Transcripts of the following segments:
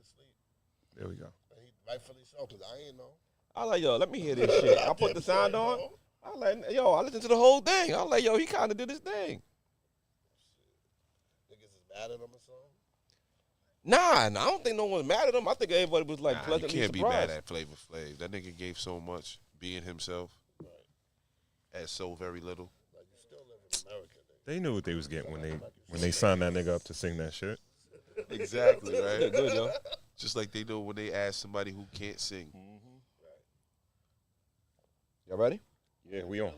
sleep. There we go. And he rightfully so, because I ain't know. I like, yo, let me hear this shit. I put the sound on. I like, yo, I listened to the whole thing. I like, yo, he kind of did his thing. Niggas is mad at him or something? Nah, I don't think no one was mad at him. I think everybody was like you pleasantly can't surprised. be mad at Flavor Flav. That nigga gave so much, being himself, at so very little. Like, you still live in America, nigga. They knew what they was getting when they signed that nigga up to sing that shit. Exactly, right? Good, yo. Just like they know when they ask somebody who can't sing. Y'all ready? Yeah, we on.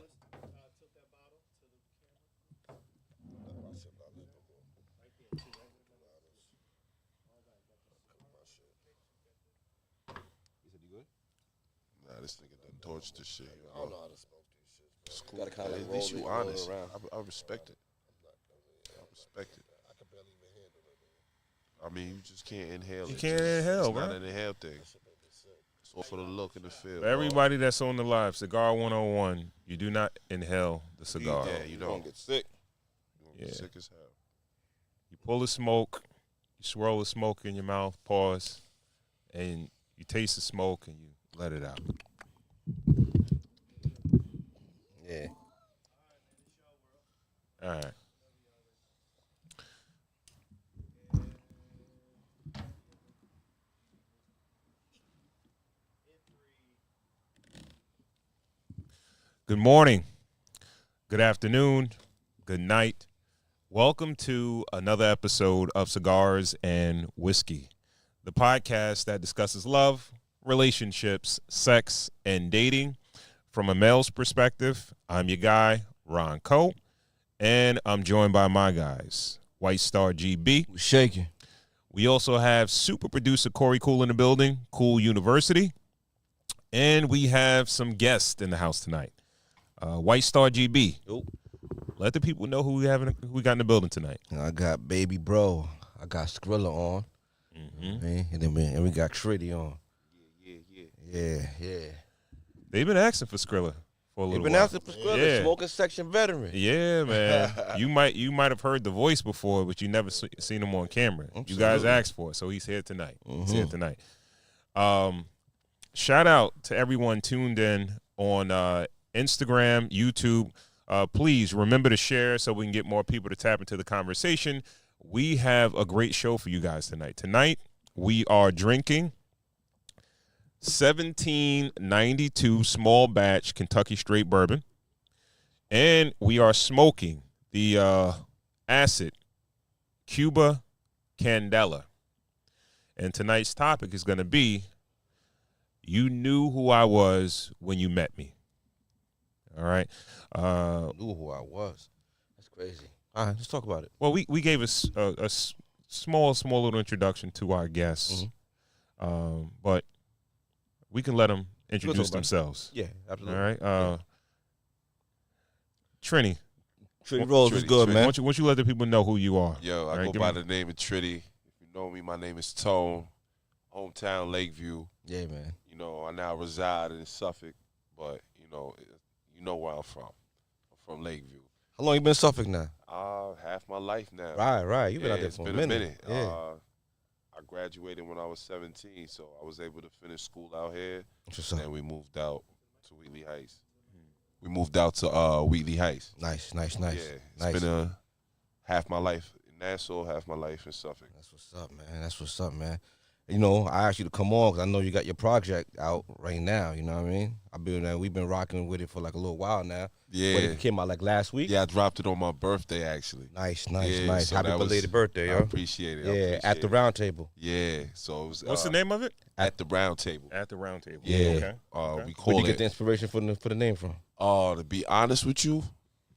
Nah, this nigga done torched this shit. I don't know how to smoke these shit. It's cool. Gotta kinda At roll least it, you roll it honest. around. I respect it. I respect it. I can barely even handle it. I mean, you just can't inhale You it. can't Just- inhale, It's not bro. an inhale thing. It's all for the look and the feel. Everybody that's on the live, Cigar 101, you do not inhale the cigar. Yeah, you You gonna don't. get sick. You gonna get Yeah. sick as hell. You pull the smoke, you swirl the smoke in your mouth, pause, and you taste the smoke and you let it out. Yeah. All right. Good morning, good afternoon, good night. Welcome to another episode of Cigars and Whiskey, the podcast that discusses love, relationships, sex, and dating from a male's perspective. I'm your guy, Ron Coe, and I'm joined by my guys, White Star GB. We shaking. We also have super producer Corey Cool in the building, Cool University, and we have some guests in the house tonight. White Star GB. Yo. Let the people know who we got in the building tonight. I got Baby Bro. I got Skrilla on. Man, and we got Tritty on. Yeah. They've been asking for Skrilla for a little You've been while. asking for Skrilla, Yeah. smoking section veteran. Yeah, man. you might have heard the voice before, but you never seen him on camera. You guys asked for it, so he's here tonight. He's here tonight. Shout out to everyone tuned in on Instagram, YouTube. Please remember to share so we can get more people to tap into the conversation. We have a great show for you guys tonight. Tonight, we are drinking 1792 small batch Kentucky straight bourbon. And we are smoking the acid Cuba Candela. And tonight's topic is going to be, you knew who I was when you met me. All right. Knew who I was. That's crazy. All right, let's talk about it. Well, we gave us a small little introduction to our guests. But we can let them introduce themselves. Yeah, absolutely. All right. Trini. Tritty Rolls is good, Tritty. man. Why don't you let the people know who you are? Yo, I All right, go give by me- the name of Tritty. If you know me, my name is Tone. Hometown Lakeview. Yeah, man. You know, I now reside in Suffolk, but you know where I'm from. I'm from Lakeview. How long you been in Suffolk now? Half my life now. Right. You been Yeah, out there it's for been a minute. Yeah. I graduated when I was 17, so I was able to finish school out here. What's And up? then we moved out to Wheatley Heights. We moved out to Wheatley Heights. Nice. Yeah, it's Nice. been half my life in Nassau, half my life in Suffolk. That's what's up, man. You know, I asked you to come on because I know you got your project out right now. You know what I mean? We've been rocking with it for like a little while now. Yeah. When it came out like last week. Yeah, I dropped it on my birthday, actually. Nice. Yeah, so Happy that was- belated birthday, I yo. appreciate it. Yeah, at the round table. Yeah, so it was. What's the name of it? At the round table. At the round table. Yeah. Okay. We Where'd call you get the it. inspiration for the name from? To be honest with you,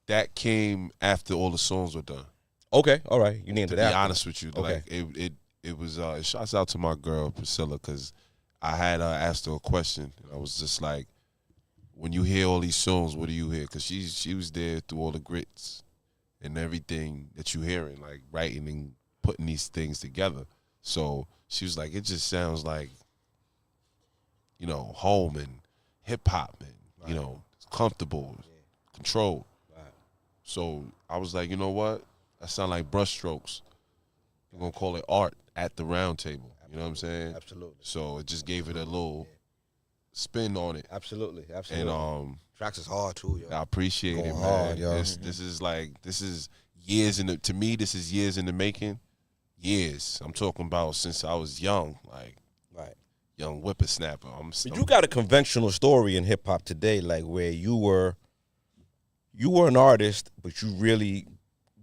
that came after all the songs were done. Okay, all right. You named To it be after. honest with you, Okay. like it was. Shouts out to my girl Priscilla, because I had asked her a question, and I was just like, when you hear all these songs, what do you hear? Because she was there through all the grits and everything that you hearing, like writing and putting these things together. So she was like, it just sounds like, home and hip hop and comfortable, controlled. Right. So I was like, you know what? That sound like brushstrokes. We're gonna call it art at the round table. You know what I'm saying? Absolutely. So it just gave it a little spin on it. Absolutely. And Tracks is hard too, yo. I appreciate it, Going man. hard, yo. This is years in the, to me, this is years in the making. Years. I'm talking about since I was young, like Right. young whippersnapper. But you got a conventional story in hip hop today, like where you were an artist, but you really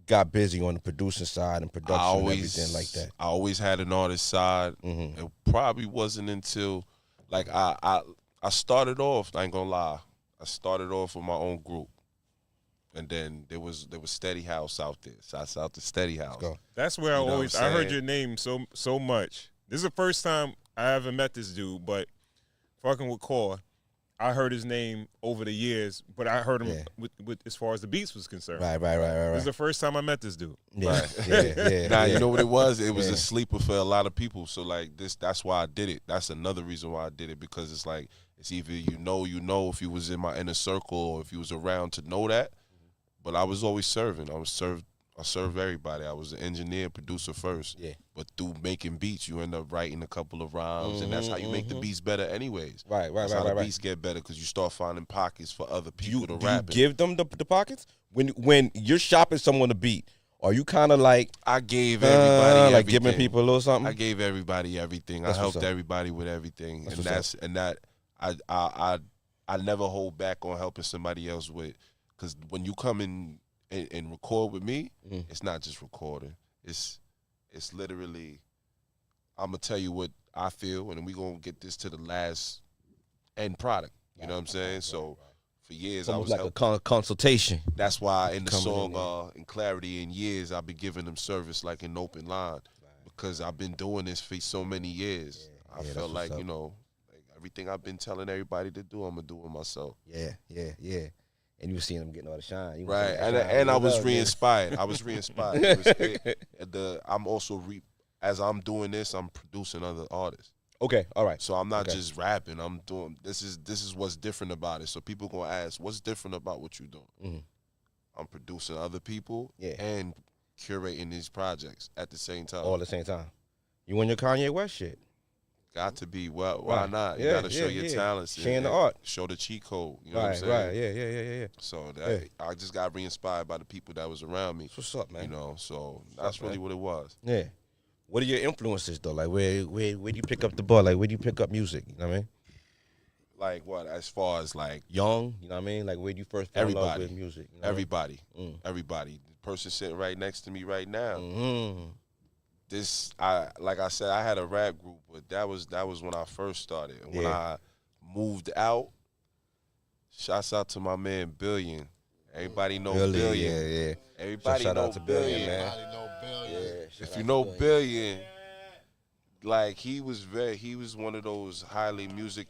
got busy on the producing side and production and everything like that. I always had an artist side. Mhm. It probably wasn't until like I started off, I ain't gonna lie. I started off with my own group. And then there was Steady House out there. Shouts out to Steady House. Go. That's where You know what I'm I heard saying? your name so much. This is the first time I ever met this dude, but fucking with Core, I heard his name over the years, but I heard him with as far as the beats was concerned. Right. This is the first time I met this dude. Yeah, yeah. Nah, you know what it was? It was Yeah. a sleeper for a lot of people. So like that's why I did it. That's another reason why I did it, because it's like it's either you know if you was in my inner circle or if you was around to know that. But I was always serving. I served everybody. I was an engineer, producer first. Yeah. But through making beats, you end up writing a couple of rhymes, and that's how you make the beats better anyways. Right. That's how the beats get better, because you start finding pockets for other people to Do rap you in. give them the pockets? When you're shopping someone a beat, are you kind of like I gave everybody like giving everything. people a little something? I gave everybody everything. That's I what's helped up. everybody with everything, That's and what's I never hold back on helping somebody else with, because when you come in and record with me, it's not just recording. It's literally, I'm gonna tell you what I feel, and then we gonna get this to the last end product. You know what I'm saying? So for years I was Almost like a consultation. That's why in the Coming in song in Clarity, in years I've been giving them service like an open line, because I've been doing this for so many years. I that's felt what's like, up. you know, like everything I've been telling everybody to do, I'm gonna do it myself. Yeah. And you were seeing them getting all the shine. You were Right, seeing that and shine. I was Love, re-inspired. I was re-inspired. I'm also as I'm doing this, I'm producing other artists. Okay, all right. So I'm not Okay. just rapping. I'm doing this is what's different about it. So people gonna ask, what's different about what you're doing? Mhm. I'm producing other people Yeah. and curating these projects at the same time. All at the same time. You on your Kanye West shit. Got to be. Well, why Right. not? You Yeah, gotta show your yeah. talents. Sharing the and art. Show the cheat code. You know what I'm Right, saying? right. Yeah. So that, I just got re-inspired by the people that was around me. That's what's up, man. You know, so that's up, really man? what it was. Yeah. What are your influences though? Like where do you pick up the ball? Like where do you pick up music? You know what I mean? Like what? As far as like Young, you know what I mean? Like where do you first fall in love Everybody. with music? You know what I mean? everybody, Mm. everybody. The person sitting right next to me right now. Mhm. Like I said, I had a rap group, but that was when I first started. And when Yeah. I moved out, shouts out to my man Billion. Everybody know Really? Billion. Yeah. Everybody Shout know out to Billion, Billion. man. Everybody know Billion. Yeah. If you know Billion, like he was one of those highly music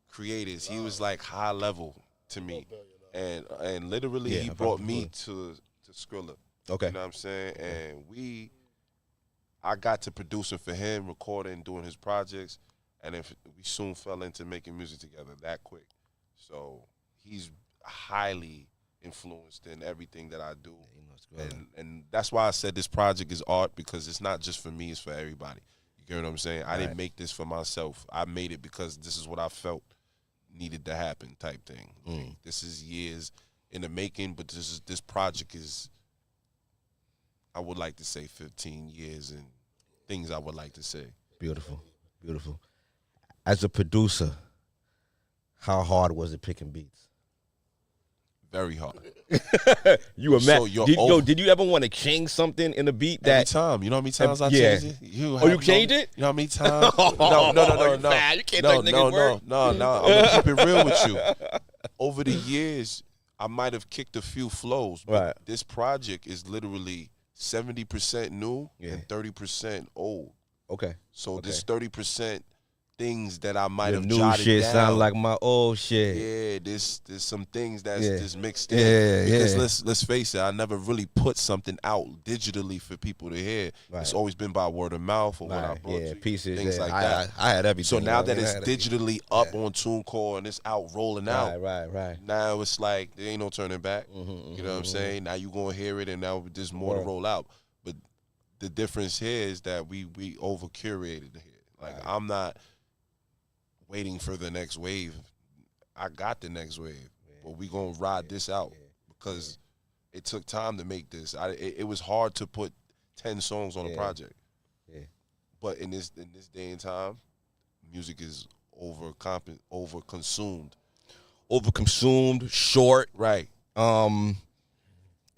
creators. He was like high level to me, and literally Yeah, he I brought probably me would. to Skrilla. Okay. You know what I'm saying? And I got to producing for him, recording, doing his projects, and then we soon fell into making music together that quick. So he's highly influenced in everything that I do. And that's why I said this project is art, because it's not just for me, it's for everybody. You get what I'm saying? I didn't make this for myself. I made it because this is what I felt needed to happen type thing. Like, this is years in the making, but this project is, I would like to say 15 years and things I would like to say. Beautiful. As a producer, how hard was it picking beats? Very hard. You were So mad. you're Did you ever want to change something in a beat Every that? time, you know how many times I yeah. changed it? You Oh, you changed it? You know how many times? No. You bad. You can't take niggas' word. No. I'm gonna keep it real with you. Over the years, I might have kicked a few flows, but Right. this project is literally 70% new and 30% old. Okay. So Okay. this 30% things that I might The have new jotted shit down. sound like my old shit. Yeah, there's some things that's Yeah. just mixed in. Yeah, Because yeah. let's face it, I never really put something out digitally for people to hear. Right. It's always been by word of mouth or what I Right, brought to yeah, you, pieces. things Yeah. like that. I had everything. So you now know, that I it's had everything. digitally up on TuneCore and it's out rolling out, Right. now it's like there ain't no turning back. Mm-hmm, You know what I'm saying? Now you gonna hear it, and now there's more to Word. roll out. But the difference here is that we over curated here. Like I'm not waiting for the next wave. I got the next wave, but we gonna ride this out because it took time to make this. It was hard to put 10 songs on a project. Yeah. But in this day and time, music is overconsumed. Overconsumed, short, Right.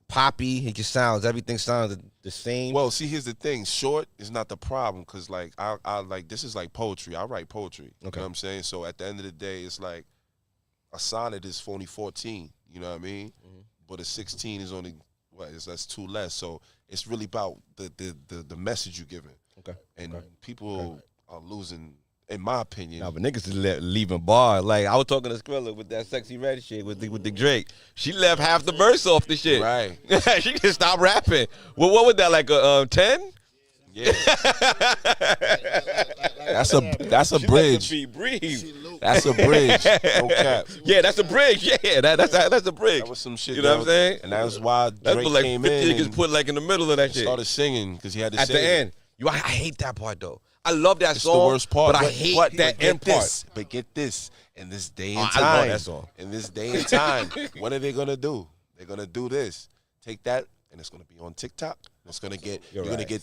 poppy. It just sounds. Everything sounds the same. Well, see, here's the thing. Short is not the problem because, like, I like this is like poetry. I write poetry. You know what I'm saying? So at the end of the day, it's like a sonnet is only 14. You know what I mean? Mm-hmm. But a 16 is only that's 2 less. So it's really about the message you're giving. Okay. And people are losing. In my opinion, nah, but niggas is leaving bars. Like I was talking to Skrilla with that sexy red shit with the Drake. She left half the verse off the shit. Right. She just stopped rapping. Well, what was that like? 10? Yeah. That's a bridge. That's a bridge. No cap. Yeah, that's a bridge. Yeah, that's a bridge. That was some shit. You know what I'm saying? And that was why Drake like came 50 in niggas put like in the middle of that shit. Started singing because he had to at sing the end. I hate that part though. I love that it's song. The worst part, but I hate that end part. But get this, in this day and time, I love that song. In this day and time, what are they gonna do? They're gonna do this. Take that, and it's gonna be on TikTok. It's gonna get you're gonna get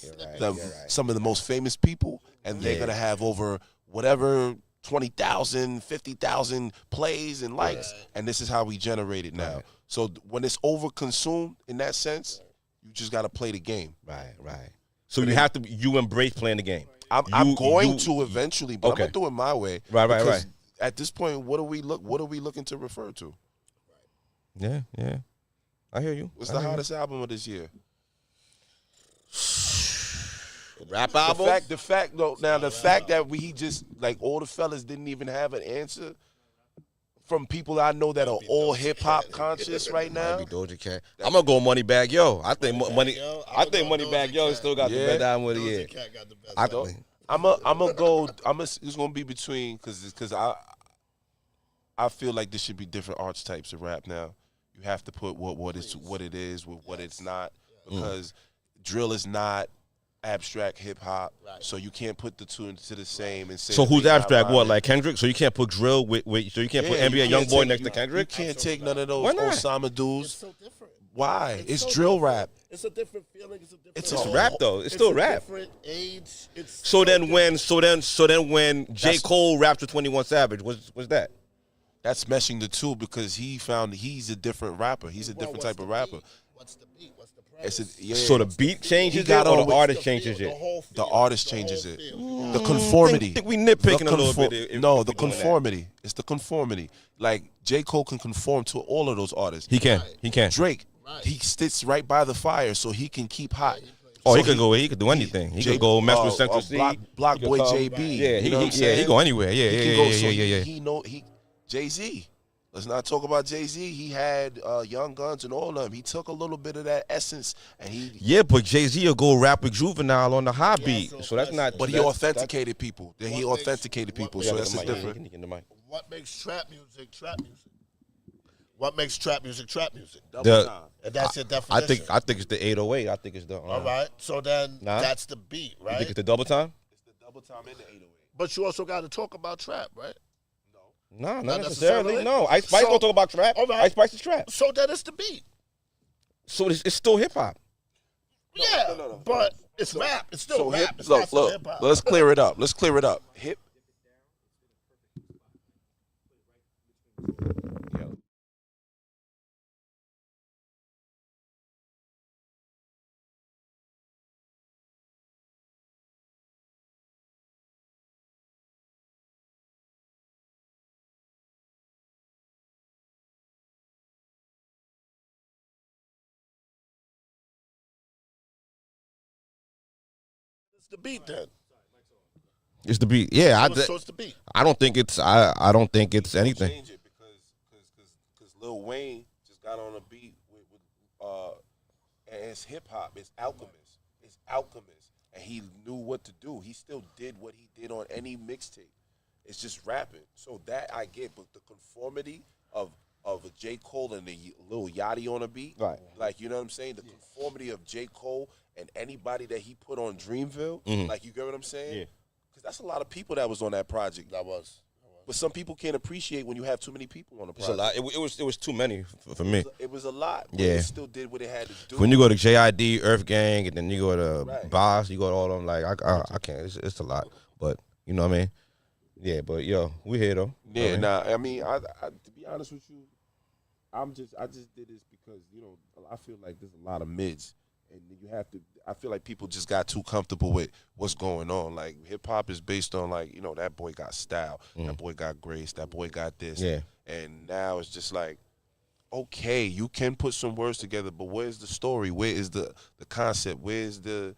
some of the most famous people, and they're gonna have over whatever 20,000, 50,000 plays and likes, and this is how we generate it now. So when it's overconsumed in that sense, you just gotta play the game. Right. So you embrace playing the game. I'm going to eventually, but I'm gonna do it my way. Right. At this point, what are we looking to refer to? Yeah. I hear you. What's the hottest album of this year? Rap album? The fact that we just like all the fellas didn't even have an answer from people I know that are all hip hop conscious right now. Doja Cat. I'm gonna go Moneybagg Yo. I think Moneybagg Yo still got the best album of the year. It's gonna be between because I feel like there should be different arch types of rap now. You have to put what it is with what it's not because drill is not abstract hip hop, so you can't put the two into the same and say. So who's abstract? What, like Kendrick? So you can't put drill with so you can't put NBA YoungBoy next to Kendrick? You can't take none of those Osama dudes. It's so different. Why? It's so drill rap. It's a different feeling. It's rap though. It's still rap. Different age. So then when J. Cole rapped with 21 Savage, what's that? That's meshing the two because he's a different rapper. He's a different type of rapper. What's the beat? What's the premise? So the beat changes it, or the artist changes it? The artist changes it. The conformity. I think we nitpicking a little bit. No, the conformity. It's the conformity. Like J. Cole can conform to all of those artists. He can. Drake, he sits right by the fire, so he can keep hot. Oh, he could do anything. He could go mess with Central C. Block Boy JB. Yeah, he go anywhere. Yeah. Jay-Z. Let's not talk about Jay-Z. He had Young Guns and all of them. He took a little bit of that essence and he. Yeah, but Jay-Z will go rap with Juvenile on the high beat. So that's not. But he authenticated people. So that's a different. What makes trap music trap music? What makes trap music trap music? Double time. And that's your definition. I think it's the 808. I think it's the. All right. So then that's the beat, right? You think it's the double time? It's the double time and the 808. But you also got to talk about trap, right? No, not necessarily. No, Ice Spice don't talk about trap. Right. Ice Spice is trap. So that is the beat. So it's still hip hop. No. But it's rap. It's still rap. It's not still hip hop. Let's clear it up. Hip. The beat then. It's the beat. Yeah, so it's the beat. I don't think it's. I don't think it's anything. Change it because Lil Wayne just got on a beat and it's hip hop. It's Alchemist, and he knew what to do. He still did what he did on any mixtape. It's just rapping. So that I get, but the conformity of a J. Cole and a Lil Yachty on a beat, right? Like you know what I'm saying? The conformity of J. Cole and anybody that he put on Dreamville, like you get what I'm saying? Yeah. Because that's a lot of people that was on that project. That was. But some people can't appreciate when you have too many people on the It's a project. lot. It was too many for me. It was a lot. But Yeah. it still did what it had to do. When you go to JID, Earth Gang, and then you go to Right. Boss, you go to all them. Like I can't. It's a lot. But you know what I mean? Yeah. But yo, we here though. Yeah, I mean, I mean, I to be honest with you, I just did this because I feel like there's a lot of mids, and you have to. I feel like people just got too comfortable with what's going on. Like hip hop is based on like that boy got style, that boy got grace, that boy got this. Yeah. And now it's just like, okay, you can put some words together, but where's the story? Where is the concept? Where's the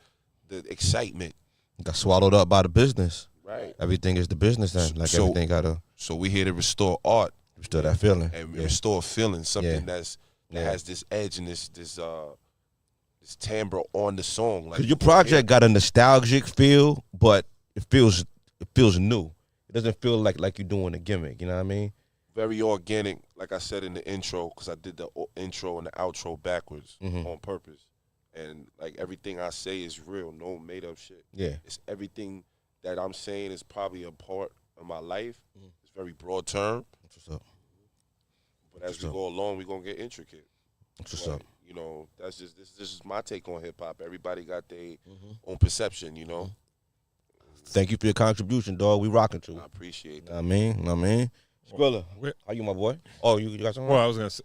excitement? got swallowed up by the business. Right. Everything is the business then. Like So- everything gotta So we here to restore art restore that feeling. and Yeah. restore feeling, something Yeah. that Yeah. has this edge and this timbre on the song. Like Cause your project got a nostalgic feel, but it feels new. It doesn't feel like you're doing a gimmick. You know what I mean? very organic, like I said in the intro, because I did the intro and the outro backwards on purpose. And like everything I say is real, no made up shit. Yeah. It's everything that I'm saying is probably a part of my life. It's very broad term. That's what's up. But as we go along, we're gonna get intricate. That's what's Like, up. you know, that's just this is my take on hip hop. Everybody got their own perception, you know. Thank you for your contribution, dog. We rocking too. I appreciate that. Know what I mean? Skrilla, how you, my boy? Oh, you got something? Well,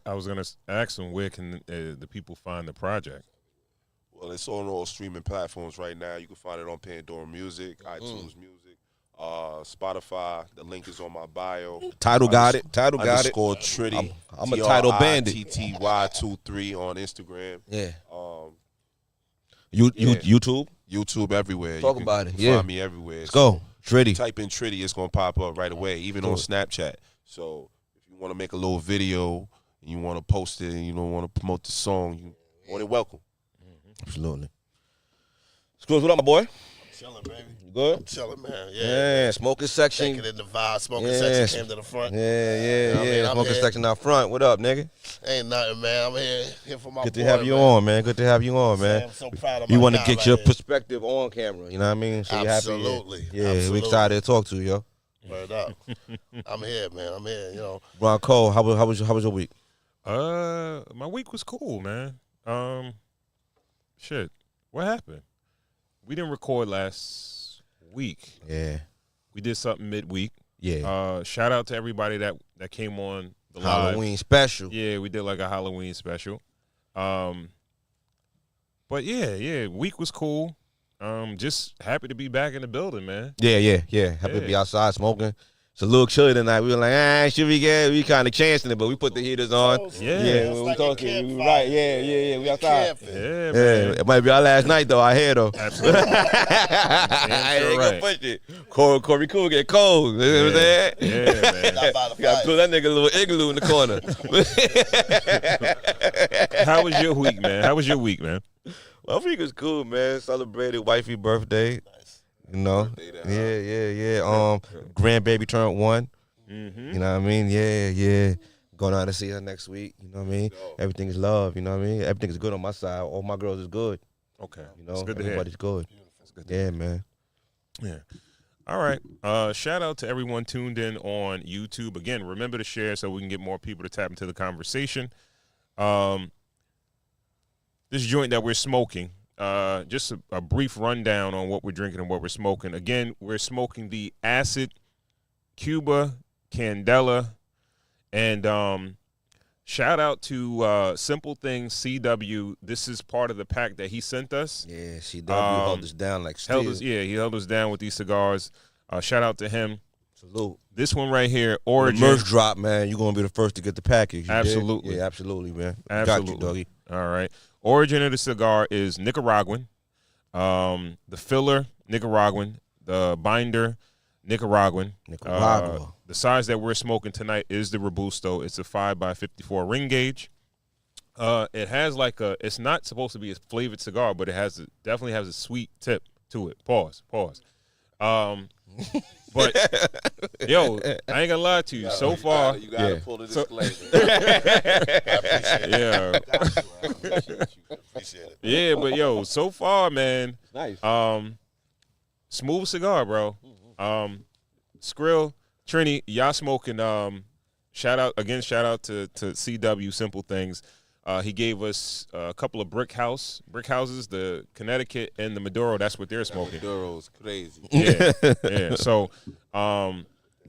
I was gonna ask them where can the people find the project. Well, it's on all streaming platforms right now. You can find it on Pandora Music, iTunes Music, Spotify. The link is on my bio. Title got it. Title got it. Underscore Tritty. I'm a title bandit. TTY23 on Instagram. Yeah. Yeah. YouTube. YouTube everywhere. Talk You can about it. Yeah. Find me everywhere. Let's go. Tritty. Type in Tritty, it's gonna pop up right away, even on Snapchat. So if you want to make a little video and you want to post it and you don't want to promote the song, you more than welcome. Absolutely. Skills, what up, my boy? Chilling, baby. You good? Chilling, man. Yeah. Yeah, smoking section. Taking in the vibe. Smoking Yes. section came to the front. Yeah, I mean, I'm smoking here. section out front. What up, nigga? Ain't nothing, man. I'm here for my Good to boy, have you man. on, man. Good to have you on, man. I'm so proud of You my want to guy get right your here. perspective on camera, you know what I mean? So you happy? Absolutely. Yeah, we Absolutely. excited to talk to you, yo. Word up. I'm here, man. I'm here, you know. Ron Cole, how was your week? My week was cool, man. Shit. What happened? We didn't record last week. Yeah. We did something midweek. Yeah. Shout out to everybody that came on the Halloween special. Yeah, we did like a Halloween special. But yeah, week was cool. Just happy to be back in the building, man. Yeah. Happy to be outside smoking. It's a little chilly tonight. We were like, should we get? We kind of chancing it, but we put the heaters on. Yeah. Yeah, It's we like a talking. We campfire. right. Yeah. We outside. Camping. Yeah, Yeah, man. it might be our last night though. I hear though. Absolutely. I ain't right. gonna push it. Corey Cool get cold. You know what I'm saying? Yeah, man. Not by the You gotta fire. put that nigga a little igloo in the corner. How was your week, man? My week was cool, man. Celebrated wifey birthday. You know? Yeah. Grandbaby turned 1. Mm-hmm. You know what I mean? Yeah. Going out to see her next week. You know what I mean? Everything is love. You know what I mean? Everything is good on my side. All my girls is good. Okay. You know? It's good to hear. Everybody's good. It's good to Yeah, man. Yeah. All right. Shout out to everyone tuned in on YouTube. Again, remember to share so we can get more people to tap into the conversation. This joint that we're smoking, just a brief rundown on what we're drinking and what we're smoking. Again, we're smoking the Acid Cuba Candela. And shout out to Simple Things CW. This is part of the pack that he sent us. Yeah, CW held us down like steel. He held us down with these cigars. Shout out to him. Salute. This one right here, The Origin. merch drop, man. You're gonna be the first to get the package. You dig? Absolutely. Yeah, absolutely, man. Absolutely. Got you, doggy. All right. Origin of the cigar is Nicaraguan. The filler, Nicaraguan. The binder, Nicaraguan. Nicaragua. The size that we're smoking tonight is the Robusto. It's a 5x54 ring gauge. It has like it's not supposed to be a flavored cigar, but it definitely has a sweet tip to it. Pause. But yo, I ain't gonna lie to you. So far, You gotta Yeah. pull the So- disclaimer. yeah, Appreciate it. yeah, but yo, so far, man, Nice. smooth cigar, bro. Skrill, Trini, y'all smoking. Shout out to CW Simple Things. He gave us a couple of brick houses, the Connecticut and the Maduro. That's what they're smoking. Maduro's crazy. Yeah. So,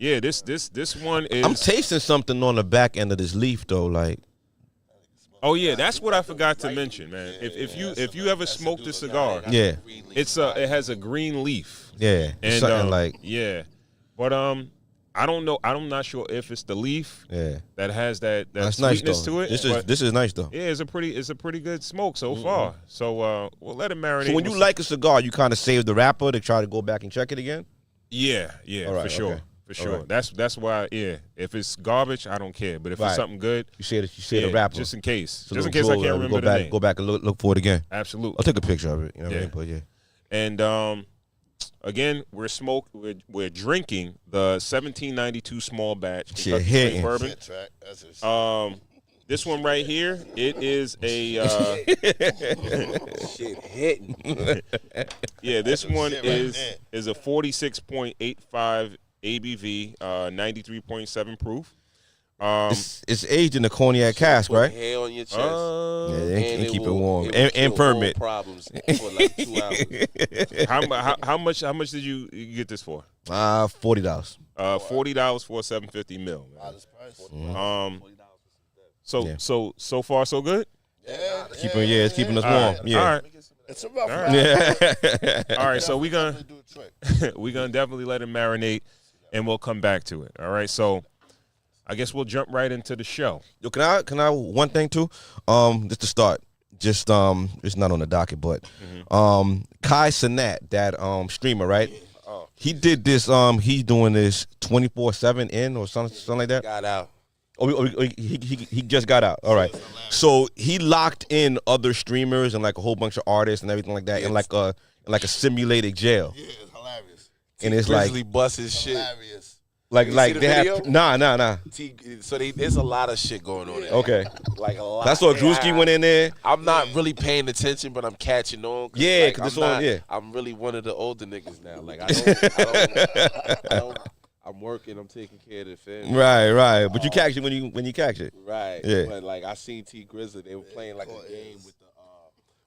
this one is. I'm tasting something on the back end of this leaf though, like. Oh yeah, that's what I forgot to mention, man. If you ever smoked a cigar, Yeah. it has a green leaf. Yeah. And Something like. yeah, but I don't know. I'm not sure if it's the leaf that has that That's nice sweetness though. to it. This is nice though. Yeah, it's a pretty good smoke so far. So we'll let it marinate. So when you like a cigar, you kind of save the wrapper to try to go back and check it again. Yeah, All right, for sure. okay. For sure. right. That's why. Yeah, if it's garbage, I don't care. But if Right. it's something good, You say the wrapper. just in case. So Just in look case I cool, can't we remember go back, the name. Go back and look for it again. Absolutely. I'll take a picture of it. You know what I Yeah. mean? But yeah. And again, we're drinking the 1792 small batch Shit Kentucky hitting. Straight bourbon. Shit, track. That's a shit. This one right here, it is a Shit hitting. yeah. This one shit right is a 46.85 ABV, 93.7 proof. It's aged in the cognac cask, right? Hair on your chest. Yeah, and keep it will- warm will and kill permit. all problems for like 2 hours. How much did you get this for? $40. $40 for a 750 mil. Man. Modest price. Yeah. So far so good. Yeah, It's keeping us All warm. right. Yeah. All right. It's a rough All ride. Yeah. All right. So we gonna Definitely do a trick. we're gonna definitely let it marinate, and we'll come back to it. All right. So I guess we'll jump right into the show. Yo, can I one thing too? Just to start. Just it's not on the docket, but Kai Cenat, that streamer, right? He did this. He's doing this 24/7 in or something like that. Got out. He just got out. All right. So he locked in other streamers and like a whole bunch of artists and everything like that in like a simulated jail. Yeah, it's hilarious. And it's Grizzly bust his shit. Hilarious. like You like see they the have video? nah. There's a lot of shit going on there. Okay. Like a lot. That's what Drewski went in there. I'm not really paying attention, but I'm catching on. Yeah, like, 'cause this I'm one- not- yeah. I'm really one of the older niggas now. Like I don't I'm working. I'm taking care of the family. Right. But you catch it when you catch it. Right. Yeah. But like I seen T Grizzly, they were playing like a game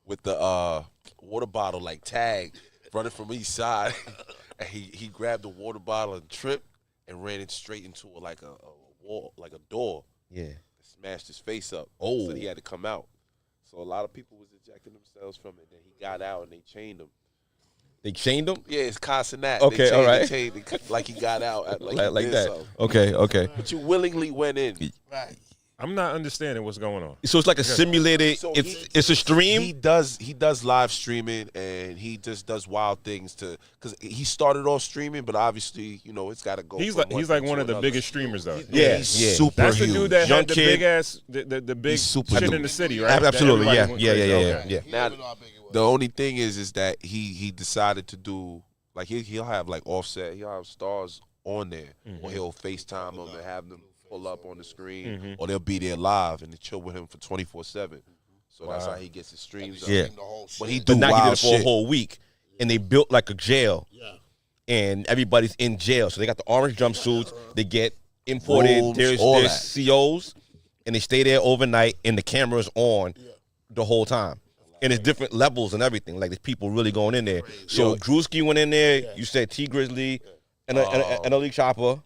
with the water bottle like tag, running from each side, and he grabbed the water bottle and tripped and ran it straight into like a wall, like a door. Yeah. Smashed his face up. Oh. So he had to come out. So a lot of people was ejecting themselves from it. Then he got out and they chained him. They chained him? Yeah, it's Casanat. Okay, all right. They chained it like he got out. Like Like he did that. something. Okay. But you willingly went in. Right. I'm not understanding what's going on. So it's like a simulated So it's a stream? He does live streaming and he just does wild things because he started off streaming, but obviously it's got to go. He's from like thing one to of the another. biggest streamers though. Yeah. He's super That's the huge. dude that Young had the kid. big ass, the big He's super shit huge. in the city, right? Absolutely, That yeah. everybody went crazy. Okay. Yeah. He Now, didn't know how big it was. The only thing is that he decided to do like he'll have like Offset, he'll have stars on there, or he'll FaceTime them and have them pull up on the screen, or they'll be there live and chill with him for 24/7. So that's how he gets his streams up. Yeah. The whole But shit. he do But now he did wild it for a shit. whole week. And they built like a jail. Yeah. And everybody's in jail. So they got the orange jumpsuits. They get imported. Rooms, There's all that. COs. And they stay there overnight. And the camera's on the whole time. And it's different levels and everything. Like there's people really going in there. So Yo. Drewski went in there. You said T Grizzly and a Elite Chopper.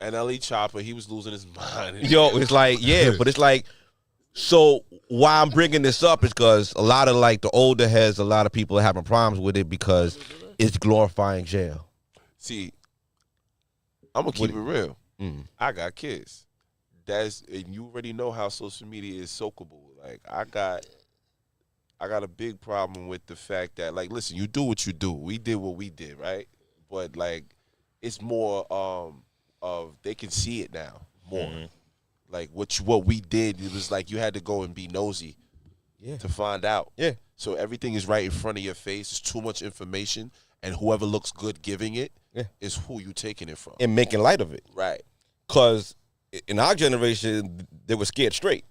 And L.E. Chopper, he was losing his mind. Yo, it's like, yeah, but it's like, so why I'm bringing this up is because a lot of like the older heads, a lot of people are having problems with it because it's glorifying jail. See, I'm gonna keep it real. Mm. I got kids. And you already know how social media is soakable. Like I got a big problem with the fact that, like, listen, you do what you do. We did what we did, right? But like, it's more of they can see it now more. Like what we did, it was like you had to go and be nosy to find out. Yeah. So everything is right in front of your face. It's too much information, and whoever looks good giving it is who you taking it from. And making light of it. Right. Because in our generation, they were scared straight.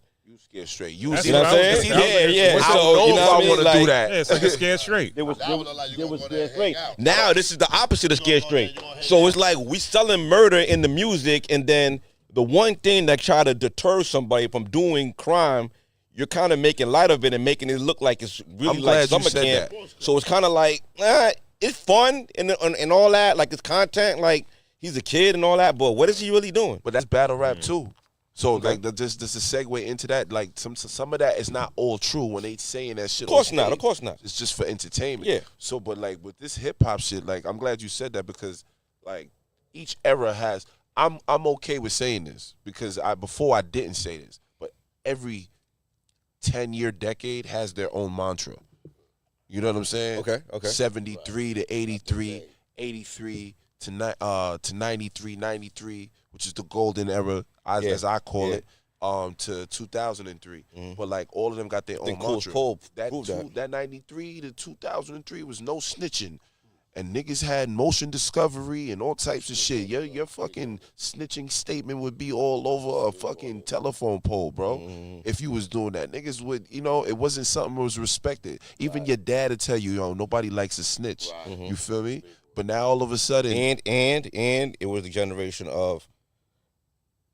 Scared straight. That's You know what I'm That was- saying? that was- Yeah. I So, don't know you if know what I I mean? want to Like, do that. Yeah, it's like a scared straight. There was That would look like you there gonna was go there scared and hang straight. out. Now this is the opposite of scared gonna go there, straight. you gonna hang So out. it's like we selling murder in the music, and then the one thing that try to deter somebody from doing crime, you're kind of making light of it and making it look like it's really I'm like glad you summer said camp. that. So it's kind of like it's fun and all that, like it's content, like he's a kid and all that. But what is he really doing? But that's battle rap too. So like just a segue into that, like some of that is not all true when they saying that shit. Of course on not. stage. Of course not. It's just for entertainment. Yeah. So, but like with this hip hop shit, like I'm glad you said that because like each era has. I'm okay with saying this because before I didn't say this, but every 10-year decade has their own mantra. You know what I'm saying? Okay. 73 to 83, 83 to 93, 93, which is the golden era, as I call it, to 2003. But like all of them got their own mantra. That 93 to 2003 was no snitching. And niggas had motion discovery and all types of shit. Your fucking snitching statement would be all over a fucking telephone pole, bro. If you was doing that. Niggas would, it wasn't something that was respected. Even your dad would tell you, nobody likes a snitch. You feel me? But now all of a sudden. And it was the generation of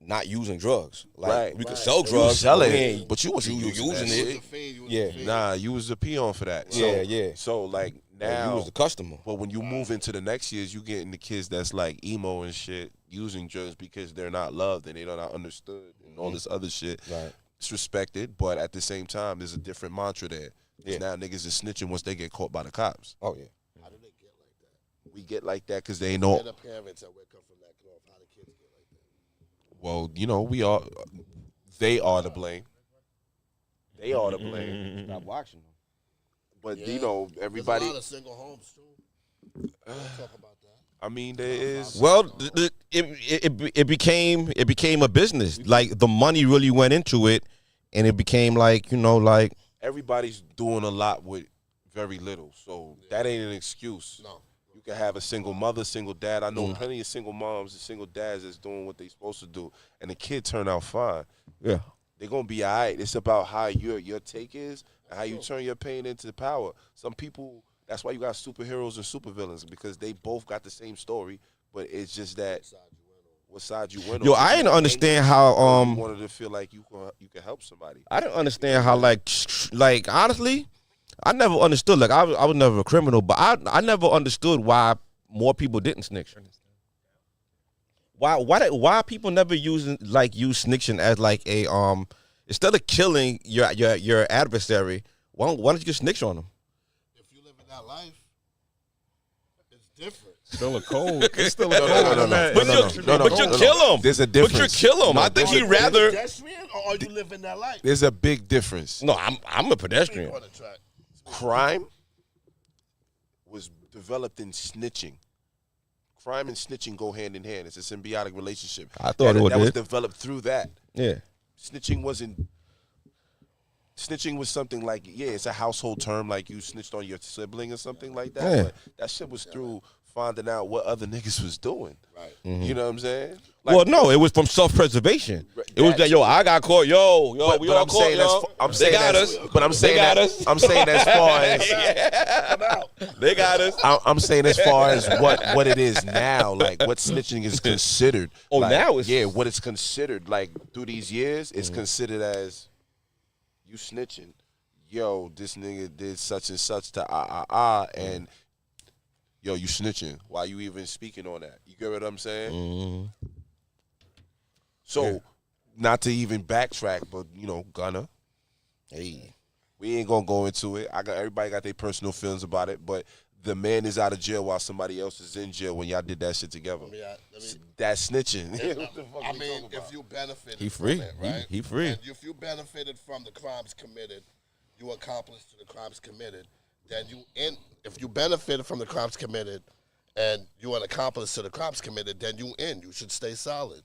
not using drugs. Like we could sell You drugs, sell but it, but you wasn't using using it. it. Yeah. Nah, you was a peon for that. Yeah. So like Now now you was the customer. But when you move into the next years, you getting the kids that's like emo and shit using drugs because they're not loved and they're not understood and all this other shit. Right. It's respected, but at the same time, there's a different mantra there. Yeah. Now niggas is snitching once they get caught by the cops. Oh yeah. How do they get like that? We get like that because they know. They're the parents that wake up from that cloth. How the kids get like that? Well, we are. They are to blame. They are to blame. Stop watching them. But Yeah. everybody. There's a lot of single homes too. We'll talk about that. I mean, there is. Well, it became a business. Like the money really went into it, and it became like Everybody's doing a lot with very little, so that ain't an excuse. No. You can have a single mother, single dad. I know plenty of single moms and single dads that's doing what they supposed to do, and the kid turn out fine. yeah. They're gonna be all right. It's about how your take is and how you turn your pain into power. Some people, that's why you got superheroes and supervillains, because they both got the same story, but it's just that what side you win on. Yo, I didn't understand how you wanted to feel like you can help somebody. I didn't understand how like honestly, I never understood. Like I was never a criminal, but I never understood why more people didn't snitch. Why people never use snitching as like a instead of killing your adversary, why don't you just snitch on them? If you live in that life, it's different. Still a code. It's still a code. no. But you kill him. There's a But you difference. kill him. No, I think there's he'd a- rather. Pedestrian, or are you living that life? There's a big difference. No, I'm a pedestrian. On the track. Crime was developed in snitching. Crime and snitching go hand in hand. It's a symbiotic relationship. I thought it that was did. developed through that. Yeah. Snitching was something like, it's a household term, like you snitched on your sibling or something like that. Yeah. But that shit was through finding out what other niggas was doing. Right. You know what I'm saying? Like, Well, no, it was from self-preservation. It was that, I got caught. Yo, but we all I'm caught, saying yo. They got us. But I'm saying They got that, us. I'm saying as far as They got us. I'm saying as far as what it is now, like what snitching is considered. Oh, like, now it's what it's considered. Like through these years, it's considered as you snitching. Yo, this nigga did such and such to and yo, you snitching. Why you even speaking on that? You get what I'm saying? So, not to even backtrack, but Gunna. Hey. We ain't gonna go into it. Everybody got their personal feelings about it, but the man is out of jail while somebody else is in jail when y'all did that shit together. That's snitching. I mean, if you benefited He free. from it, right? He free. And if you benefited from the crimes committed, you accomplished to the crimes committed, then if you benefited from the crimes committed and you an accomplice to the crimes committed, then you should stay solid.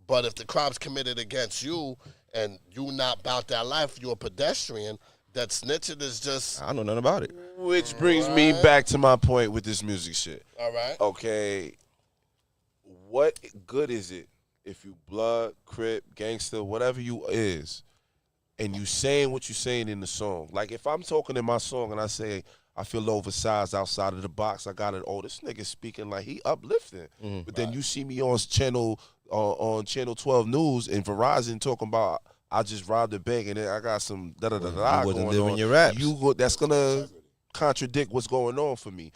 But if the crimes committed against you and you not about that life, you're a pedestrian, that snitching is just... I don't know nothing about it. Which brings me back to my point with this music shit. All right. Okay, what good is it if you blood, crip, gangster, whatever you is, and you saying what you saying in the song. Like if I'm talking in my song and I say I feel oversized outside of the box, I got it. Oh, this nigga speaking like he uplifting. But then you see me on channel 12 News and Verizon talking about I just robbed a bank and then I got some da da da da going on. Your raps. That's gonna contradict what's going on for me.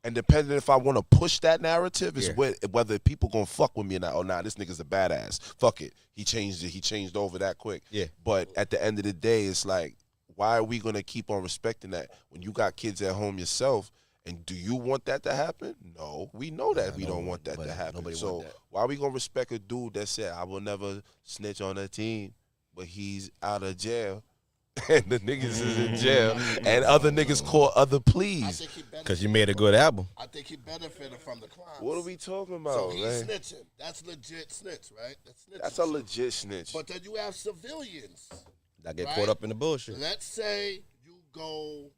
And depending if I want to push that narrative is whether people gonna fuck with me or not. Oh, nah, this nigga's a badass. Fuck it. He changed it. He changed over that quick. Yeah. But at the end of the day, it's like, why are we gonna keep on respecting that when you got kids at home yourself? And do you want that to happen? No, we know that we don't want that to happen. So why are we gonna respect a dude that said, I will never snitch on a team, but he's out of jail? And the niggas is in jail, and other niggas caught other pleas. Because you made a good album. I think he benefited from the crime. What are we talking about, So he's man? snitching. That's legit snitch, right? That's a legit snitch. But then you have civilians. That get Right. caught up in the bullshit. Let's say you go,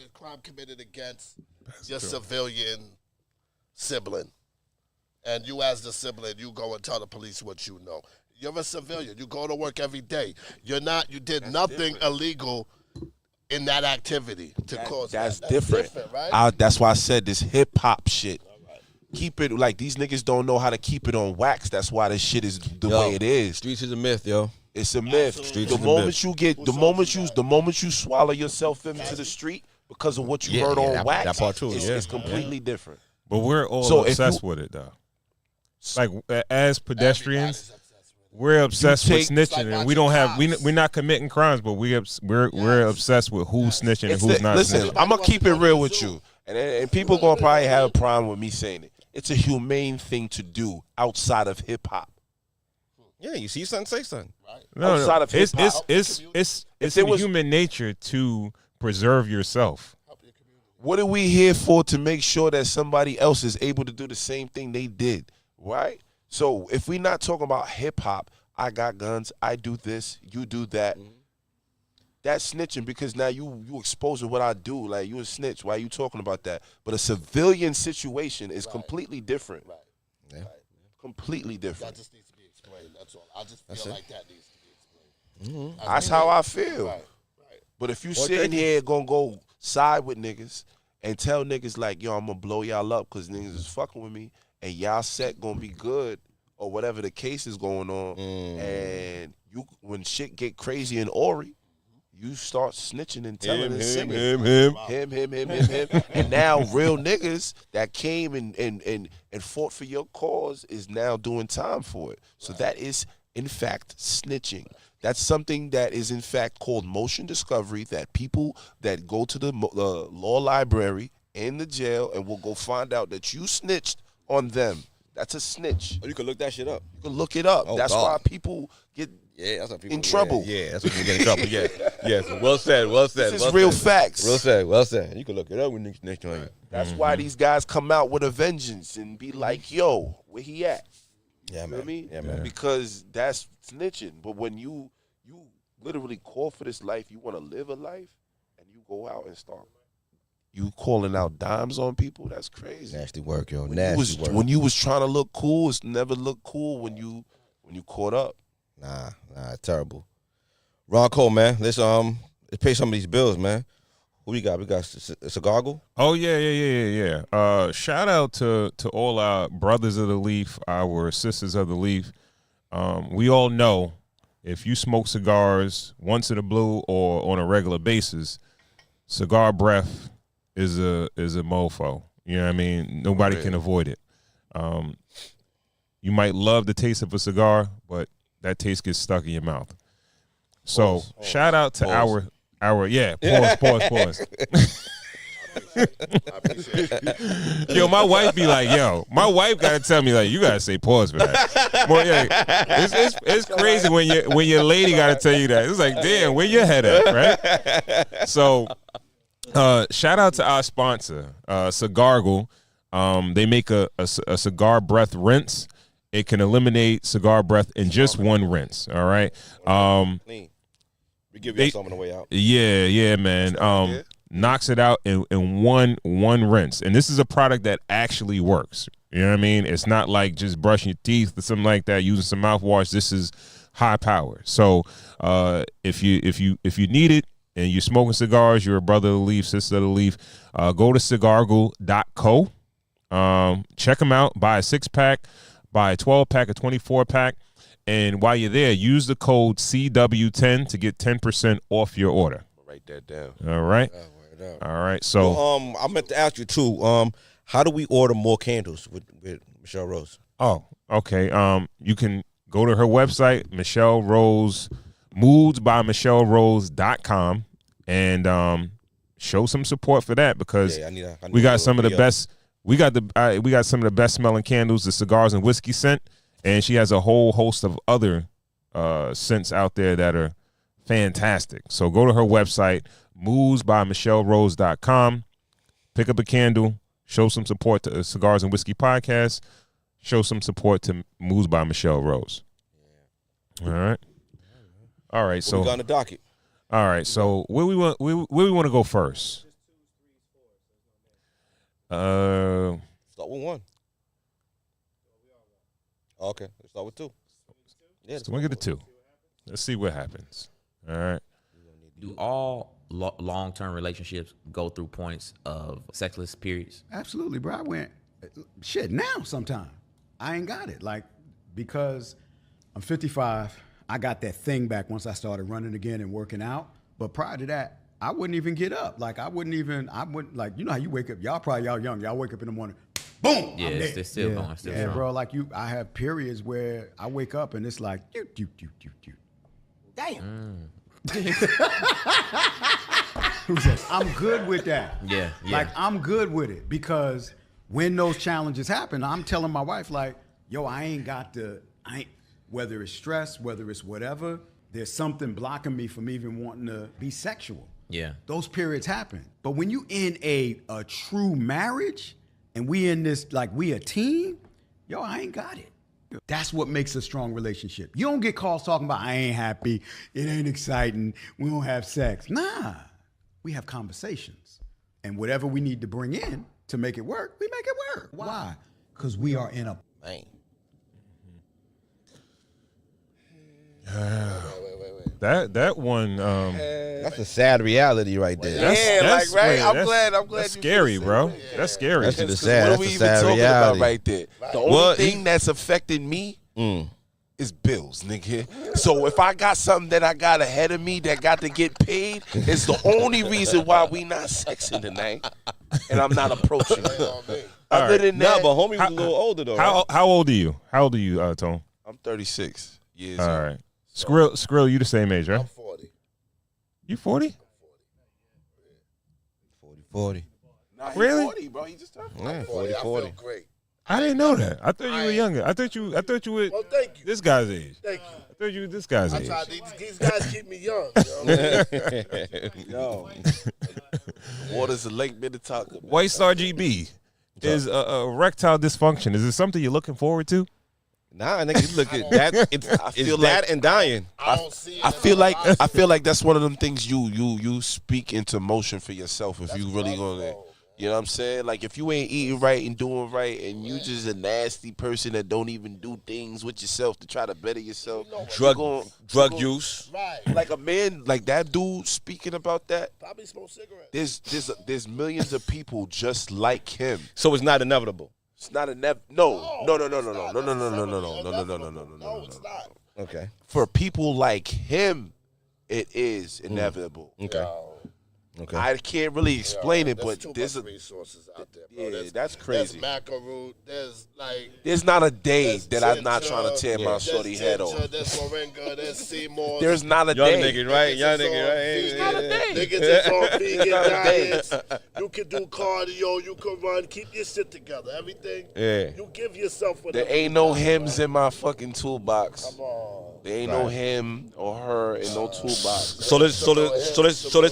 a crime committed against your civilian sibling, and you as the sibling, you go and tell the police what you know. You're a civilian. You go to work every day. You did nothing illegal in that activity to cause That's that. different. Right? That's why I said this hip hop shit. Keep it like these niggas don't know how to keep it on wax. That's why this shit is the way it is. Streets is a myth, yo. It's a myth. Streets The is a moment myth. you get, the moment you swallow yourself into the street because of what you heard on wax, that part too. it's completely different. But we're all So if obsessed you- with it, though. Like as pedestrians, Everybody's obsessed with it. we're obsessed with take- snitching, and we don't have we're not committing crimes, but we're obsessed with who's snitching and who's not Listen, snitching. I'm gonna keep it real with you, and people gonna probably have a problem with me saying it. It's a humane thing to do outside of hip hop. Yeah, you see something, say something. outside of it's hip-hop. it's it in was- human nature to preserve yourself. What are we here for? To make sure that somebody else is able to do the same thing they did, right? So if we're not talking about hip hop, I got guns, I do this, you do that. That's snitching because now you exposing what I do. Like you a snitch. Why are you talking about that? But a civilian situation is completely different. Right. Yeah. Completely That different. just needs to be explained. That's all. I just feel like that needs to be explained. That's how I feel. Right. But if you sitting here gonna go side with niggas and tell niggas like, yo, I'm gonna blow y'all up because niggas is fucking with me and y'all set gonna be good or whatever the case is going on, and you when shit get crazy in Ori, you start snitching and telling and singing. Him. And now real niggas that came and fought for your cause is now doing time for it. So that is, in fact, snitching. That's something that is, in fact, called motion discovery, that people that go to the law library in the jail and will go find out that you snitched on them. That's a snitch. Oh, you can look that shit up. You can look it up. Oh, that's God. why people get That's what people in trouble. Yeah, that's what people get in trouble. Yeah. Yes. Well said. Well said. This well is real said. facts. Well said. Well said. You can look it up when niggas next on you. That's why these guys come out with a vengeance and be like, yo, where he at? Yeah, You know man. what I mean? Yeah, man. Because that's snitching. But when you literally call for this life, you want to live a life, and you go out and start you calling out dimes on people, that's crazy. Nasty work, yo. When Nasty work. when you was trying to look cool, it's never looked cool when you caught up. Nah, terrible. Ron Cole, man. Let's pay some of these bills, man. Who we got? We got Cigargle. Oh yeah. Shout out to all our brothers of the leaf, our sisters of the leaf. We all know if you smoke cigars once in a blue or on a regular basis, cigar breath is a mofo. You know what I mean? Nobody can avoid it. You might love the taste of a cigar, but that taste gets stuck in your mouth. So shout out to our pause. Yo, my wife be like, my wife gotta tell me like, you gotta say pause for that. Boy, yeah, it's crazy when your lady gotta tell you that. It's like, damn, where your head at, right? So, shout out to our sponsor, Cigargle. They make a cigar breath rinse. It can eliminate cigar breath in just one rinse. All right. Clean. We give you some on the way out. Yeah, man. Knocks it out in one rinse. And this is a product that actually works. You know what I mean? It's not like just brushing your teeth or something like that, using some mouthwash. This is high power. So if you need it and you're smoking cigars, you're a brother of the leaf, sister of the leaf, go to cigargle.co. Check them out. Buy a 6-pack, buy a 12-pack, a 24-pack. And while you're there, use the code CW10 to get 10% off your order. Write that down. All right. All right. So I meant to ask you too. How do we order more candles with Michelle Rose? Oh, okay. You can go to her website, Michelle Rose, moodsbymichellerose.com, and show some support for that because I need we got some of the best. We got some of the best smelling candles, the cigars and whiskey scent, and she has a whole host of other scents out there that are fantastic. So go to her website, moodsbymichellerose.com, pick up a candle, show some support to Cigars and Whiskey Podcast, show some support to Moods by Michelle Rose. All right. So we got on the docket. all right. So where we want to go first? Start with one. Okay, let's start with two. Yeah, So we get to 2. Let's see what happens. All right. Do all long-term relationships go through points of sexless periods? Absolutely, bro. I went, shit, now sometime. I ain't got it. Like, because I'm 55, I got that thing back once I started running again and working out. But prior to that, I wouldn't even get up. Like, I wouldn't, like, you know how you wake up, y'all young, y'all wake up in the morning, boom, Yeah, I'm dead. it's still going, still Yeah, strong. bro, like I have periods where I wake up and it's like, damn. I'm good with that. Yeah. Like, I'm good with it because when those challenges happen, I'm telling my wife, like, yo, whether it's stress, whether it's whatever, there's something blocking me from even wanting to be sexual. Yeah. Those periods happen. But when you in a true marriage and we in this, like, we a team, yo, I ain't got it. That's what makes a strong relationship. You don't get calls talking about, I ain't happy, it ain't exciting, we don't have sex. Nah, we have conversations. And whatever we need to bring in to make it work, we make it work. Why? Because we are in a Man. That one. That's a sad reality right there. That's right? I'm that's- glad That's you scary, feel the bro. same way. That's scary. That's just What sad. are That's we a even sad talking reality. about right there? The only Well, thing that's affecting me is bills, nigga. So if I got something that I got ahead of me that got to get paid, it's the only reason why we not sexing tonight, and I'm not approaching it. Other than Nah, that, but homie was a little older though. Right? How old are you? How old are you, Tone? I'm 36 years All old. right. Skrill, you the same age, right? I'm 40. You 40? 40. Nah, he Really? 40, bro. He just turned 40. Yeah, 40. 40. I 40. feel great. I didn't know that. I thought you were younger. I thought you were Well, thank you. this guy's age. Thank you. I thought you were this guy's I age. try, these guys keep me young. You know what I mean? Yo, water's a Lake Minnetonka. man. White Star GB is erectile dysfunction. Is it something you're looking forward to? Nah, nigga, you look at that. It's feel that like- and dying. I don't see it. I feel like that's one of them things you speak into motion for yourself if you really gonna, you know what I'm saying? Like if you ain't eating right and doing right and you just a nasty person that don't even do things with yourself to try to better yourself. Drug use. Right. Like a man like that dude speaking about that. Probably smoke cigarettes. There's millions of people just like him. So it's not inevitable. It's not a no. No, it's not. Okay. For people like him, it is inevitable. Okay. Okay. I can't really explain it, There's but too there's much resources out there, bro. yeah, There's, that's crazy. There's macaroon. There's like. There's not a day There's that I'm not ginger, trying to tear my there's shorty head ginger, off. There's moringa. There's Seymour. There's not a Young day. nigga, right? Young nigga, right? There's not a day. Niggas is on vegan Not a day. diets. You can do cardio. You can run. Keep your shit together. Everything. Yeah. You give yourself what. There ain't no hymns in my fucking toolbox. Come on. There ain't no him or her in no toolbox. So let's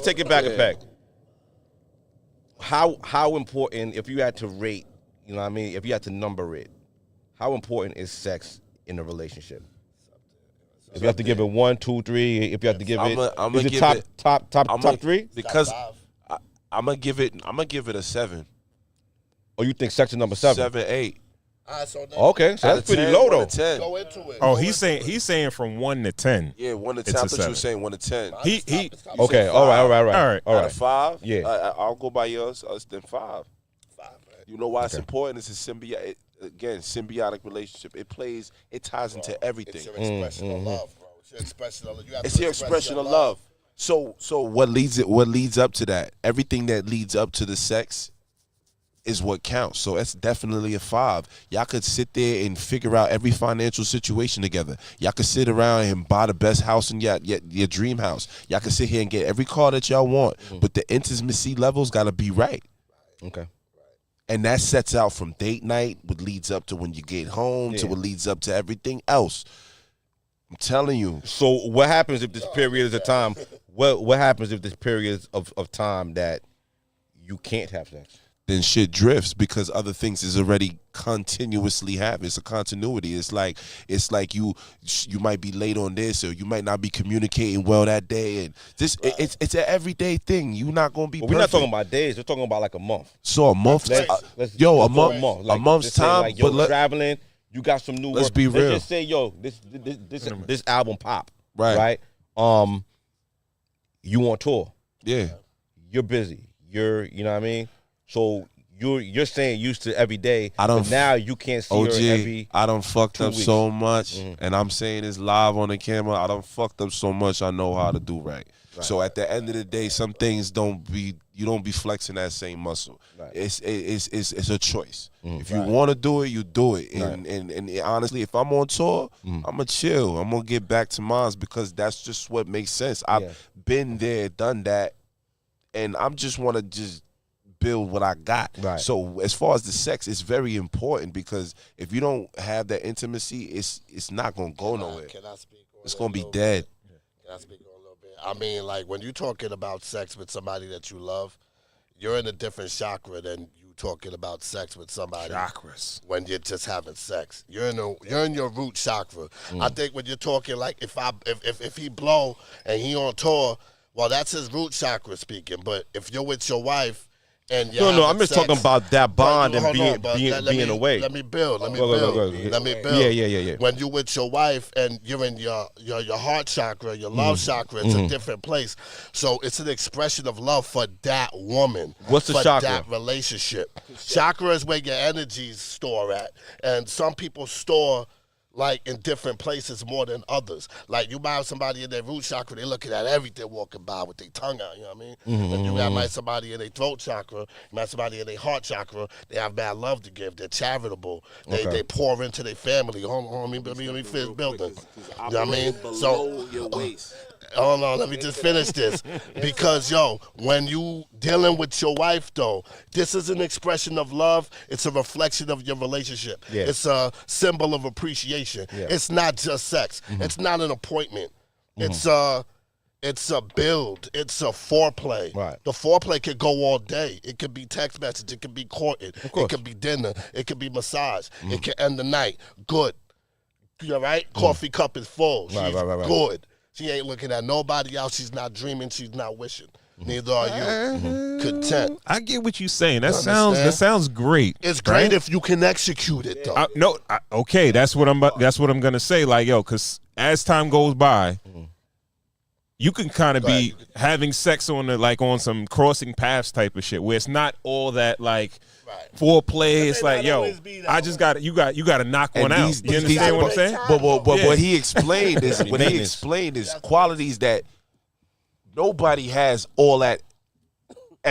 take it back a peg. How important, if you had to rate, you know what I mean, if you had to number it, how important is sex in a relationship? If you have to give it 1, 2, 3, if you have to give it, I'ma is it give top it- top 3? Because Top I'm gonna give it a 7. Or you think sex is number 7? 7, 8. All right, so then Okay, so Out that's of pretty 10, low 1 though. to 10. go into it. Oh, Go he's into saying it. he's saying from 1 to 10. Yeah, 1 to It's 10. I a thought you were 7. saying 1 to 10. He Stop. You Okay, said all right, all right, All right. all Out right. of 5? Yeah. I'll go by yours. Then 5. 5, right? You know why it's important? It's a symbiotic relationship. It ties into everything. It's your expression of love, bro. It's your expression of love. You have It's to your express expression your of love. So what leads up to that? Everything that leads up to the sex is what counts. So that's definitely a 5. Y'all could sit there and figure out every financial situation together. Y'all could sit around and buy the best house in your dream house. Y'all could sit here and get every car that y'all want, but the intimacy levels got to be right. Okay. And that sets out from date night, what leads up to when you get home, to what leads up to everything else. I'm telling you. So what happens if this period is a time? What happens if this period of time that you can't have sex? Then shit drifts because other things is already continuously happening. It's a continuity. It's like you might be late on this, or you might not be communicating well that day, and it's an everyday thing. You're not gonna be. Well, we're not talking about days. We're talking about like a month. So a month, Let's a go month, for a month's just say, time. Like, yo, but traveling, you got some new. Let's work. be real. Let's just say, yo, this album pop, Right. right? You on tour. yeah, You're busy. You know what I mean? So you're saying used to every day. I don't but now you can't see OG, her every. I done fucked 2 up weeks. so much, and I'm saying this live on the camera. I done fucked up so much. I know how to do right. So at the end of the day, some things you don't be flexing that same muscle. Right. It's a choice. If you want to do it, you do it. And honestly, if I'm on tour, I'ma chill. I'm gonna get back to mine because that's just what makes sense. I've been there, done that, and I'm just want to just build what I got. Right. So as far as the sex, it's very important because if you don't have that intimacy, it's not gonna go nowhere. Can I speak on It's that gonna a be little dead. bit? Can I speak on a little bit? I mean, like when you're talking about sex with somebody that you love, you're in a different chakra than you talking about sex with somebody Chakras. when you're just having sex. You're in your root chakra. I think when you're talking like if he blow and he on tour, well that's his root chakra speaking. But if you're with your wife and you're No, I'm having just sex, talking about that bond and hold on, but being away. Let me build. Let me Go, go, build. go, go. Let me build. Yeah. When you with your wife and you're in your heart chakra, your love chakra, it's a different place. So it's an expression of love for that woman. What's the for chakra? that relationship. Chakra is where your energies store at, and some people store like in different places more than others. Like you might have somebody in their root chakra, they looking at everything walking by with their tongue out, you know what I mean? And you might somebody in their throat chakra, you might somebody in their heart chakra, they have bad love to give, they're charitable, they pour into their family. Hold on, let me finish building. You know what I mean? So hold on, let me just finish this. Because, when you dealing with your wife, though, this is an expression of love. It's a reflection of your relationship. Yeah. It's a symbol of appreciation. Yeah. It's not just sex. It's not an appointment. It's a build. It's a foreplay. Right. The foreplay could go all day. It could be text message. It could be courting. course. It could be dinner. It could be massage. It could end the night. Good. You all right? Coffee cup is full. Right, She's right. good. She ain't looking at nobody else. She's not dreaming. She's not wishing. Neither are you. Content. I get what you're saying. That understand? sounds great. It's great right? if you can execute it, though. Okay, that's what I'm gonna say. Like, because as time goes by, you can kind of Go ahead, be you can- having sex on some crossing paths type of shit, where it's not all that like Right. foreplay. It's may like, not yo, always be that I just way. got you got to knock one And out. these- You these- understand these- what I'm saying? But Yeah. what he explained is Maintenance. qualities that nobody has all at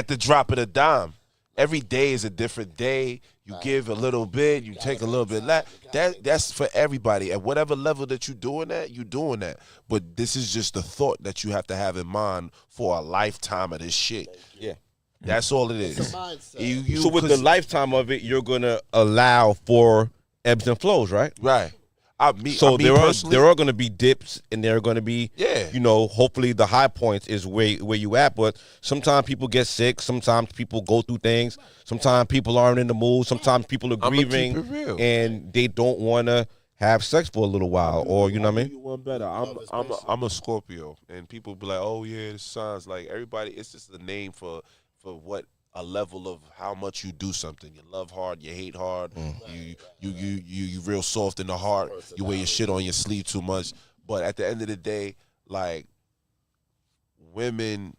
the drop of the dime. Every day is a different day. You give a little bit, you take a little bit less. That's for everybody. At whatever level that you're doing that. But this is just the thought that you have to have in mind for a lifetime of this shit. Yeah. That's all it is. It's a mindset. You- So with the 'cause- lifetime of it, you're gonna allow for ebbs and flows, right? right. So there personally- are going to be dips, and there are going to be, Yeah. hopefully the high points is where you at. But sometimes people get sick. Sometimes people go through things. Sometimes people aren't in the mood. Sometimes people are I'ma keep grieving, it real. and they don't want to have sex for a little while, or you know what I mean? You one better. I'm a Scorpio, and people be like, "Oh yeah, the signs." Like everybody, it's just a name for what a level of how much you do something. You love hard, you hate hard. You real soft in the heart. You wear your shit on your sleeve too much. But at the end of the day, like, women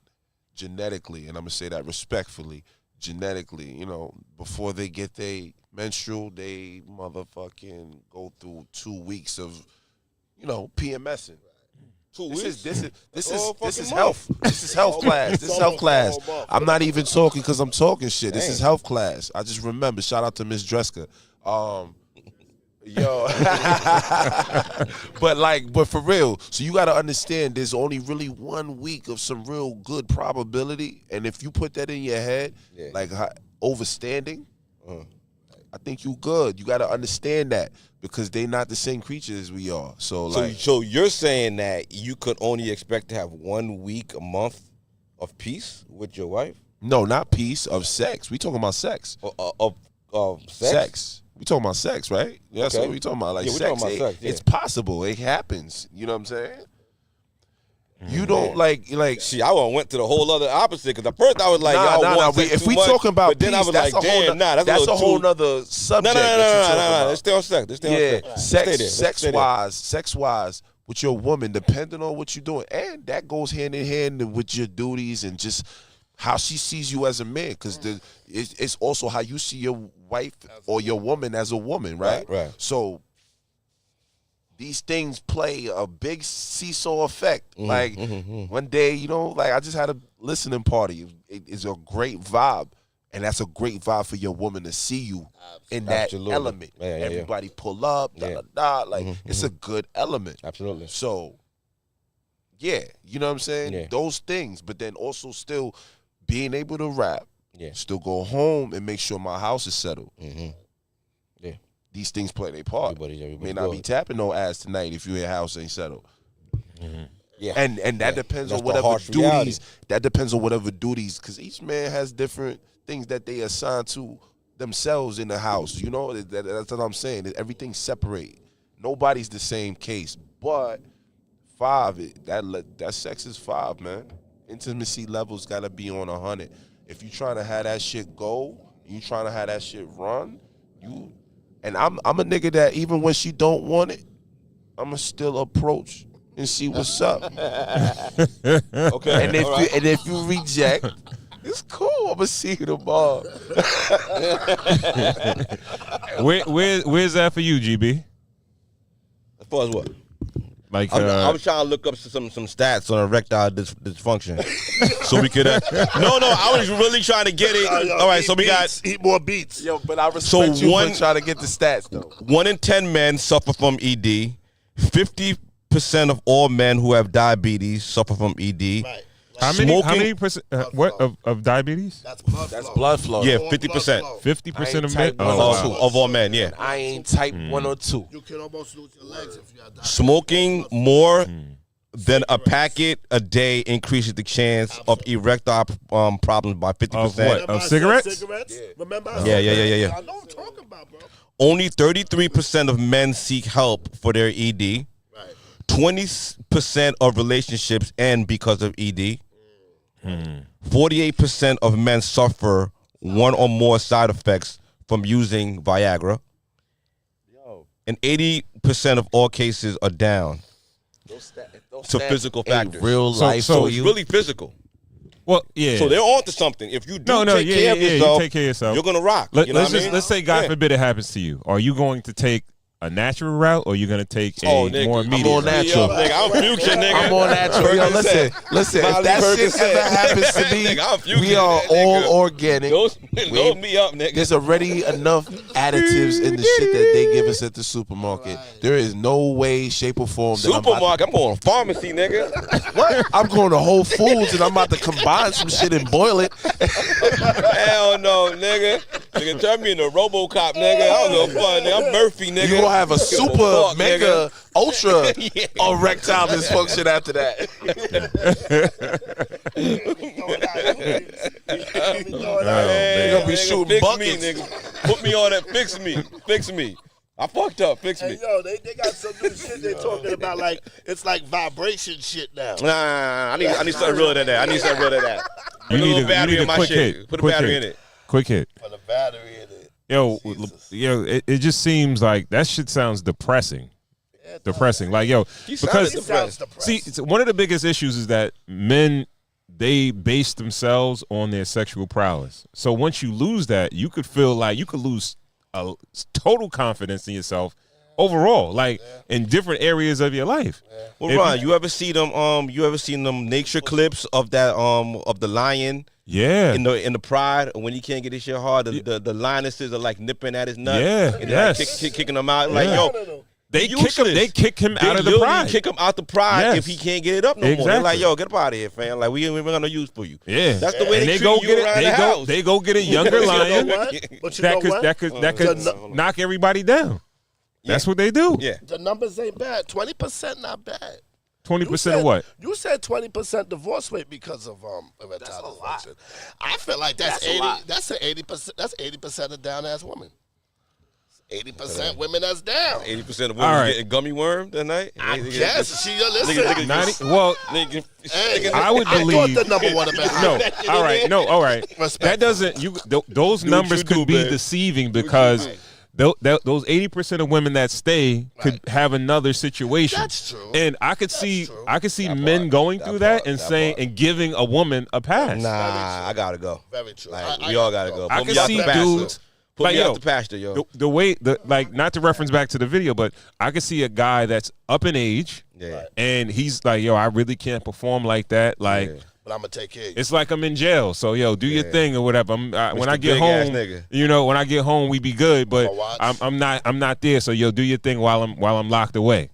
genetically, and I'm gonna say that respectfully, genetically, you know, before they get their menstrual, they motherfucking go through 2 weeks of, you know, PMSing. 2 This weeks. is fucking health. This is health class. This is health class. I'm not even talking because I'm talking shit. This is health class. I just remember. Shout out to Miss Dreska. Yo, but for real. So you got to understand, there's only really 1 week of some real good probability, and if you put that in your head, like overstanding, I think you good. You got to understand that because they not the same creatures as we are. So you're saying that you could only expect to have 1 week a month of peace with your wife? no, not peace of sex. We talking about sex. Of sex? Sex. We talking about sex, right? Yeah, that's Okay. what we talking about. Like Yeah, we sex. talking about sex, yeah. It's possible. It happens. You know what I'm saying? You don't like. See, I went to the whole other opposite because at first I was like, y'all want sex If too we much, talking about but then peace, I was that's like, a whole damn, nah, that's a little whole too. nother subject. No. that you're talking about. Let's stay on sex. Let's stay on Yeah, sex. Stay there. sex wise, with your woman, depending on what you're doing, and that goes hand in hand with your duties and just how she sees you as a man, because it's also how you see your wife or your woman as a woman, right? Right. So these things play a big seesaw effect. Like one day, you know, like I just had a listening party. It's a great vibe. And that's a great vibe for your woman to see you in that Absolutely. element. Yeah. Everybody pull up, Like, it's a good element. Absolutely. So, yeah, you know what I'm saying? Yeah. Those things, but then also still being able to rap, Yeah. still go home and make sure my house is settled. Yeah. These things play their part. Everybody May not be good. tapping no ass tonight if your house ain't settled. Yeah. And that depends That's on the whatever harsh duties. reality. That depends on whatever duties, because each man has different things that they assign to themselves in the house. You know, that's what I'm saying. Everything's separate. Nobody's the same case. But 5, that sex is 5, man. Intimacy levels gotta be on 100. If you trying to have that shit go, you trying to have that shit run, and I'm a nigga that even when she don't want it, I'ma still approach and see what's up. Okay. And if you reject, it's cool. I'ma see you tomorrow. Where's that for you, GB? As far as what? Like, I was trying to look up some stats on erectile dysfunction, so we could. No, I was really trying to get it. All right, so we got eat more beats. Yo, but I respect you for trying to get the stats though. 1 in 10 men suffer from ED. 50% of all men who have diabetes suffer from ED. Right. how many percent? What of diabetes? That's blood That's flow. blood flow. Yeah, All 50%. blood flow. 50% of I men. ain't Oh, type wow. one. Of all men, yeah. I ain't type 1 or 2. You can almost lose your legs if you have diabetes. Smoking more than a packet a day increases the chance of erectile problems by 50%. Of what? Remember Of I said cigarettes? Cigarettes? Remember? I Yeah, said yeah. I know what I'm talking about, bro. Only 33% of men seek help for their ED. Right. 20% of relationships end because of ED. 48% of men suffer one or more side effects from using Viagra. And 80% of all cases are down to physical factors. Real life so for It's you. really physical. Well, yeah. So they're on to something. If you do take care of you yourself, take care of yourself. you're going to rock. Let's you know what I just mean? let's say God Yeah. forbid it happens to you. Are you going to take a natural route, or are you going to take a nigga, more I'm immediate on route? natural. Nigga, I'm future, nigga. I'm on natural. Yo, listen. If Molly that shit Percocet. ever happens to me, Nigga, I'm future, we are nigga. all organic. Load me up, nigga. There's already enough additives in the shit that they give us at the supermarket. There is no way, shape, or form that Supermarket. I'm going to pharmacy, nigga. What? I'm going to Whole Foods and I'm about to combine some shit and boil it. Hell no, nigga. Nigga, turn me into RoboCop, nigga. I don't give a fuck, nigga. I'm Murphy, nigga. You gonna have a super Fuck, mega ultra Yeah. erectile dysfunction after that. Hey, gonna be nigga, shooting fix buckets. Me, nigga. Put me on that. Fix me. I fucked up. Fix me. Hey, yo, they got some new shit they talking about, like, it's like vibration shit now. Nah, I need something realer than that. Put a little you battery need in my quick shit. hit. Put a Quick battery hit. in it. Quick hit. For the battery in it. Yo, it just seems like that shit sounds depressing. Depressing. Like, yo, because Sounds depressed. see, one of the biggest issues is that men, they base themselves on their sexual prowess. So once you lose that, you could feel like you could lose a total confidence in yourself overall, like in different areas of your life. Well, If Ron, you ever see them? You ever seen them nature clips of that? Of the lion Yeah. in the pride when he can't get his shit hard. The lionesses are like nipping at his nut. Yeah, and they're like yes. kicking him out. Like, Yeah. yo, They useless. kick him They out of the literally pride. kick him out the pride Yes. if he can't get it up no more. They're Exactly. like, yo, get up out of here, fam. Like, we're gonna use for you. Yeah, That's the way and they go treat you get around it. the house. They go get a younger lion What? But you that know could what? that could knock everybody down. That's what they do. Yeah. The numbers ain't bad. 20% not bad. 20% of what? You said 20% divorce rate because of erectile dysfunction. I feel like that's 80. That's an 80%. That's 80% of down ass women. 80% women that's down. 80% of All women right. getting gummy wormed that night. I guess she listen. 90, well, Hey, I would I believe. thought the number would have been No, higher. all right, no, all right. Respectful. That doesn't. Those numbers you could do, be man. deceiving because those 80% of women that stay could have another situation. That's true. And I could see true. I could see men going through that and saying and giving a woman a pass. Nah, I gotta go. Very true. Like, I we all gotta go. I Put can me out see the pasture. dudes. Put like, me yo, out the pasture, yo. the way like not to reference back to the video, but I could see a guy that's up in age Yeah. and he's like, yo, I really can't perform like that. Like But I'm gonna take care of you. it's like I'm in jail. So yo, do your thing or whatever. When I get Big ass home, nigga. you know, when I get home, we be good. But watch. I'm not there. So yo, do your thing while I'm locked away.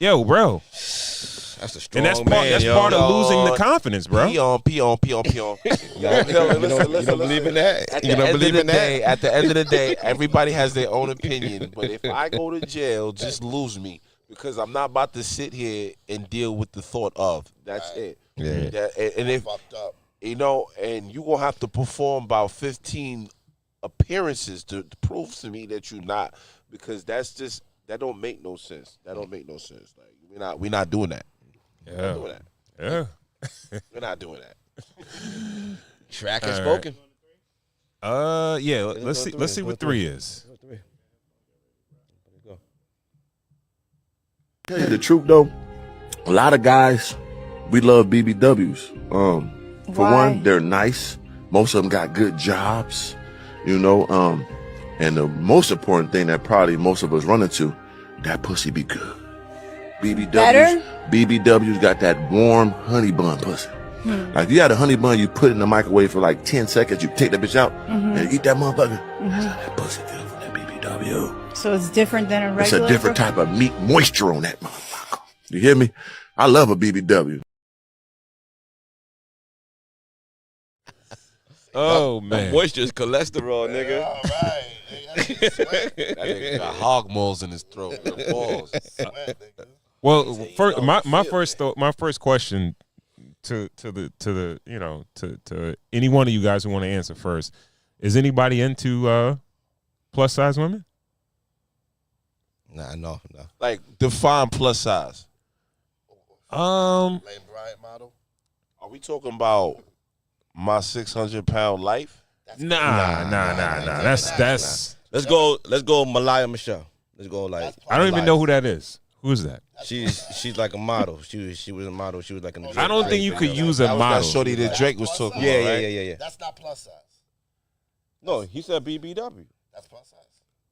Yo, bro, That's a strong and that's man, yo. part of losing the confidence, bro. Pee on. You don't believe in that? At You the don't end of believe the in that? day, at the end of the day, everybody has their own opinion. But if I go to jail, just lose me because I'm not about to sit here and deal with the thought of. That's it. Yeah. And if Fucked up. you know, and you gonna have to perform about 15 appearances to prove to me that you're not, because that don't make no sense. That don't make no sense. Like we're not doing that. We're not doing that. Yeah. We're not doing that. Track and spoken. Yeah. Let's see what 3 is. Tell you the truth though, a lot of guys, we love BBWs. For one, they're nice. Most of them got good jobs, you know. And the most important thing that probably most of us run into, that pussy be good. BBWs got that warm honey bun pussy. Like you had a honey bun, you put it in the microwave for like 10 seconds, you take that bitch out and eat that motherfucker. That's how that pussy feel from that BBW. So it's different than a It's regular. a different type of meat moisture on that motherfucker. You hear me? I love a BBW. Oh man. Moisture is cholesterol, nigga. All right. Sweat. That nigga got hog moles in his throat. Balls. Sweat, nigga. Well, first, my first question to any one of you guys who want to answer first, is anybody into plus size women? Nah, no. Like define plus size. Lane Bryant model. Are we talking about my 600-pound life? Nah. That's Let's go Malaya Michelle. Let's go like I don't even know who that is. Who is that? she's like a model. She was a model. She was like in the I don't think you could use a That was that model. shorty that Drake was talking Yeah, about, right? yeah. That's not plus size. No, he said BBW. That's plus size.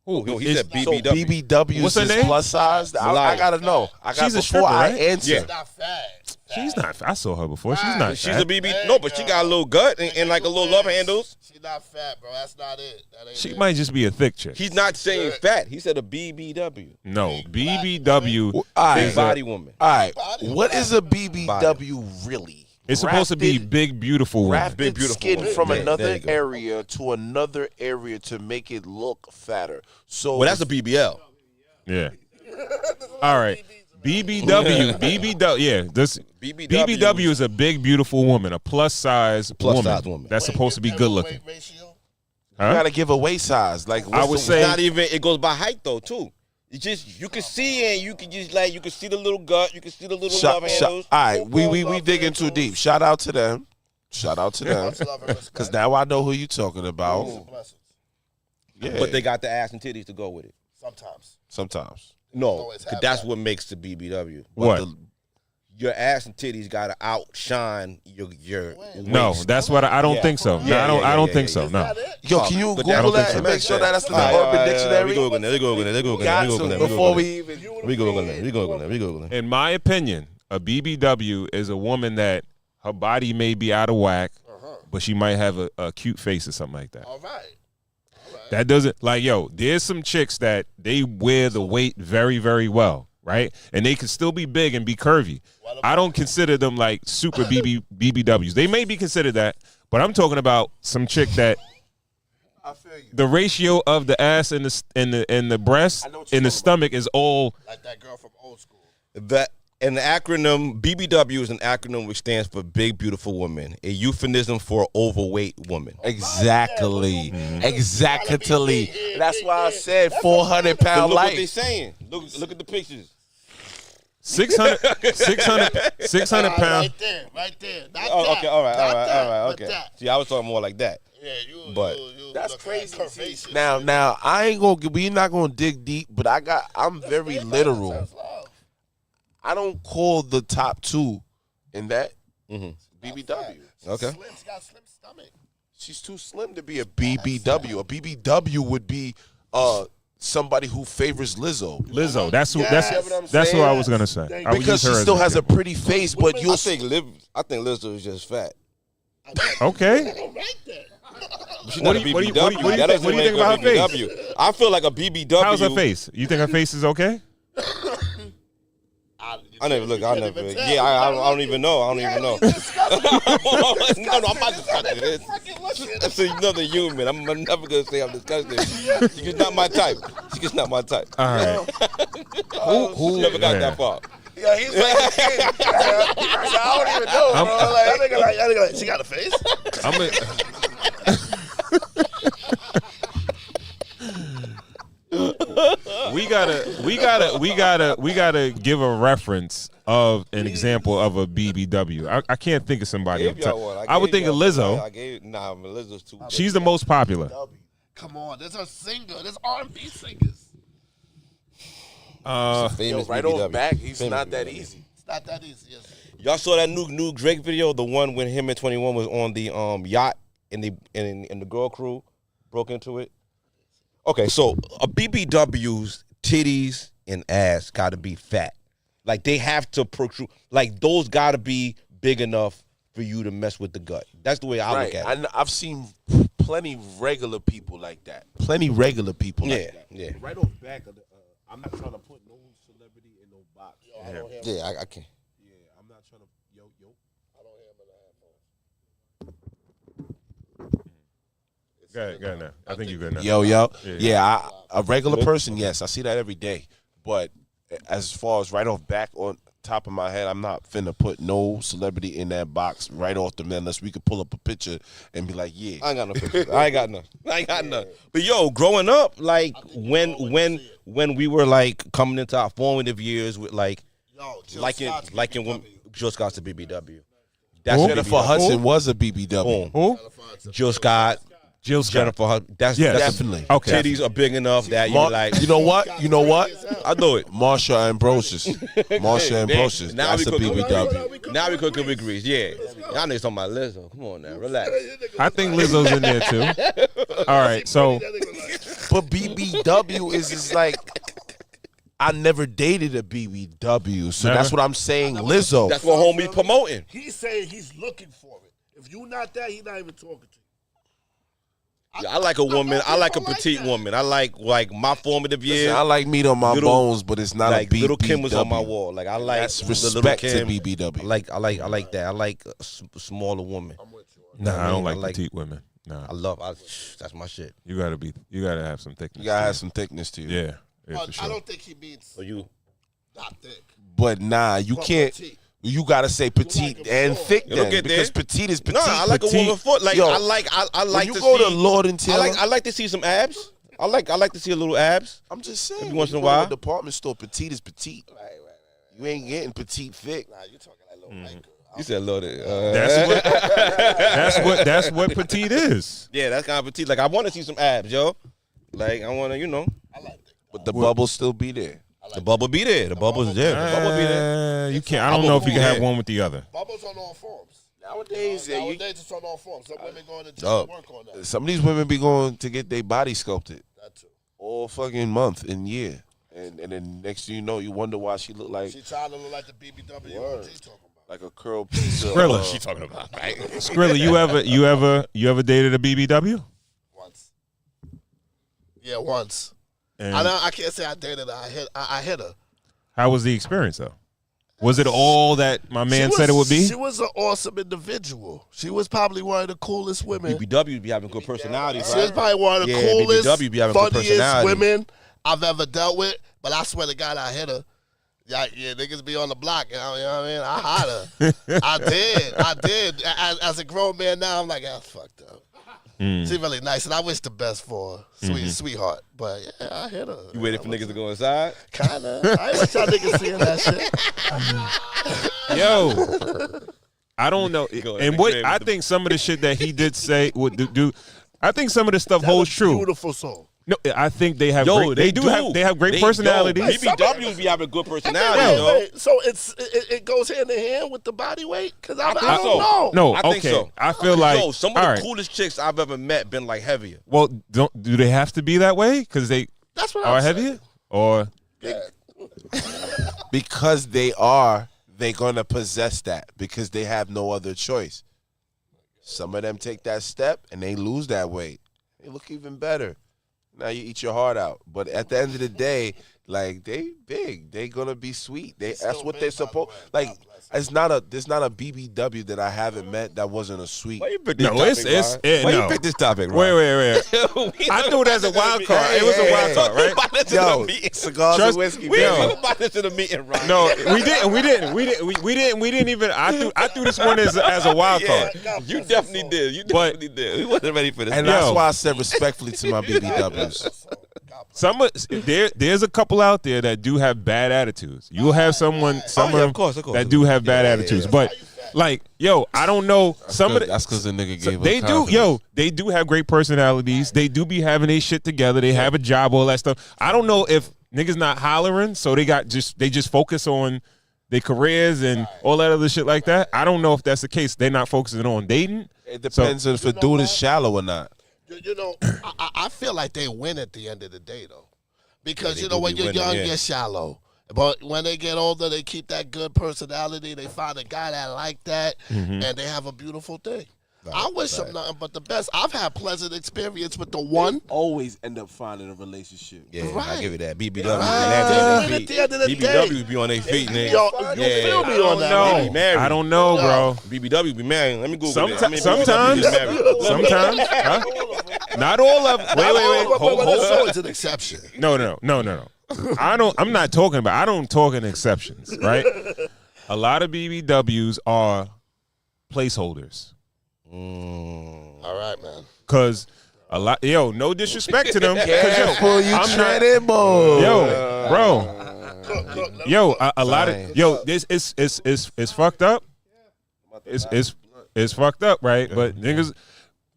No, he Is- said So BBW. BBWs What's her is name? plus size? I gotta know. She's a Before stripper, I right? answer. Yeah. She's not fat. She's not. I saw her before. She's not. She's fat. a BB. No, but she got a little gut and like a little love handles. She's not fat, bro. That's not it. That ain't She it. might just be a thick chick. He's not saying fat. He said a BBW. No, BBW. All right. Big body woman. All right. What is a BBW really? It's supposed to be Grafted- big, beautiful woman. Grafted Big, beautiful skin woman. from There another you go. area to another area to make it look fatter. So Well, that's a BBL. Yeah. All right. BBW. Yeah. This BBW is a big, beautiful woman, a plus size woman. that's supposed to be Wait, good weight looking. ratio? you gotta give away size. Like I would what's the- say- It's not even. It goes by height though too. It's just you can see and you can just like you can see the little gut, you can see the little love handles. All right, we digging too deep. Shout out to them. Shout out to them. Much love and respect. Because now I know who you talking about. Blessings and blessings. Yeah. But they got the ass and titties to go with it. Sometimes. No, Always 'cause have that's that. what makes the BBW. What? Your ass and titties gotta outshine your No, waist. that's what I don't Yeah. think so. No, Yeah, I don't yeah, think yeah, so. yeah. No. Is that it? Yo, can you But Google I don't that think and so. make sure that that's in the All right, Urban Dictionary? We Googling it. We Googling Got it. to before we even. We Googling it. In my opinion, a BBW is a woman that her body may be out of whack, but she might have a cute face or something like that. All right. That doesn't there's some chicks that they wear the weight very, very well, right? And they can still be big and be curvy. I don't consider them like super BBWs. They may be considered that, but I'm talking about some chick that I feel you. the ratio of the ass and the breast and the stomach is all Like that girl from old school. That an acronym BBW is an acronym which stands for Big Beautiful Woman, a euphemism for overweight woman. Exactly. Exactly. That's why I said 400-pound Look what they life. saying. Look at the pictures. 600 pounds. Right there. Not Oh, that. okay, all right, Not that, but okay. that. See, I was talking more like that. Yeah, you. But That's look crazy. like curvaceous. Now, I ain't gonna. We not gonna dig deep, but I'm very literal. Self-love. I don't call the top two in that Mm-hmm. BBW. Okay. Slim, she got a slim stomach. She's too slim to be a BBW. A BBW would be somebody who favors Lizzo. Lizzo. That's who I'm that's who I saying? was gonna say. I would Because use her she as still an has a example. pretty face, but you'll I think Lizzo is just fat. Okay. All right then. She's What not do a you- what do you- BBW. what do you That think- doesn't what do you make think about her her a BBW. I feel like a BBW. How's her face? You think her face is okay? I never look. I can't never. even tell. Yeah, I don't even know. I don't even know. No, I'm not disgusted. That's another human. I'm never gonna say I'm disgusted. She's just not my type. She's just not my type. All right. Who never got Yeah. that far? Yeah, he's like, I don't even know, bro. Like, that nigga like, she got a face? We gotta give a reference of an example of a BBW. I can't think of somebody. Gave y'all one. I would think of Lizzo. Lizzo's too. She's the most popular. Come on, there's a singer. There's R&B singers. famous right BBW. off back, he's Famous not that BBW. easy. It's not that easy. Yes. Y'all saw that new Drake video, the one when him and 21 was on the yacht and the girl crew broke into it. Okay, so a BBW's titties and ass got to be fat. Like they have to protrude. Like those got to be big enough for you to mess with the gut. That's the way I look at it. I've seen plenty regular people like that. Plenty regular people like that. Yeah. Right off back of the, I'm not trying to put no celebrity in no box. Yeah, I can't. Yeah, I'm not trying to. Yo. Go ahead now. I think you're good now. Yo. Yeah. Yeah, a regular person, yes, I see that every day. But as far as right off back on top of my head, I'm not finna put no celebrity in that box right off the man unless we could pull up a picture and be like, yeah. I ain't got no pictures. I ain't got none. But yo, growing up, like when we were like coming into our formative years with like Yo, Jill liking Scott's when BBW. Jill Scott's the BBW. That's Who? Jennifer BBW. Hudson was a BBW. Boom. Who? Jill Scott, Jill Scott. Jennifer Hudson. That's Yes. Definitely. Okay. titties are big enough that you like. You know what? I do it. Marsha Ambrosius. Marsha Ambrosius. Now That's we a cooking. BBW. Now we cooking with grease. Yeah, y'all niggas talking about Lizzo. Come on now, relax. I think Lizzo's in there too. All right, so But BBW is like, I never dated a BBW, so Never? that's what I'm saying. Lizzo. That's what homie promoting. He's saying he's looking for it. If you not that, he's not even talking to you. Yeah, I like a woman. I like a people like petite that. woman. I like my formative years. Listen, I like meat on my Little- bones, but it's not like a BBW. Little Kim was on my wall. Like I like That's the respect to Little Kim. BBW. I like that. I like a smaller woman. nah, I don't like like- petite women. Nah, That's my shit. you gotta have some thickness. You gotta have some thickness to you. Yeah, for But I sure. don't think he means So you not thick. But nah, you But can't. petite. You gotta say petite like 'em and short. thick It'll then, get there. because petite is petite. No, I like petite. a woman foot. Like Yo, I like when you to go see, to Lord and Taylor, I like to see some abs. I like to see a little abs. I'm just saying. Every when once you in a go to while. the department store, petite is petite. You ain't getting petite thick. Nah, you talking like little white girl. You said loaded. That's what petite is. Yeah, that's kind of petite. Like I want to see some abs, yo. Like I want to, I like it. But the bubble still be there. the bubble be there. The bubble's there. The bubble be there. You can't. I don't know if you can have one with the other. Bubbles on all forms. Nowadays, Nowadays it's on all forms. Some women going to gym Oh. to work on that. some of these women be going to get their body sculpted That too. all fucking month and year. And then next thing you know, you wonder why she look like She trying to look like the BBW OG talking about. like a curl piece of Skrilla. She talking about right? Skrilla, you ever dated a BBW? Once. Yeah, once. And I can't say I dated her. I hit her. how was the experience though? Was it all that my man said it would be? She was an awesome individual. She was probably one of the coolest women. BBW be having good personalities, She was right? probably one of the Yeah, coolest, BBW be having good funniest personality. women I've ever dealt with. But I swear to God, I hit her. Yeah, niggas be on the block. You know what I mean? I hit her. I did. As a grown man now, I'm like, that's fucked up. She's really nice, and I wish the best for her. Sweetheart. But yeah, I hit her. You waiting for niggas to go inside? Kinda. I ain't want y'all niggas seeing that shit. Yo, I don't know. Go And ahead, what Graham, I with the- think some of the shit that he did say would do. I think some of this stuff holds true. Beautiful soul. No, I think they have. Yo, They have great personalities. BBWs be having good personalities, yo. Wait, so it goes hand in hand with the body weight? Because I think don't so. know. No, I okay. think so. I feel like Yo, some of all the right. coolest chicks I've ever met been like heavier. Well, do they have to be that way? Because they That's what are I'm heavier, saying. or because they're gonna possess that because they have no other choice. Some of them take that step and they lose that weight. They look even better. Now you eat your heart out. But at the end of the day, like they big. They gonna be sweet. That's still what big, they're by the supposed way. like God bless there's not a BBW that I haven't met that wasn't a sweet. Why you pick this No, topic, it's- Ryan? it- Why no. you pick this topic, wait. Ryan? I threw it as a wild card. It was a wild card, right? Yo, cigars Trust- and whiskey. We Yo. didn't talk about this in the meeting, Ryan. No, we didn't even. I threw this one as a wild card. You definitely did. You But- definitely did. We wasn't ready for this. And Yo. that's why I said respectfully to my BBWs. There's a couple out there that do have bad attitudes. You'll have some yeah, of of course. that do have bad attitudes. But like, yo, I don't know. Some of the, That's because the nigga gave they up do, confidence. yo, they do have great personalities. They do be having their shit together. They have a job, all that stuff. I don't know if niggas not hollering, so they just focus on their careers and all that other shit like that. I don't know if that's the case. They're not focusing on dating. It depends if a dude is shallow or not. You know, I feel like they win at the end of the day, though. Because, they you know, do when be you're winning, young, yeah. you're shallow. But when they get older, they keep that good personality. They find a guy that like that, and they have a beautiful thing. I wish them nothing but the best. I've had pleasant experience with the one. Always end up finding a relationship. Yeah, I Right. give it that. BBW. Right. Be At the end of the BBW be on their feet, nigga. Yo, you feel me on that? No, right? They be married. I don't know, bro. BBW be married. Let me Google Sometimes, it. I mean, BBW be married. sometimes, huh? Not all of. Wait. Hold, But hold. it's always an exception. No. I'm not talking about. I don't talk in exceptions, right? A lot of BBWs are placeholders. All right, man. Cause a lot, yo, no disrespect to them. 'cause, Careful, you I'm not- treading, boy. yo, bro, yo, a lot of this is fucked up. It's fucked up, right? But niggas,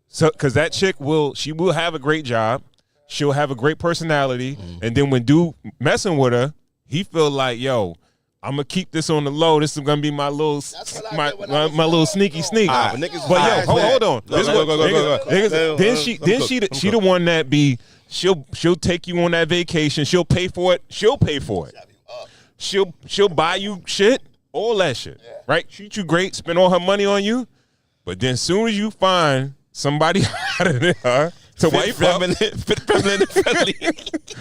so cause that chick will have a great job, she'll have a great personality, and then when dude messing with her, he feel like, yo, I'm gonna keep this on the low. This is gonna be my little That's what I my did when I was little young. sneaky sneak. Ah, but niggas- But yo, ah, hold on. Go, This go, what- go, go, niggas- go. niggas- Let then she the one that be she'll take you on that vacation. She'll pay for it. She'll buy you shit, all that shit, right? Treat you great, spend all her money on you, but then soon as you find somebody out of there to wipe up,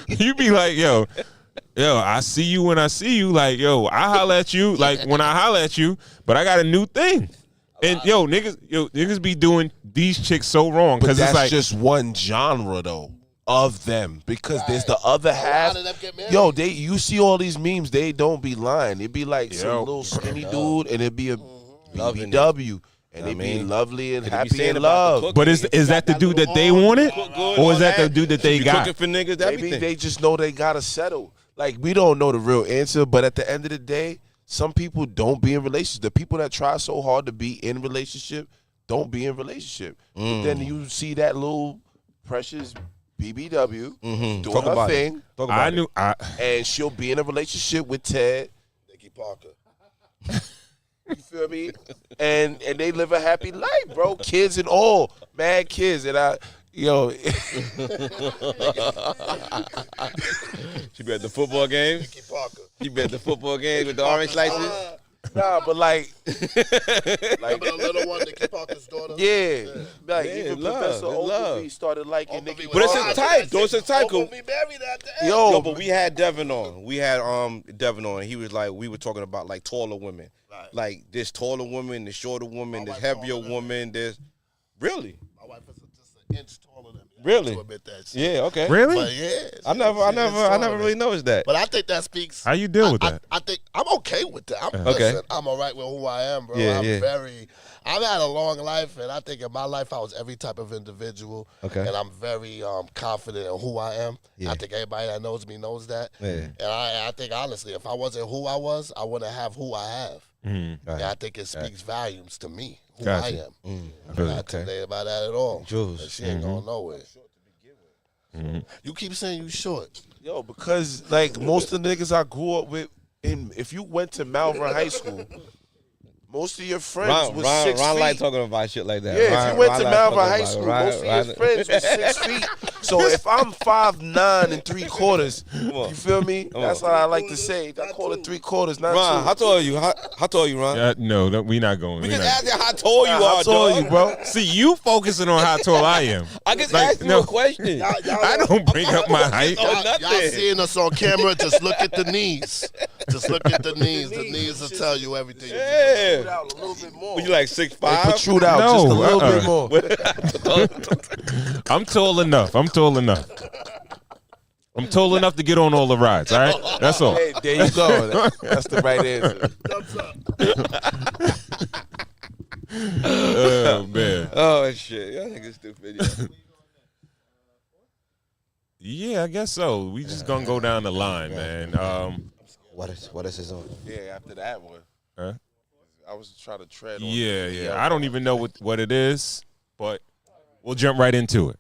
you be like, yo, I see you when I see you. Like, yo, I holla at you like when I holla at you, but I got a new thing. And niggas be doing these chicks so wrong But because it's that's like, just one genre though of them because there's the other half. of them get married. Yo, you see all these memes, they don't be lying. It be like Yo. some little skinny dude, and it be a Loving BBW, and I they be mean, lovely and They be happy saying in about the love. cook- but is that the dude that they wanted, or is that the dude that they Be got? cooking for niggas, Maybe everything. they just know they gotta settle. Like we don't know the real answer, but at the end of the day, some people don't be in relationships. The people that try so hard to be in relationship don't be in relationship. But then you see that little precious BBW doing Talk her about thing, it. Talk about it. and she'll be in a relationship with Ted, Nicky Parker. you feel me? And they live a happy life, bro. Kids and all, mad kids, and yo. She be at the football games. Nicky Parker. She be at the football games with the orange slices. Nah, but like Remember the little one, Nicky Parker's daughter? yeah, like Yeah, even love, Professor it's love. Ogilvy started liking Ogilvy Nicky was But it's Parker. a type. Though it's a type. Ogilvy married at the end. Yo, Yo, but we had Devin on. We had Devin on. And he was like, we were talking about like taller women. Right. Like this taller woman, this shorter woman, My this wife heavier taller than woman. This really, My wife is just an inch taller than me. I Really? have to admit that shit. yeah, okay. Really? But yeah, I never really noticed that. But I think that speaks. How you deal with I- that? I think I'm okay with that. Okay. Listen, I'm all right with who I am, bro. Yeah, I'm yeah. I've had a long life, and I think in my life I was every type of individual. Okay. And I'm very confident in who I am. Yeah. I think everybody that knows me knows that. Yeah. And I think honestly, if I wasn't who I was, I wouldn't have who I have. Right. And I think it speaks volumes to me, who Gotcha. I am. I'm feel not you. intimidated about that at all. Jules. And she ain't going nowhere. You keep saying you short. Yo, because like most of the niggas I grew up with, if you went to Malvern High School, most of your friends was 6 Ron feet. like talking about shit like that. Yeah, if you went to Ron Malvern like High talking School, about it. most of your friends was 6 feet. So if I'm 5'9"3/4, you feel me? That's what I like to say. I call it 3/4, not Ron, 2. how tall are you? How tall are you, Ron? No, we not going. We We just not. asked you how tall you How are, tall dog. you, bro? See, you focusing on how tall I am. I just Like, asked you no. a question. I don't bring up my height. Oh, Y'all nothing. seeing us on camera, just look at the knees. Just look at the knees. The knees will tell you everything. Yeah. Out a little bit more. Were you like 6'5"? Protrude out No, just a little uh-uh. bit more. I'm tall enough. I'm tall enough to get on all the rides. All right, that's all. Hey, there you go. That's the right answer. Oh man. Oh shit, y'all niggas stupid. Yeah, I guess so. We just gonna go down the line, man. What is his own? Yeah, after that one. Huh? I was trying to tread on Yeah. I don't even know what it is, but we'll jump right into it.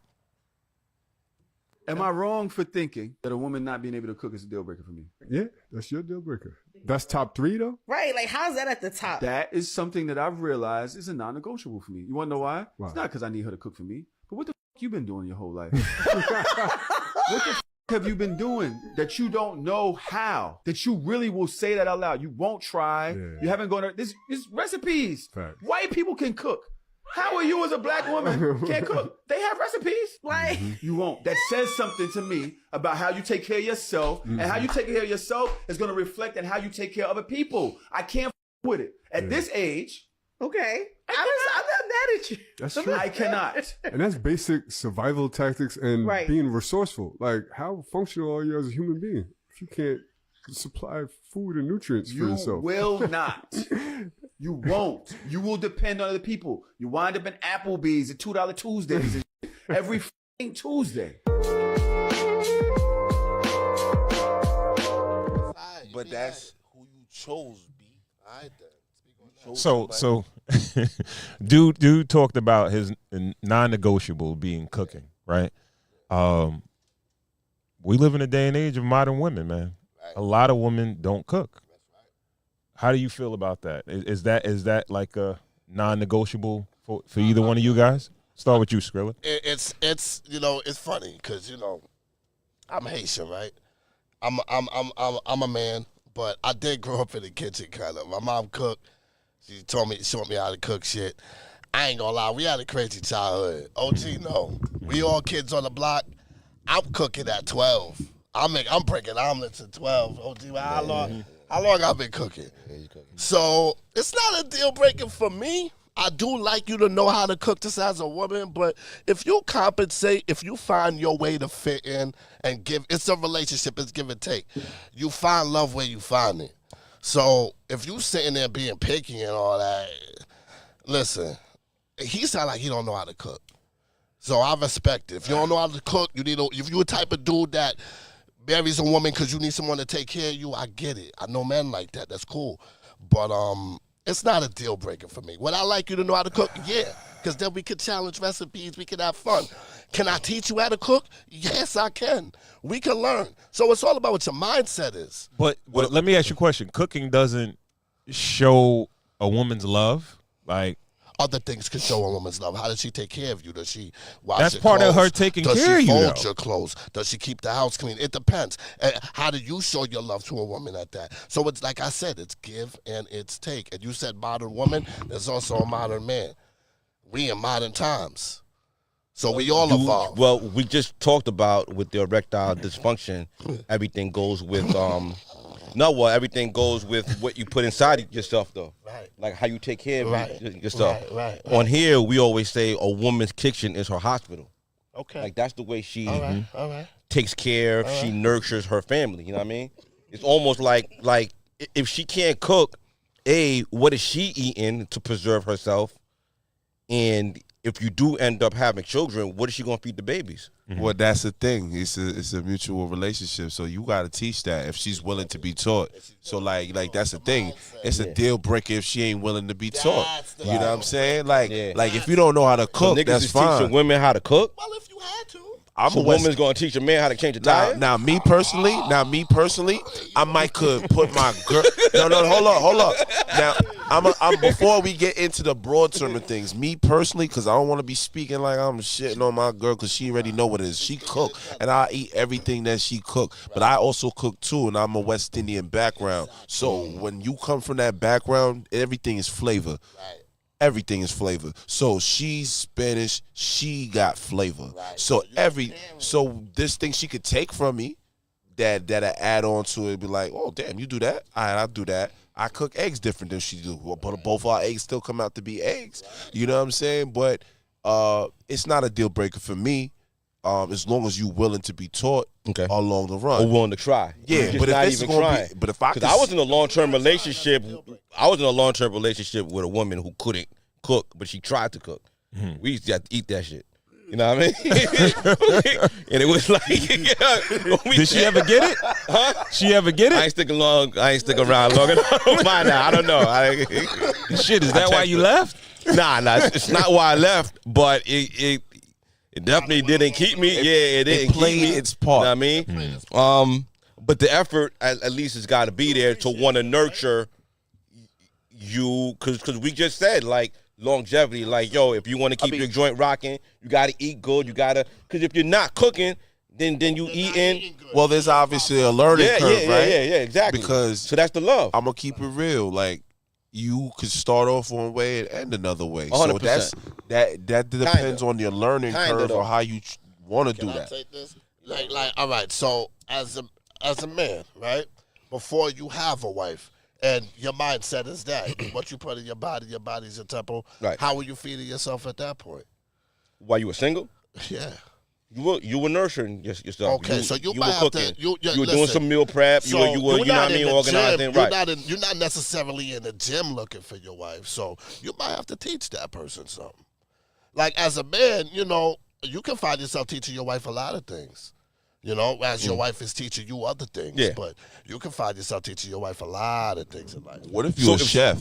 Am I wrong for thinking that a woman not being able to cook is a deal breaker for me? Yeah, that's your deal breaker. That's top 3 though. Right, like how's that at the top? That is something that I've realized is a non-negotiable for me. You want to know why? Why? It's not because I need her to cook for me, but what the f- you been doing your whole life? What the f- have you been doing that you don't know how? That you really will say that out loud? You won't try. Yeah. You haven't gone. This recipes. Fact. White people can cook. How are you as a black woman can't cook? They have recipes. Like You won't. That says something to me about how you take care of yourself, and how you take care of yourself is going to reflect on how you take care of other people. I can't with it at this age. okay, I'm not mad at you. That's true. I cannot. And that's basic survival tactics and Right. being resourceful. Like, how functional are you as a human being if you can't supply food and nutrients for You yourself? will not. You won't. You will depend on other people. You wind up in Applebee's at $2 Tuesdays and shit every f***ing Tuesday. But that's who you chose, B. All right, then. Speak on that. So, dude talked about his non-negotiable being cooking, right? We live in a day and age of modern women, man. A lot of women don't cook. How do you feel about that? Is that like a non-negotiable for either one of you guys? Start with you, Skrilla. It's it's funny because I'm Haitian, right? I'm a man, but I did grow up in the kitchen kind of. My mom cooked. She showed me how to cook shit. I ain't gonna lie, we had a crazy childhood. OG, no. We all kids on the block. I'm cooking at 12. I'm breaking omelets at 12. OG, how long I've been cooking? So it's not a deal breaker for me. I do like you to know how to cook this as a woman, but if you compensate, if you find your way to fit in and give, it's a relationship, it's give and take. You find love where you find it. So if you sitting there being picky and all that, listen, he sound like he don't know how to cook. So I respect it. If you don't know how to cook, if you're a type of dude that marries a woman because you need someone to take care of you, I get it. I know men like that. That's cool. But it's not a deal breaker for me. Would I like you to know how to cook? Yeah, because then we could challenge recipes. We could have fun. Can I teach you how to cook? Yes, I can. We can learn. So it's all about what your mindset is. But let me ask you a question. Cooking doesn't show a woman's love, like. Other things can show a woman's love. How does she take care of you? Does she wash That's your part clothes? of her taking care of you, Does she fold though. your clothes? Does she keep the house clean? It depends. How do you show your love to a woman at that? So it's like I said, it's give and it's take. And you said modern woman, there's also a modern man. We in modern times. So we all evolve. Well, we just talked about with the erectile dysfunction, everything goes with everything goes with what you put inside yourself, though. Right. Like how you take care of yourself. Right. On here, we always say a woman's kitchen is her hospital. Okay. Like that's the way she All right. takes care of, she nurtures her family. You know what I mean? It's almost like if she can't cook, what is she eating to preserve herself? And if you do end up having children, what is she gonna feed the babies? Well, that's the thing. It's a mutual relationship. So you got to teach that if she's willing to be taught. So like that's the thing. It's a deal breaker if she ain't willing to be taught. You know what I'm saying? Like if you don't know how to cook, So niggas that's is fine. teaching women how to cook. Well, if you had to. I'm So a West- woman's gonna teach a man how to change a tire. Now, me personally, I might could put my girl. No, hold up. Now, I'm before we get into the broad term of things. Me personally, because I don't want to be speaking like I'm shitting on my girl, because she already know what it is. She cook, and I eat everything that she cook. But I also cook too, and I'm a West Indian background. So when you come from that background, everything is flavor. Everything is flavor. So she's Spanish. She got flavor. So this thing she could take from me, that I add on to it, be like, oh damn, you do that? All right, I'll do that. I cook eggs different than she do, but both our eggs still come out to be eggs. You know what I'm saying? But it's not a deal breaker for me. As long as you willing to be taught along the run, Or willing to try. Yeah, Just but if not it's even gonna trying. be, but if I, Because I was in a long-term relationship. I was in a long-term relationship with a woman who couldn't cook, but she tried to cook. We used to have to eat that shit. You know what I mean? And it was like, Did she ever get it? Huh? She ever get it? I ain't sticking around long enough. Find out. I don't know. Shit, is that why you left? Nah, it's not why I left, but it definitely didn't keep me. Yeah, it didn't played keep me. its part. You know what I mean? But the effort at least has got to be there to want to nurture you, because we just said, like, longevity, like, yo, if you want to keep your joint rocking, you got to eat good. You got to, because if you're not cooking, then you eating. Well, there's obviously a learning curve, right? Yeah, exactly. Because so that's the love. I'm gonna keep it real. Like, you could start off one way and end another way. 100%. So that depends on your learning curve though. or how you want to do Can I that. take this? Like, all right. So as a man, right, before you have a wife, and your mindset is that what you put in your body's a temple. Right. How were you feeding yourself at that point? While you were single, Yeah. you were nurturing yourself. Okay, so you might were have cooking. to. You were doing listen, some meal prep. So you were you know what I mean, organizing. Right. You're not necessarily in the gym looking for your wife, so you might have to teach that person something. Like as a man, you can find yourself teaching your wife a lot of things. As your wife is teaching you other things. Yeah. But you can find yourself teaching your wife a lot of things in life. What if you're a chef?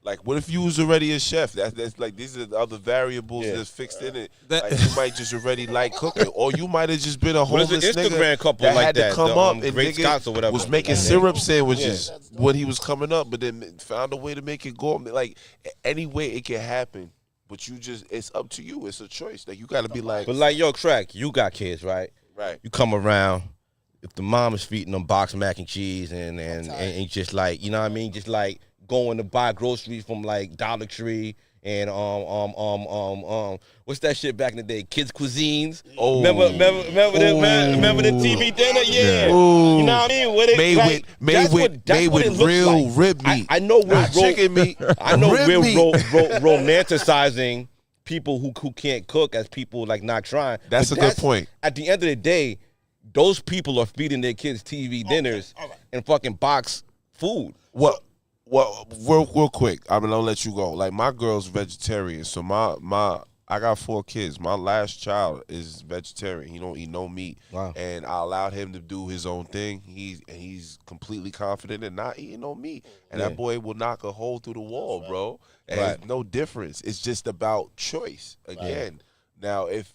Like, what if you was already a chef? That's like, these are the other variables that's fixed in it. Like, you might just already like cooking, or you might have just been a What is homeless an Instagram nigga couple that like had that, to come the, up and Great Scots or nigga whatever. was making syrup sandwiches when he was coming up, but then found a way to make it go. Like, any way it can happen, but it's up to you. It's a choice. Like, you got to be like, But like, yo, Track, you got kids, right? right. You come around. If the mom is feeding them boxed mac and cheese and just like, you know what I mean, just like going to buy groceries from like Dollar Tree and what's that shit back in the day? Kids Cuisines. Oh. Remember the TV dinner? Yeah. Ooh. You know what I mean? What it, Made like, with made with real rib meat. I know we're chicken meat. I know Rib we're meat. romanticizing people who can't cook as people like not trying. That's But a good point. At the end of the day, those people are feeding their kids TV dinners and fucking box food. Well, real quick, I'm gonna let you go. Like, my girl's vegetarian, so my I got 4 kids. My last child is vegetarian. He don't eat no meat. Wow. And I allowed him to do his own thing. He's completely confident in not eating no meat. And that boy will knock a hole through the wall, bro. And it's no difference. It's just about choice. Again, now if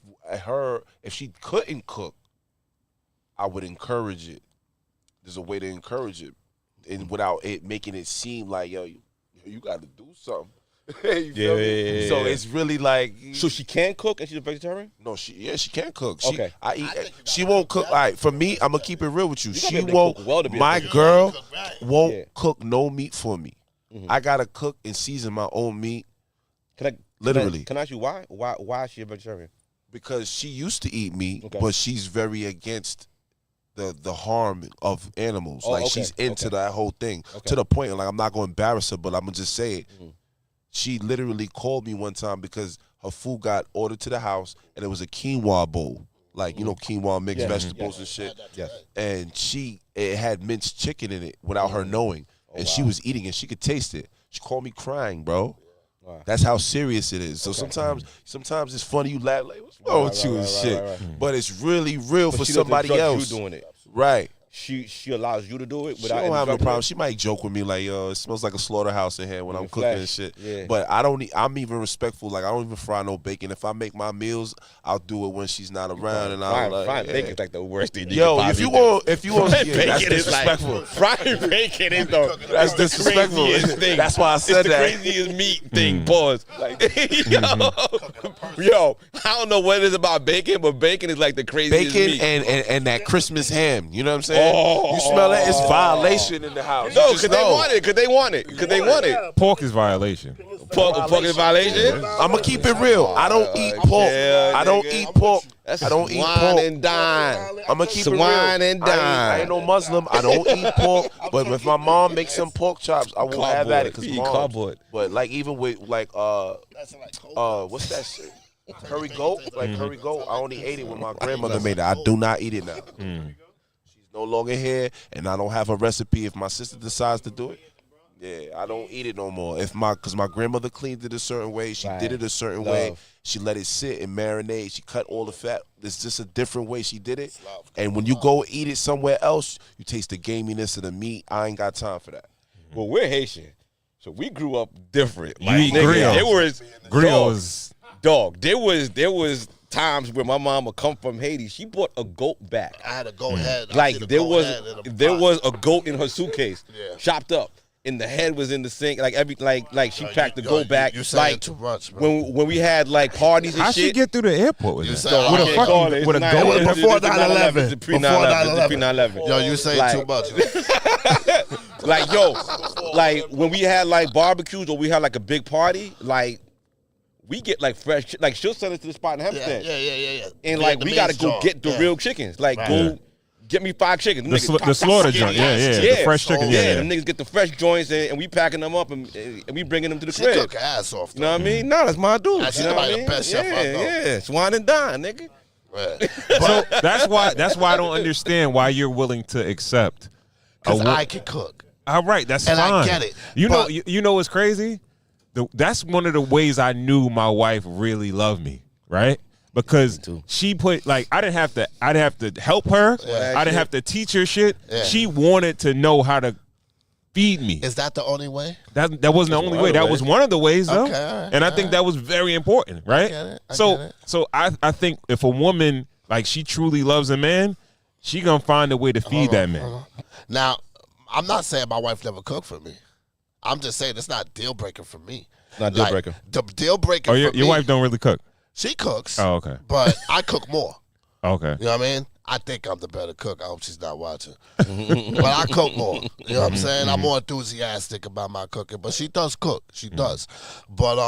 she couldn't cook, I would encourage it. There's a way to encourage it, and without it making it seem like, yo, you got to do something. You feel me? So it's really like. So she can cook and she's a vegetarian? No, she can cook. Okay. She won't cook. All right, for me, I'm gonna keep it real with you. She to won't. cook well to be a My vegetarian. girl won't cook no meat for me. I gotta cook and season my own meat. Literally. Can I ask you why? Why is she a vegetarian? Because she used to eat meat, but she's very against the harm of animals. She's into that whole thing to the point. Like, I'm not gonna embarrass her, but I'm gonna just say it. She literally called me one time because her food got ordered to the house and it was a quinoa bowl. Like, you know, quinoa mixed vegetables and shit. Yes. And it had minced chicken in it without her knowing. And she was eating it. She could taste it. She called me crying, bro. Wow. That's how serious it is. So sometimes it's funny, you laugh like, what's wrong with you and shit. But it's really real for somebody else. You doing it. Right. She allows you to do it without she don't have no problem. She might joke with me like, yo, it smells like a slaughterhouse in here when I'm cooking and shit. Yeah. But I'm even respectful. Like, I don't even fry no bacon. If I make my meals, I'll do it when she's not around. And I'll frying bacon is like the worst thing. If you want, that's disrespectful. Frying bacon is that's disrespectful. Thing. That's why I said that. It's the craziest meat thing. Pause. Like, yo, I don't know what it is about bacon, but bacon is like the craziest meat. and that Christmas ham. You know what I'm saying? You smell it? It's violation in the house. No, because they want it. Pork is violation. Pork is violation? I'm going to keep it real. I don't eat pork. I don't eat pork. I don't eat pork. And dine. I'm going to keep it real. Wine and dine. I ain't no Muslim. I don't eat pork. But if my mom makes some pork chops, I won't have at it. Because cardboard. But like even with like what's that shit? Curry goat? Like curry goat. I only ate it when my grandmother made it. I do not eat it now. She's no longer here, and I don't have a recipe. If my sister decides to do it, I don't eat it no more. Because my grandmother cleaned it a certain way, she did it a certain way. She let it sit and marinate. She cut all the fat. It's just a different way she did it. And when you go eat it somewhere else, you taste the gaminess of the meat. I ain't got time for that. Well, we're Haitian, so we grew up different. You eat griot. There was times where my mom would come from Haiti. She bought a goat back. I had a goat head. Like there was a goat in her suitcase, chopped up. And the head was in the sink, like she packed the goat back. You saying like too much, bro. when we had like parties and How shit. she get through the airport with that? With a It was goat? before 9/11. It's pre 9/11. Yo, you saying too much. Like yo, like when we had like barbecues or we had like a big party, like we get like fresh, like she'll send us to the spot in Hempstead. Yeah. And like we gotta go get the real chickens. Like go. Get me 5 chickens. The slaughter joint, the fresh chicken, Them niggas get the fresh joints and we packing them up and we bringing them to the crib. She cook her ass off. You know what I mean? No, that's my dude. That's you know what I mean? the best chef I know. Yeah, swine and dine, nigga. Right. So that's why I don't understand why you're willing to accept. Because I can cook. All right, that's and fine. I get it. You know what's crazy? That's one of the ways I knew my wife really loved me, right? Because she put I'd have to help her. Yeah, I didn't have to teach her shit. Yeah. She wanted to know how to feed me. Is that the only way? That wasn't the only way. That was one of the ways, though. Okay, all right, and I think that was very important, right? I get it. So I think if a woman she truly loves a man, she gonna find a way to feed that man. Now, I'm not saying my wife never cooked for me. I'm just saying it's not deal breaker for me. Not deal breaker. The deal breaker. Oh, for your me, wife don't really cook. She cooks. Oh, okay. But I cook more. Okay. You know what I mean? I think I'm the better cook. I hope she's not watching. But I cook more. You know what I'm saying? I'm more enthusiastic about my cooking. But she does cook. She does. But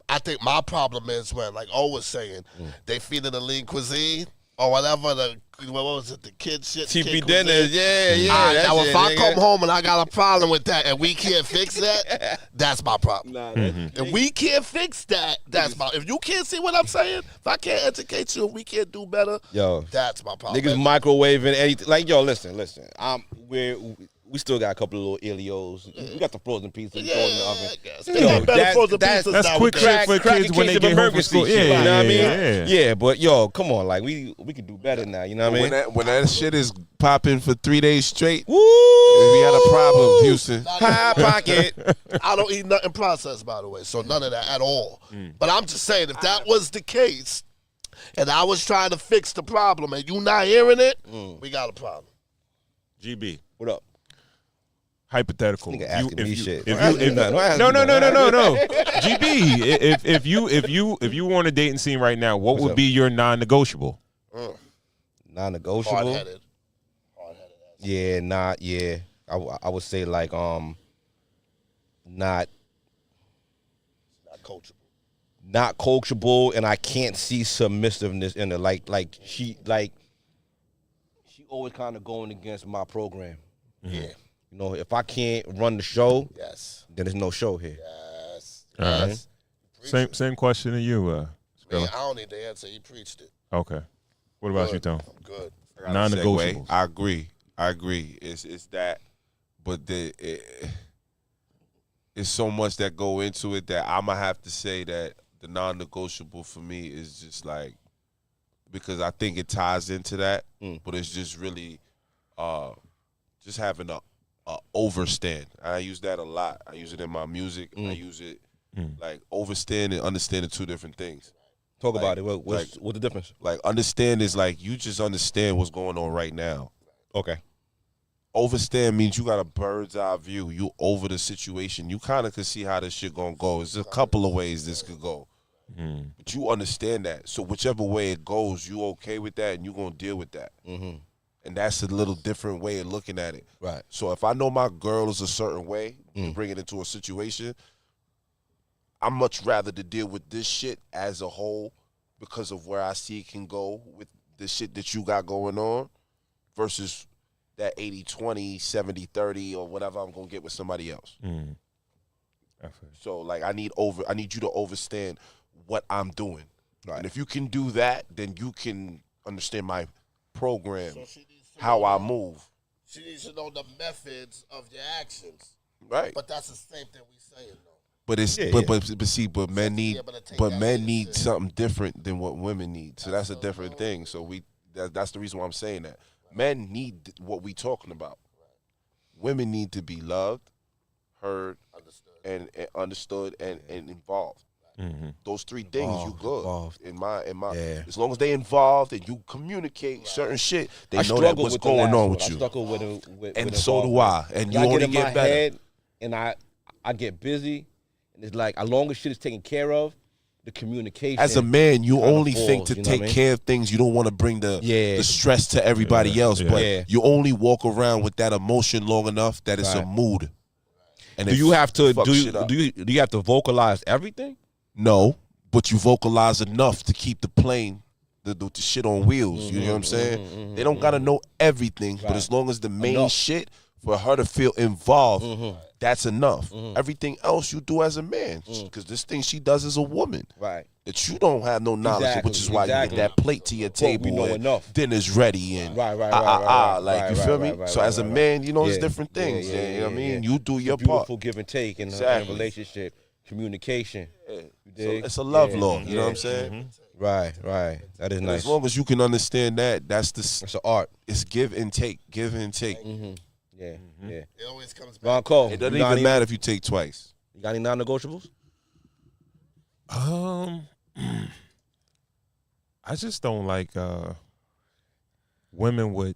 I think my problem is when, like O was saying, they feed her the lean cuisine or whatever, what was it, the kid shit? TP dinners, yeah. Now, if I come home and I got a problem with that and we can't fix that, that's my problem. If we can't fix that, that's my. If you can't see what I'm saying, if I can't educate you, if we can't do better, that's my problem. Niggas microwaving anything. Like, yo, listen. we still got a couple of little Ilios. We got the frozen pizza. Yeah, throw it in the oven. They got better frozen pizzas that's nowadays. quick shit for kids when they get home from school. Yeah, you know what I mean? yeah. Yeah, but yo, come on, like we can do better now. You know what I mean? When that shit is popping for 3 days straight, Woo! we had a problem, Houston. High pocket. I don't eat nothing processed, by the way, so none of that at all. But I'm just saying, if that was the case, and I was trying to fix the problem, and you not hearing it, we got a problem. GB, What up? hypothetical. Nigga asking me shit. If Don't ask me nothing. Don't ask no, me no, no, no, nothing. no, no. GB, if you were on a dating scene right now, what would up? be your non-negotiable? Non-negotiable. Hard-headed. Yeah, yeah. I would say like not Not coachable. not coachable, and I can't see submissiveness in her. Like she always kind of going against my program. Yeah. You know, if I can't run the show, Yes. then there's no show here. Yes. All Yes. right. Same question to you, Man, Spiller. I don't need the answer. He preached it. Okay. What about you, Tom? I'm good. Non-negotiables. I agree. It's that, but it's so much that go into it that I'm gonna have to say that the non-negotiable for me is just like, because I think it ties into that, but it's just really just having a overstand. I use that a lot. I use it in my music. I use it like overstand and understanding two different things. Talk Like- about it. What's the difference? Like understand is like you just understand what's going on right now. Okay. Overstand means you got a bird's eye view. You over the situation. You kind of can see how this shit gonna go. There's a couple of ways this could go. But you understand that. So whichever way it goes, you okay with that and you gonna deal with that. And that's a little different way of looking at it. Right. So if I know my girl is a certain way, to bring it into a situation, I'm much rather to deal with this shit as a whole because of where I see it can go with the shit that you got going on versus that 80-20, 70-30 or whatever I'm going to get with somebody else. So like I need you to understand what I'm doing. Right. And if you can do that, then you can understand my program, how I move. She needs to know the methods of your actions. Right. But that's the same thing we saying, though. But it's but men need something different than what women need. So that's a different thing. So that's the reason why I'm saying that. Men need what we talking about. Women need to be loved, heard, understood and involved. Those three things you good. Involved. In my Yeah. as long as they involved and you communicate certain shit, they I know that struggle what's with the going last on one. with I you. struggle with And so do I. And you I only get in my get better. head, and I get busy, and it's like as long as shit is taken care of, the communication. As a man, you kinda only think falls, to you know what take I mean? care of things. You don't want to bring the stress to everybody else. Yeah. But Yeah. you only walk around with that emotion long enough that it's a Right. mood. And Do you have to fucks shit up. do you have to vocalize everything? No, but you vocalize enough to keep the plane, the shit on wheels. You know what I'm saying? They don't gotta know everything, but as long as the main Enough. shit for her to feel involved, that's enough. Everything else you do as a man, because this thing she does as a woman. Right. That you don't have no knowledge of, which is why you get that plate to your Well, we table know and enough. dinner's ready and Right. like you feel me? So as a man, you know, it's Yeah. different things. Yeah, you know what I mean? yeah. You do It's your a beautiful part. give and take in a Exactly. relationship, communication. You So dig? it's a love Yeah. law. You know what I'm Yeah. saying? Right. That is And nice. as long as you can understand that, that's It's an art. it's give and take. Give and take. Yeah. It always comes back. Ron Cole, It doesn't you got even any- matter if you take twice. You got any non-negotiables? I just don't like women with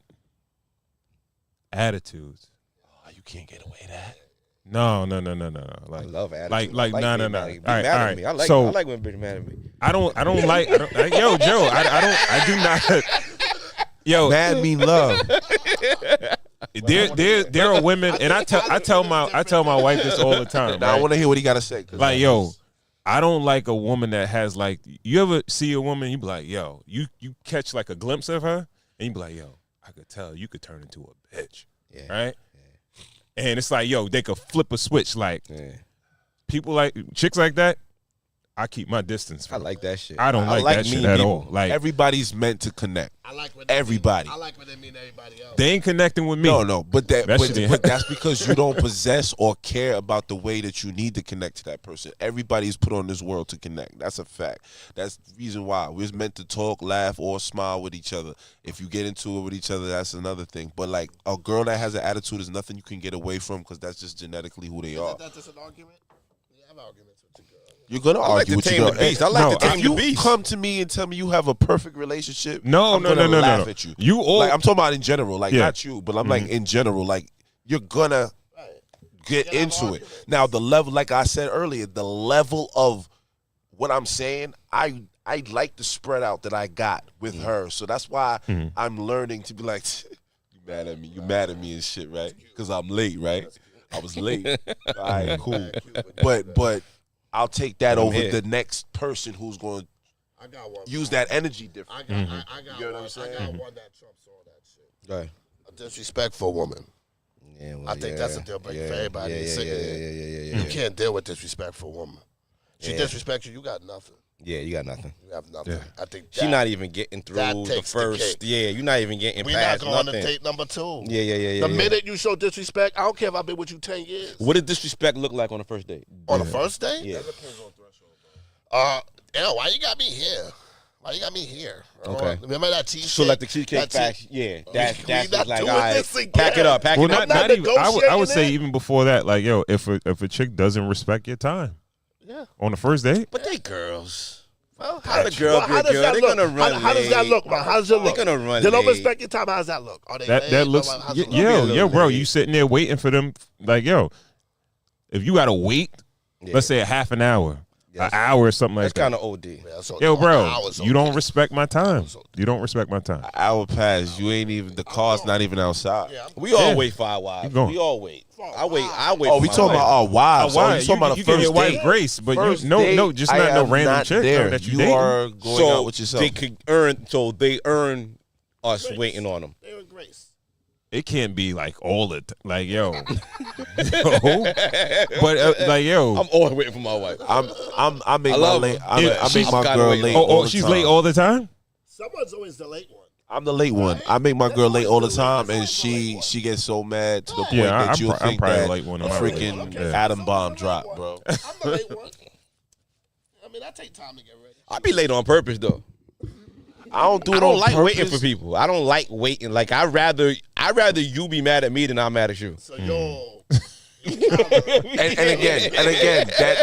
attitudes. Oh, you can't get away with that. No. Like, I love attitude. like, I no. being mad- All be right, mad all at right. me. I like when bitches mad at me. I don't like. Yo, Joe. I do not. Yo, Mad mean love. there are women, and I tell my wife this all the time. Now I right? want to hear what he got to say. 'Cause Like, yo, I don't like a woman that has like. You ever see a woman? You be like, yo, you catch like a glimpse of her, and you be like, yo, I could tell you could turn into a bitch, right? And it's like, yo, they could flip a switch. Like, people like chicks like that. I keep my distance. I like that shit. I don't like that shit at all. Like everybody's meant to connect. I like when everybody. I like when they mean everybody else. they ain't connecting with me. No, but That shit ain't- but that's because you don't possess or care about the way that you need to connect to that person. Everybody's put on this world to connect. That's a fact. That's the reason why we're meant to talk, laugh, or smile with each other. If you get into it with each other, that's another thing. But like a girl that has an attitude is nothing you can get away from because that's just genetically who they are. That's just an argument. You have arguments with your girl. You're gonna argue with your girl. I like to tame If the you beast. come to me and tell me you have a perfect relationship, No, I'm no, gonna no, no, laugh no. at you. You all- like I'm talking about in general, like Yeah. not you, but I'm like in general, like you're gonna get into it. Now the level, like I said earlier, the level of what I'm saying, I like the spread out that I got with her, so that's why I'm learning to be like, you mad at me, and shit, right? Because I'm late, right? I was late. All right, cool. But I'll take that over the next person who's going I got one. to use that energy different. I got You know what one. I'm saying? I got one that trumps all that shit. Go ahead. A disrespectful woman. Yeah, well, I think that's a deal breaker for everybody. Yeah. You can't deal with disrespectful woman. She disrespects you, you got nothing. Yeah, you got nothing. You have nothing. I think She not even getting through that the takes the first. cake. Yeah, you're not even getting We're not past going nothing. to date number 2. Yeah. The minute you show disrespect, I don't care if I've been with you 10 years. What does disrespect look like on the first date? On the first date? Yeah. Why you got me here? Why you got me here? Okay. Remember that T-shirt? So like the cheesecake That facts, yeah. That's we just not like, doing all right, this again. pack it up, pack Well, it up. not even. I would negotiating say it. even before that, like yo, if a chick doesn't respect your time, Yeah. on the first date, But they girls. Well, How the girl be a how does girl? that They're look? gonna run How does that late. look, man? How does it look? They're gonna run They don't late. respect your time. How does that look? Are they that late? looks How's it look? yo, bro, late. you sitting there waiting for them, like yo, if you gotta wait, let's say a half an hour, an hour or something like That's that. kind of OD. Yeah, so Yo, bro, hours you don't okay. respect my time. You don't respect my time. Hour pass, you ain't even the car's not even outside. Yeah, We all Yeah. wait for our wives. Keep going. We all wait. I wait. Oh, we for talking my about our wives. Why? Oh, you talking about you the can first get white date? grace, but First you no, date, just I not no am random not chick there. that you You dating. are going so out with yourself. they could earn. So they earn us waiting on them. They're in grace. It can't be like all the like yo, but like yo, I'm always waiting for my wife. I make I my love late. her. I Yeah, make she's my kinda girl waiting. late. oh, all the she's time. late all the time. Someone's always the late one. I'm the late one. I make my girl late all the time, and she gets so mad to the point Yeah, that I'm you'll I'm think probably that the late one. a I'm probably late. freaking Yeah. atom bomb drop, bro. I'm the late one. I mean, I take time to get ready. I be late on purpose though. I don't do it I don't on like purpose. waiting for people. I don't like waiting. Like I'd rather you be mad at me than I'm mad at you. So, yo. And again,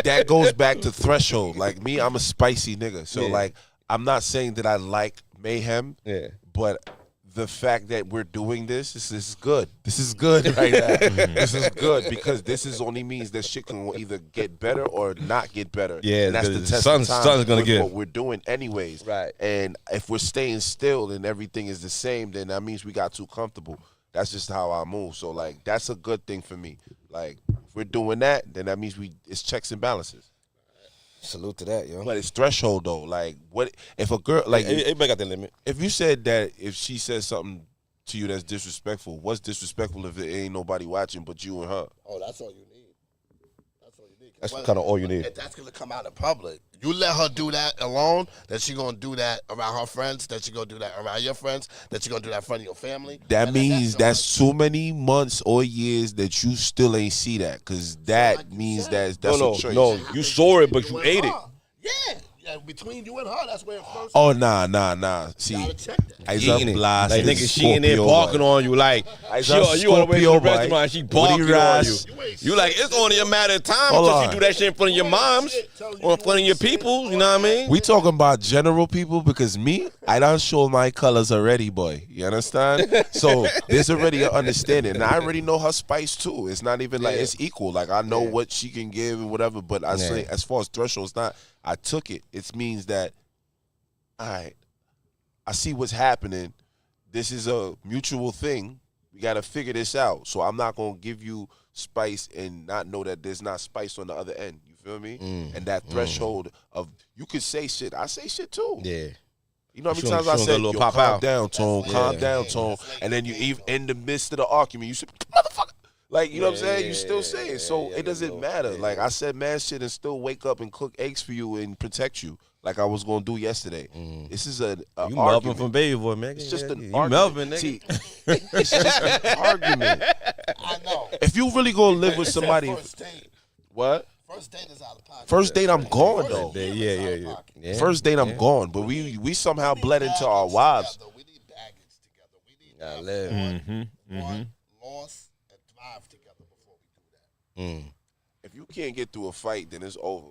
that goes back to threshold. Like me, I'm a spicy nigga. So Yeah. like, I'm not saying that I like mayhem. Yeah. But the fact that we're doing this is good. This is good right now. This is good because this is only means that shit can either get better or not get better. Yeah, and that's the because test sun's of time gonna with get- what we're doing anyways. Right. And if we're staying still and everything is the same, then that means we got too comfortable. That's just how I move. So like, that's a good thing for me. Like, if we're doing that, then that means it's checks and balances. Salute to that, yo. But it's threshold though. Like, what if a girl like Everybody got their limit. if you said that if she says something to you that's disrespectful, what's disrespectful if there ain't nobody watching but you and her? Oh, that's all you need. That's all you need. That's kind of all you need. And that's gonna come out in public. You let her do that alone, then she gonna do that around her friends, then she gonna do that around your friends, then she gonna do that in front of your family. That And then means that's too many months or years that you still ain't see that, because that means that's No, a choice. no. You saw it, but you and ate it. her. Yeah, between you and her, that's where it first. Oh nah. See, gotta check that. I's Eating a it. blast. Like nigga, she in there Scorpio, barking boy. on you like I's she, a you on the way to Scorpio, the boy. restaurant, she Woody barking on you. Rice. You like it's only a matter of time Hold until on. she do that shit in front of your moms or in front of your people. You know what I mean? We talking about general people because me, I done show my colors already, boy. You understand? So there's already an understanding. And I already know her spice too. It's not even like it's equal. Like I know what she can give and whatever. But I say as far as thresholds, not I took it. It means that all right, I see what's happening. This is a mutual thing. We got to figure this out. So I'm not going to give you spice and not know that there's not spice on the other end. You feel me? And that threshold of, you could say shit. I say shit too. Yeah. You know how many She times don't I get a said, little yo, pop calm out. down, Tone, calm down, Tone. And then you even in the midst of the argument, you say, motherfucker. Like, you know what I'm saying? Yeah, You still say it. So yeah, it doesn't matter. yeah. Like, I said mad shit and still wake up and cook eggs for you and protect you like I was going to do yesterday. This is a You Melvin argument. from Baby Boy, man. It's just an you argument. Melvin, nigga. See, it's just an argument. I know. If you really going to live with somebody. First date. What? First date is out of pocket. First date, I'm gone, though. Yeah. First date, I'm gone. But we somehow bled into our wives. We need baggage together. We need I live. one loss and thrive together before we do that. If you can't get through a fight, then it's over.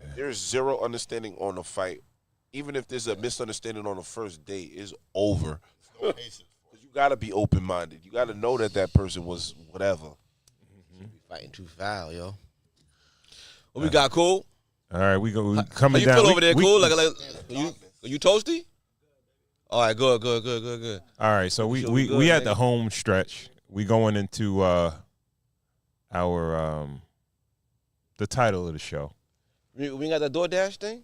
If there's zero understanding on a fight, even if there's a misunderstanding on the first date, it's over. No patience. Because you got to be open-minded. You got to know that person was whatever. Fighting too foul, yo. What we got, cool? All right, we coming How you down. feel over there, we- cool? Like you toasty? All right, good. All right, so we Feel good, we at nigga. the home stretch. We going into our the title of the show. We ain't got that DoorDash thing?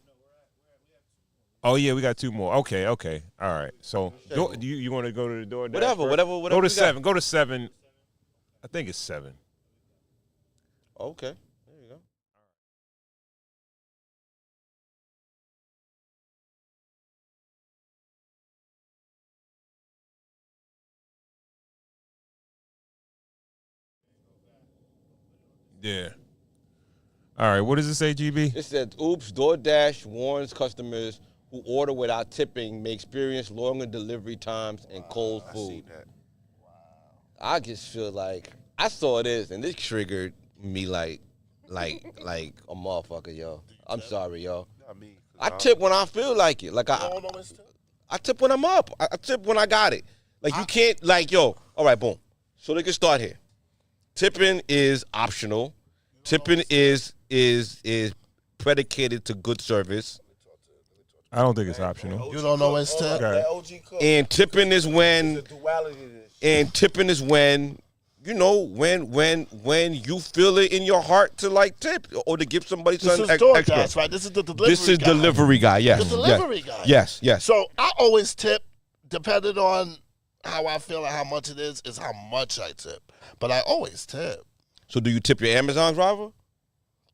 Oh yeah, we got 2 more. Okay. All right. So do you want to go to the door? Whatever. Go we to got. 7. Go to 7. I think it's 7. Okay. There you go. Yeah. All right. What does it say, GB? It said, oops, DoorDash warns customers who order without tipping may experience longer delivery times and cold I food. see that. I just feel like I saw this and this triggered me like a motherfucker, yo. I'm sorry, yo. Not me. I tip when I feel like it. Like I tip when I'm up. I tip when I got it. Like you can't like, yo, all right, boom. So they can start here. Tipping is optional. Tipping is predicated to good service. I don't think it's optional. You don't know when it's tip? Okay. And tipping is when you know when you feel it in your heart to like tip or to give somebody This something is extra. DoorDash, right? This is the delivery This is guy. delivery guy. Yes. The delivery guy. Yes. So I always tip, depending on how I feel and how much it is how much I tip. But I always tip. So do you tip your Amazon driver?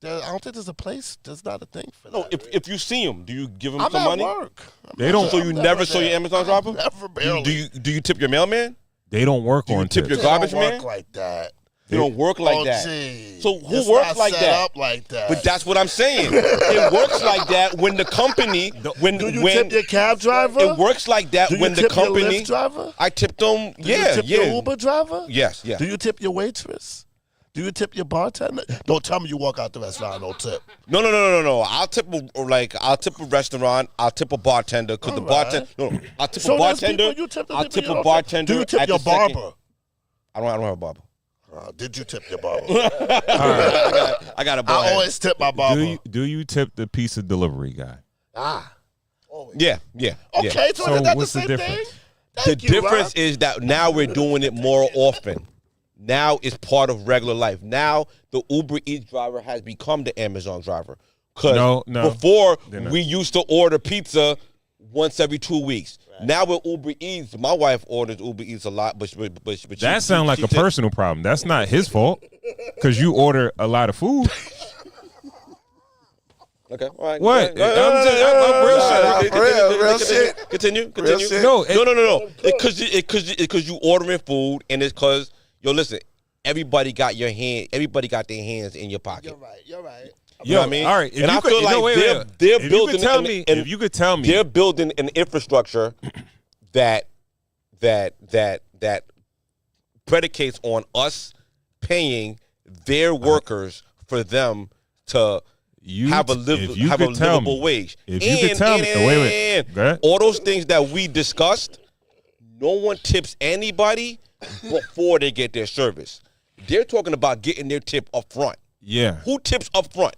I don't think there's a place. There's not a thing for that. No. If you see him, do you give him I'm some at money? work. They don't. So you never saw your Amazon driver? Never, barely. Do you tip your mailman? They don't work Do you on tip tips. your garbage They don't man? work like that. They don't work like that. Geez. So who It's works not like set that? up like that. But that's what I'm saying. It works like that when the company when Do you when tip your cab driver? it works like that Do you when the tip your company. Lyft driver? I tipped them. Do you tip your Uber driver? Yes. Do you tip your waitress? Do you tip your bartender? Don't tell me you walk out the restaurant no tip. No. I'll tip a restaurant. I'll tip a bartender because the bartender. No, I'll tip So a there's bartender. people you tip that I'll people tip you a don't bartender. Do you tip at your the second- barber? I don't have a barber. Did you tip your barber? I got a barber. I always tip my barber. Do you tip the pizza delivery guy? Yeah. Okay, so, So is that what's the the same difference? thing? The Thank you, difference Ron. is that now we're doing it more often. Now it's part of regular life. Now the Uber Eats driver has become the Amazon driver. Because No. before They're not. we used to order pizza once every 2 weeks. Now with Uber Eats, my wife orders Uber Eats a lot, but That sounds like a personal problem. That's not his fault because you order a lot of food. Okay, all right. What? Go ahead. I'm real shit. Continue. Continue. Real shit. No, No. Because you ordering food, and it's because listen. Everybody got their hands in your pocket. You're right. You know what I mean? All right. And I feel like they're If building. if you could tell me, they're building an infrastructure that predicates on us paying their workers for them to have a livable wage. If you could tell me, wait. Go ahead. All those things that we discussed, no one tips anybody before they get their service. They're talking about getting their tip up front. Yeah. Who tips up front?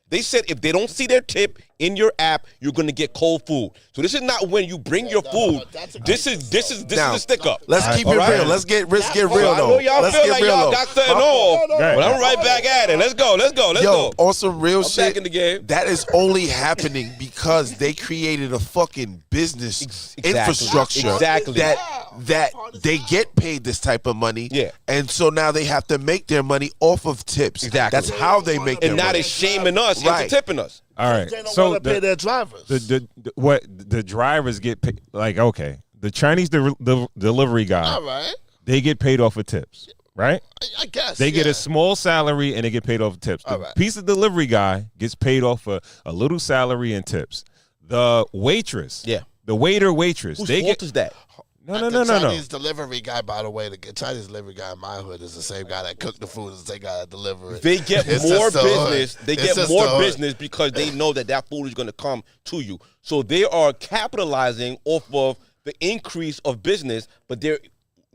They said if they don't see their tip in your app, you're going to get cold food. So this is not when you bring your food. This is Now, a stick up. Let's keep it real. Let's get real I know though. y'all Let's feel get like real y'all though. got something off, but I'm right back at it. Let's go. Yo, on some real I'm shit, back in the game. that is only happening because they created a fucking business Exactly. infrastructure Exactly. that that they get paid this type of money. Yeah. And so now they have to make their money off of tips. Exactly. That's how they make their And now money. they shaming us Right. into tipping us. All right. They don't So want to pay their drivers. what the drivers get paid, like, okay, the Chinese delivery guy, All right. they get paid off of tips, right? I guess. They get yeah. a small salary and they get paid off of tips. The All right. pizza delivery guy gets paid off a little salary and tips. The waitress, Yeah. the waiter, waitress, Whose they fault get is that? no. The Chinese delivery guy, by the way, the Chinese delivery guy in my hood is the same guy that cooked the food as the same guy that delivered it. They get It's more just the hood. business. They It's get just more the hood. business because they know that food is going to come to you. So they are capitalizing off of the increase of business, but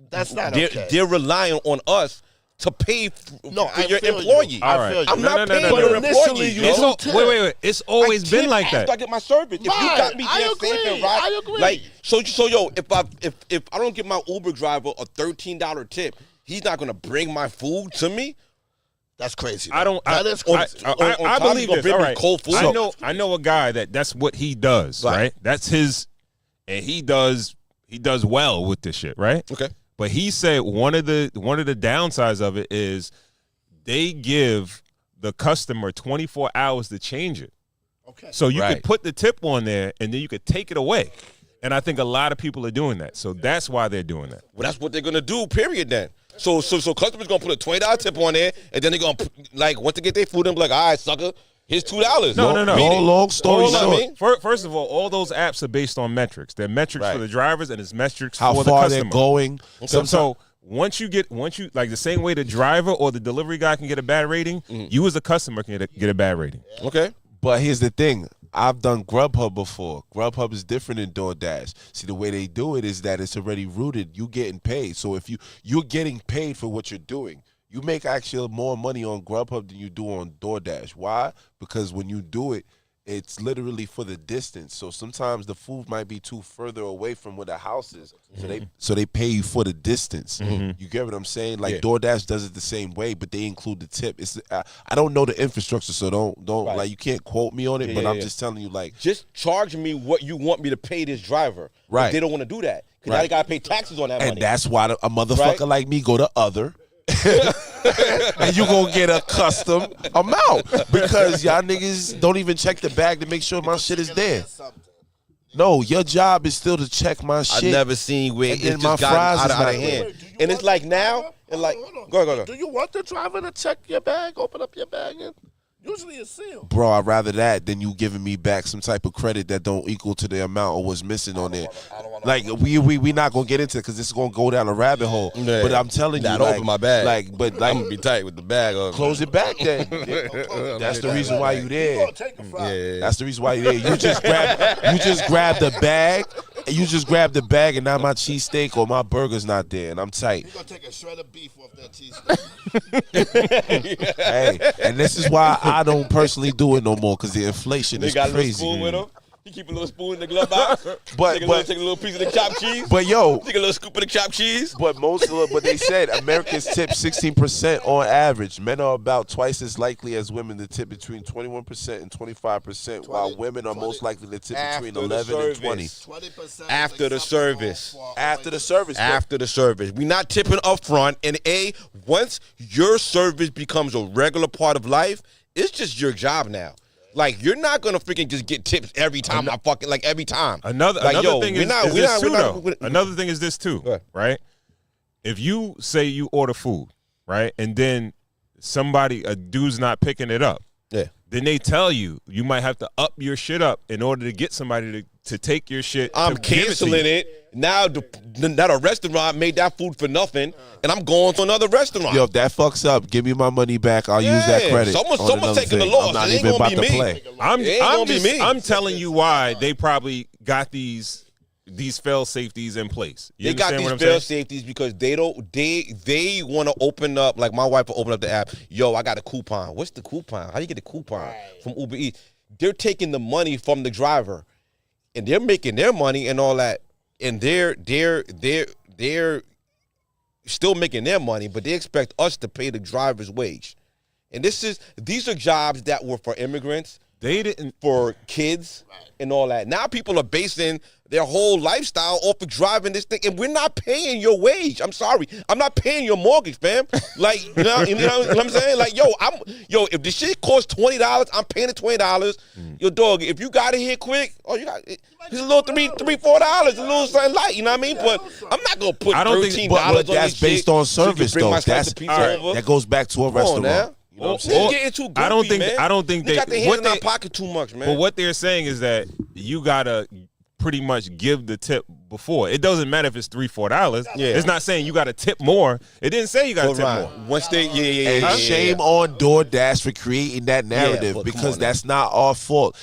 That's not they're okay. they're relying on us to pay for I your feel you. employee. I feel you. I'm not paying no. your But initially employee. you yo. don't tip. wait. It's always I been tip like after that. I get my service. If you Right. got me I there agree. safe and right, I agree. like so yo, if I don't give my Uber driver a $13 tip, he's not gonna bring my food to me. That's crazy. I don't. That is I crazy. I on top, believe you gonna this. bring All me right. cold food? I know a guy that's what he does. Right. That's his, and he does well with this shit. Right. Okay. But he said one of the downsides of it is they give the customer 24 hours to change it. Okay. So you Right. could put the tip on there and then you could take it away. And I think a lot of people are doing that. So that's why they're doing that. Well, that's what they're gonna do. Period. Then. So customers gonna put a $20 tip on there, and then they're gonna like once they get their food, and be like, all right, sucker, here's $2. No. Long story Hold on, short, man. First of all those apps are based on metrics. They're metrics for Right. the drivers and it's metrics how for the far customer. they're going. So once you like the same way the driver or the delivery guy can get a bad rating, you as a customer can get a bad rating. Okay. But here's the thing. I've done Grubhub before. Grubhub is different than DoorDash. See, the way they do it is that it's already rooted. You getting paid. So if you're getting paid for what you're doing, you make actually more money on Grubhub than you do on DoorDash. Why? Because when you do it, it's literally for the distance. So sometimes the food might be too further away from where the house is. So they pay you for the distance. You get what I'm saying? Like DoorDash does it the same way, but they include the tip. It's I don't know the infrastructure, so don't Right. like you can't quote me on it. But I'm just telling you, like, Just charge me what you want me to pay this driver. Right. But they don't want to do that because now they gotta pay taxes on that and money. that's why a motherfucker Right. like me go to other. And you gonna get a custom amount because y'all niggas don't even check the bag to make sure my shit is there. No, your job is still to check my shit. I've never seen where And it's then just my gotten fries out is of not hand. Wait, do you And it's want like the now, driver- and like, hold on. go. Do you want the driver to check your bag, open up your bag, and usually it's sealed? Bro, I'd rather that than you giving me back some type of credit that don't equal to the amount or what's missing on there. Like we not gonna get into it because this is gonna go down a rabbit hole. Yeah. But I'm telling you, Nah, like, don't open my bag. Like, I'm gonna be tight with the bag. close it back then. That's the reason why you You there. gonna take a fry. That's the reason why you there. You just grab the bag. You just grab the bag, and now my cheesesteak or my burger's not there, and I'm tight. You gonna take a shred of beef off that cheesesteak. Hey, and this is why I don't personally do it no more because the inflation They is got a little crazy. spoon with him. He keep a little spoon in the glove box. But- take a but- little piece of the chopped cheese. But yo, Take a little scoop of the chopped cheese. but they said Americans tip 16% on average. Men are about twice as likely as women to tip between 21% and 25%, while women are most likely to tip between After the 11 and 20. service. 20% After the service. After the service, After the service. We're not tipping up front. And once your service becomes a regular part of life, it's just your job now. Like, you're not gonna freaking just get tips every time every time. Another thing is this too, though. Another thing is this too, Go ahead. right? If you say you order food, right, and then a dude's not picking it up, Yeah. then they tell you might have to up your shit up in order to get somebody to take your shit. I'm to give canceling to you. it. Now that a restaurant made that food for nothing, and I'm going to another restaurant. Yo, if that fucks up, give me my money back. I'll use that credit. Someone's on another taking the thing. loss. I'm not It ain't even gonna about be to me. play. It ain't gonna be me. I'm telling you why they probably got these fail safeties in place. You They got understand these what I'm fail saying? safeties because they want to open up. Like my wife will open up the app. Yo, I got a coupon. What's the coupon? How do you get a coupon from Uber Eats? They're taking the money from the driver, and they're making their money and all that, and they're still making their money, but they expect us to pay the driver's wage. And these are jobs that were for immigrants They didn't for kids and all that. Now people are basing their whole lifestyle off of driving this thing, and we're not paying your wage. I'm sorry, I'm not paying your mortgage, fam. Like, you know what I'm saying? Like, if the shit costs $20, I'm paying it $20. Yo, dog, if you got it here quick, you got it's a little $3, $4, a little something light. You know what I mean? But I'm not gonna put $13 but on that's this based shit on so you can service, bring though. my slice of pizza over. That goes back to a restaurant. Now. You know what I'm It's saying? getting too goofy, I don't think they got their hands in our they- pocket too much, man. But what they're saying is that you gotta pretty much give the tip before. It doesn't matter if it's $3, $4. Yeah. It's not saying you gotta tip more. It didn't say you gotta tip more. Once they, And shame on DoorDash for creating that narrative but come because on that's not our fault.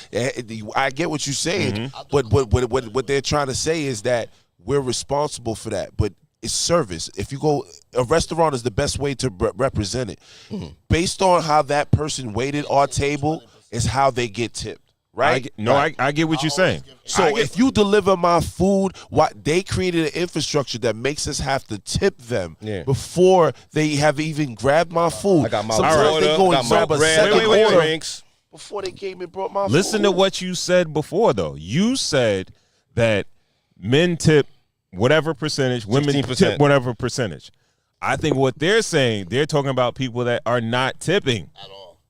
I get what you're saying, but what they're trying to say is that we're responsible for that. But it's service. If you go, a restaurant is the best way to represent it. Based on how that person waited our table is how they get tipped. Right? I get what you're saying. So if you deliver my food, they created an infrastructure that makes us have to tip them before they have even grabbed my food. I got my Sometimes order, they go got and my grab a bread, second got my order drinks. before they came and brought my Listen food. to what you said before, though. You said that men tip whatever percentage, women 16%. tip whatever percentage. I think what they're saying, they're talking about people that are not tipping. At all.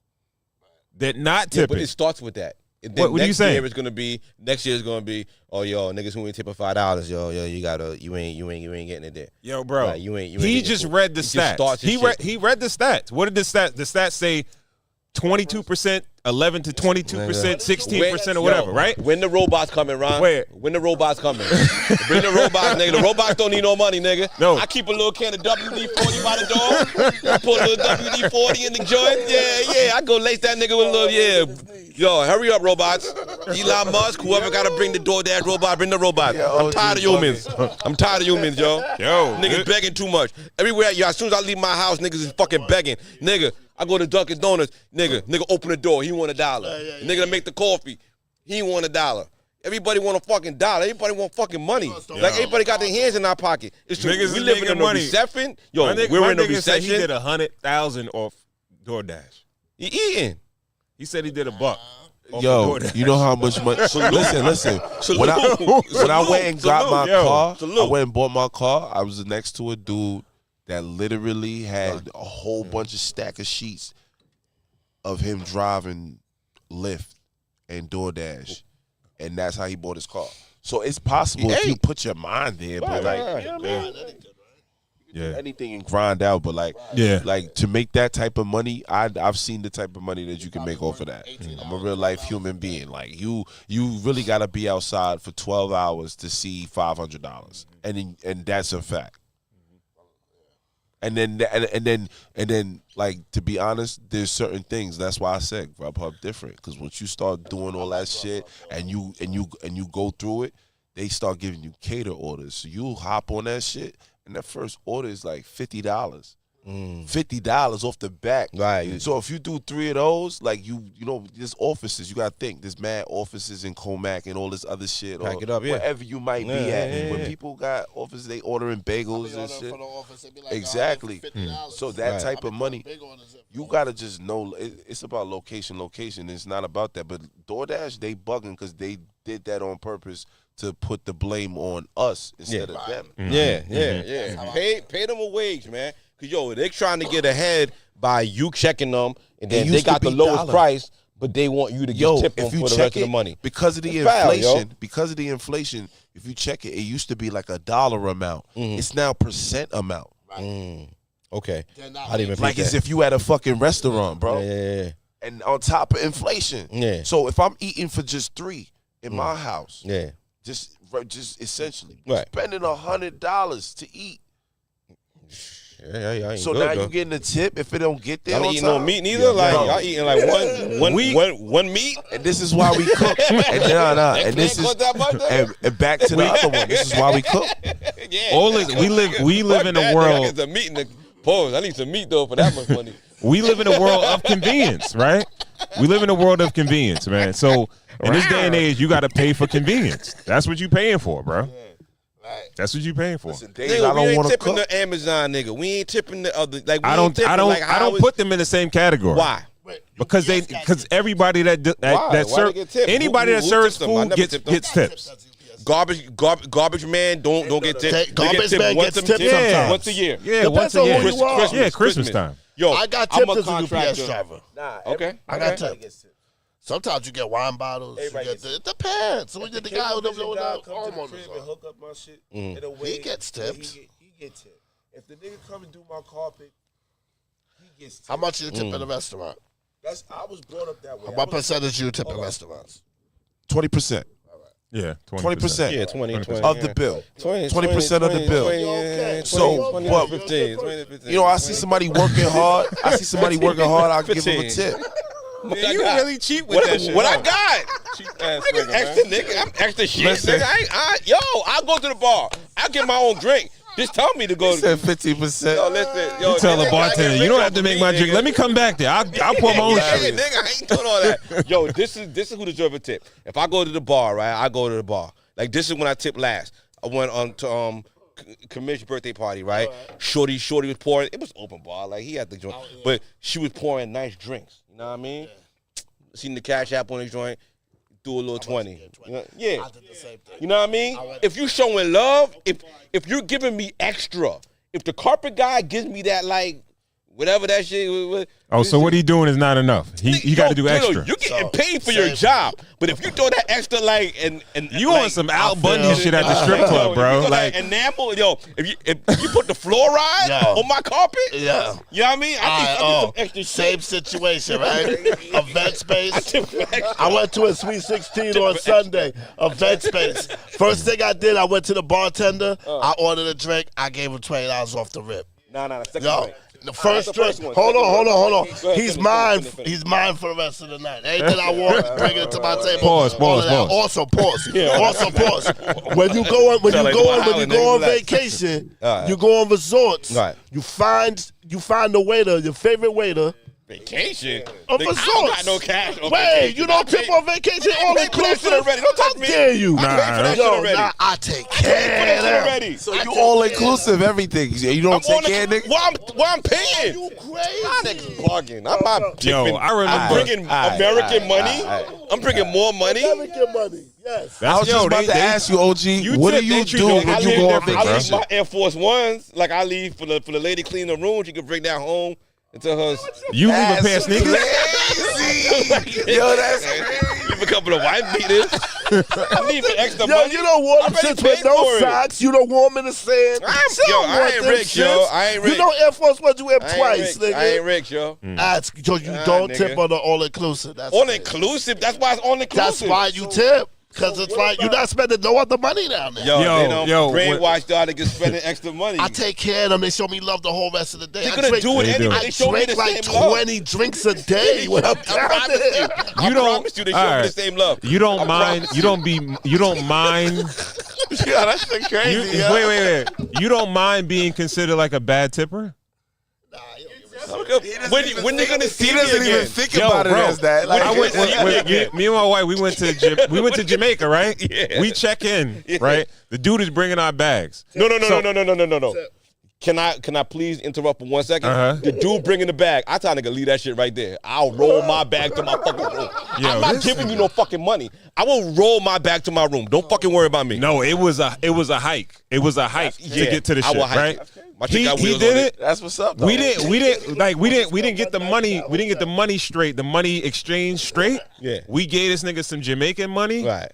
That not Yeah, tipping. but it starts with that. And What are you saying? Next year is gonna be, oh yo, niggas who ain't tipping $5, yo, you ain't getting it there. Yo, bro, Like, you ain't he getting just it. read the He just starts stats. his He shit. read the stats. What did the stats? The stats say 22%, 11 to 22%, 16% or whatever, right? When the robots coming, Ron? Where? When the robots coming? Bring the robots, nigga. The robots don't need no money, nigga. No. I keep a little can of WD-40 by the door. I put a little WD-40 in the joint. Yeah. I go lace that nigga with a little, Yo, hurry up, robots. Elon Musk, whoever got to bring the DoorDash robot, bring the robot. I'm tired of humans. I'm tired of humans, yo. Niggas begging too much. Everywhere, as soon as I leave my house, niggas is fucking begging. Nigga, I go to Dunkin' Donuts. Nigga, open the door. He want $1. Nigga to make the coffee. He want $1. Everybody want a fucking dollar. Everybody want fucking money. Like everybody got their hands in our pocket. It's true. Niggas We is living making in a money. recession. Yo, My we're in a nigga said he recession. did 100,000 off DoorDash. He eating. He said he did $1. off Yo, of DoorDash. you know how much money? Listen. When I went and got my car, I went and bought my car. I was next to a dude that literally had a whole bunch of stack of sheets of him driving Lyft and DoorDash, and that's how he bought his car. So it's possible if you put your mind there, but anything and grind out. But like to make that type of money, I've seen the type of money that you can make off of that. I'm a real life human being. Like you really got to be outside for 12 hours to see $500, and that's a fact. And then, like, to be honest, there's certain things. That's why I said Grubhub different. Because once you start doing all that shit and you go through it, they start giving you cater orders. So you hop on that shit, and that first order is like $50. $50 off the back. Right. So if you do 3 of those, like you know, there's offices. You gotta think. There's mad offices in Comac and all this other shit. Pack or it up, yeah. wherever you might be at. Yeah. When people got offices, they ordering bagels and shit. For the office, it'd be like Exactly. $150. So that type of money, Big orders. you gotta just know it's about location. It's not about that. But DoorDash, they bugging because they did that on purpose to put the blame on us instead of them. Yeah. Pay them a wage, man. Cause yo, they trying to get ahead by you checking them, and then It they used to got the be lowest dollar. price, but they want you to just tip them if you for the check rest of the money. because of the It's foul, inflation, if you check it, it used to be like a dollar amount. It's now percent amount. Okay. I didn't even Like peep as that. if you at a fucking restaurant, bro. Yeah. And on top of inflation. Yeah. So if I'm eating for just 3 in my house, Yeah. just essentially Right. spending $100 to eat. Yeah, I ain't So good, now though. you getting a tip if it don't get there. Y'all on ain't eating no time? meat neither. Like Bro. y'all eating like one meat. And this is why we cook. And this is cost that much, though? and back to the other one. This is why we cook. Yeah. We live in a I world. get some meat in the pause. I need some meat though for that much money. We live in a world of convenience, right? We live in a world of convenience, man. So in this day and age, you got to pay for convenience. That's what you paying for, bro. That's what you paying for. Days Nigga, I we don't ain't want to tipping cook. the Amazon nigga. We ain't tipping the other. Like we I ain't don't tipping, like, I don't put them in the same category. Why? Because everybody that serves anybody that serves food gets tips. Garbage man don't get tips. Garbage man gets tips sometimes. Once a year. Yeah, once a year. Christmas time. Yo, I got I'm tips a as a UPS contractor. driver. Okay. I got tips. Sometimes you get wine bottles. It depends. So we get the guy who doesn't know that homeowners and hook up my shit in a way. He gets tips. He gets tips. If the nigga come and do my carpet, he gets tips. How much you tip in a restaurant? I was brought up that way. What percentage you tip in restaurants? 20%. Yeah, 20%. Yeah, 20 of the bill. 20% of the bill. So, but 15. you know, I see somebody working hard. I'll give him a tip. Man, you really cheap with that shit. What I got? Cheap ass Nigga, extra nigga. I'm extra shit. Listen. Nigga, I'll go to the bar. I'll get my own drink. Just tell me to go. He said 15%. Yo, listen. Yo, You tell the bartender, you don't have to make my drink. Let me come back there. I'll pour my own shit. Nigga, I ain't doing all that. Yo, this is who deserve a tip. If I go to the bar, right, I go to the bar. Like, this is when I tip last. I went on to Commission's birthday party, right? Shorty was pouring. It was open bar. Like, he had the joint. But she was pouring nice drinks. You know what I mean? Seen the Cash App on the joint. Do a little 20. You know? Yeah. I did the same thing. You know what I mean? If you showing love, if you're giving me extra, if the carpet guy gives me that, like, whatever that shit. So what he doing is not enough. He got to do extra. You're getting paid for your job, but if you throw that extra, like, and you like, on some Al Bundy shit at the strip club, bro. Like enamel, yo. If you put the fluoride on my carpet, you know what I mean? I need some extra same shit. situation, right? Event space. I went to a Sweet 16 on Sunday. Event space. First thing I did, I went to the bartender. I ordered a drink. I gave him $20 off the rip. Nah, second drink. The first drink. Hold on. He's mine for the rest of the night. Anything I want, bring it to my table. Pause. Also pause. When you go on vacation, you go on resorts. Right. You find the waiter, your favorite waiter. Vacation? On Nigga, resorts. I don't got no cash. Wait, you don't tip on vacation all inclusive? Don't touch me. How dare you? I take care of that. already. So you all inclusive, everything. You don't take care of niggas? Well, I'm paying. You crazy? My niggas bargain. I'm not tipping. Yo, I remember. I'm bringing American money. I'm bringing more money. American money. Yes. I was just about to ask you, OG, what do you do when you go on I leave vacation? my Air Force Ones. Like, I leave for the lady clean the room. She can bring that home and tell her. You leave a pair of sneakers? Yo, that's crazy. Leave a couple of white beaters. I leave extra money. You don't want them shits with no socks. You don't want them in the sand. I ain't rich, yo. I ain't rich. You know Air Force Ones you wear twice, nigga. I ain't rich, yo. Ask, you don't tip on the all-inclusive. All-inclusive? That's why it's all-inclusive. That's why you tip. Because it's like you're not spending no other money down there. They don't brainwash y'all to get spending extra money. I take care of them. They show me love the whole rest of the day. They're going to do it anyway. They show me the like same 20 drinks a day when I'm down there. I promise you they show me the same love. You don't mind. You don't mind. Yeah, that's crazy. Wait. You don't mind being considered like a bad tipper? When they gonna see he me doesn't again? even think about it as that. Like, me and my wife, we went to Jamaica, right? Yeah. We check in, right? The dude is bringing our bags. No. Can I please interrupt for 1 second? The dude bringing the bag, I tell nigga leave that shit right there. I'll roll my bag to my fucking room. I'm not giving you no fucking money. I will roll my bag to my room. Don't fucking worry about me. No, it was a hike. It was a hike to get to the shit, right? He did it. That's what's up. Though. We didn't get the money. We didn't get the money straight. The money exchange straight. Yeah. We gave this nigga some Jamaican money. Right.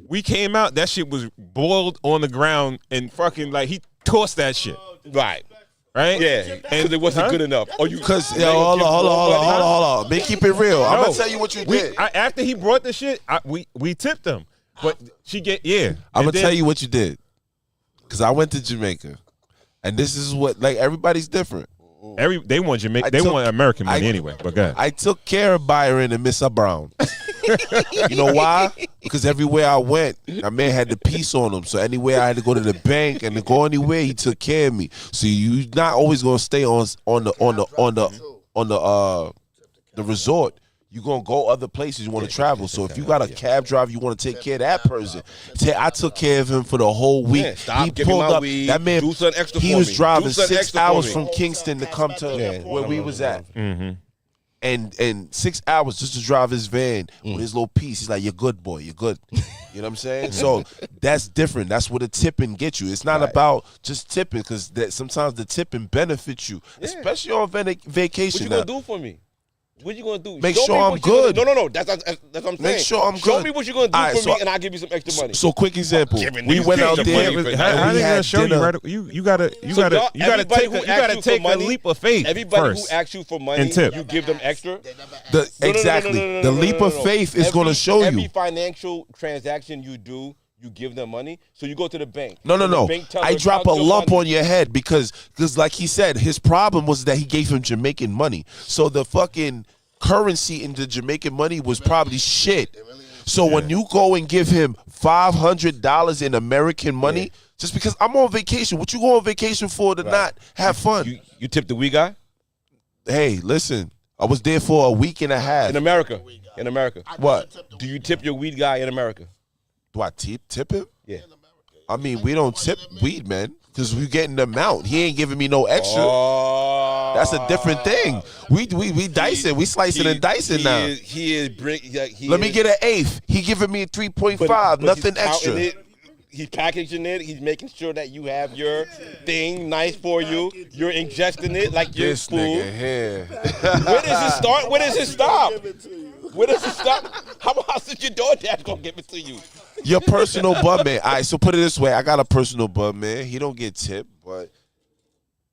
We came out. That shit was boiled on the ground and fucking like he tossed that shit. Right. Yeah. And it wasn't good enough. Because hold on. Man, keep it real. I'm gonna tell you what you did. After he brought the shit, we tipped him. But I'm gonna tell you what you did. Because I went to Jamaica. And this is what, like, everybody's different. They want Jamaica. They want American money anyway. But go ahead. I took care of Byron and Miss Brown. You know why? Because everywhere I went, my man had the piece on him. So anywhere I had to go to the bank and to go anywhere, he took care of me. So you're not always gonna stay on the resort. You're going to go other places. You want to travel. So if you got a cab driver, you want to take care of that person. I took care of him for the whole week. Man, stop he giving pulled my up. weed. That man, Do something extra he for was me. driving Do something 6 extra for hours me. from Kingston to come to where we was at. Mm-hmm. and 6 hours just to drive his van with his little piece. He's like, you're good, boy. You're good. You know what I'm saying? So that's different. That's what a tipping gets you. It's not about just tipping because sometimes the tipping benefits you, especially on vacation. What you gonna do for me? What you gonna do? Make sure I'm good. No. That's what I'm saying. Make sure I'm good. Show me what you gonna do All right, for me, and I'll give you some extra money. So quick example. We went out there. How they gonna show you? Right, you gotta take a leap of faith. Everybody first who asks you for money, and tip. you give them extra. Exactly. The leap of faith is going to show you. Every financial transaction you do, you give them money. So you go to the bank. No. The bank tells I her, drop a count your lump money. on your head because like he said, his problem was that he gave him Jamaican money. So the fucking currency in the Jamaican money was probably shit. So when you go and give him $500 in American money, just because I'm on vacation, what you go on vacation for to not have fun? You tip the weed guy? Hey, listen, I was there for a week and a half. In America. What? Do you tip your weed guy in America? Do I tip him? Yeah. I mean, we don't tip weed, man, because we getting the amount. He ain't giving me no extra. That's a different thing. We dicing, we slicing and dicing now. Let me get an eighth. He giving me a 3.5, nothing extra. He's packaging it. He's making sure that you have your thing nice for you. You're ingesting it like your This food. nigga here. Where does it start? Where does it stop? Where does it stop? How is your DoorDash gonna give it to you? Your personal bud man. All right, so put it this way. I got a personal bud man. He don't get tipped, but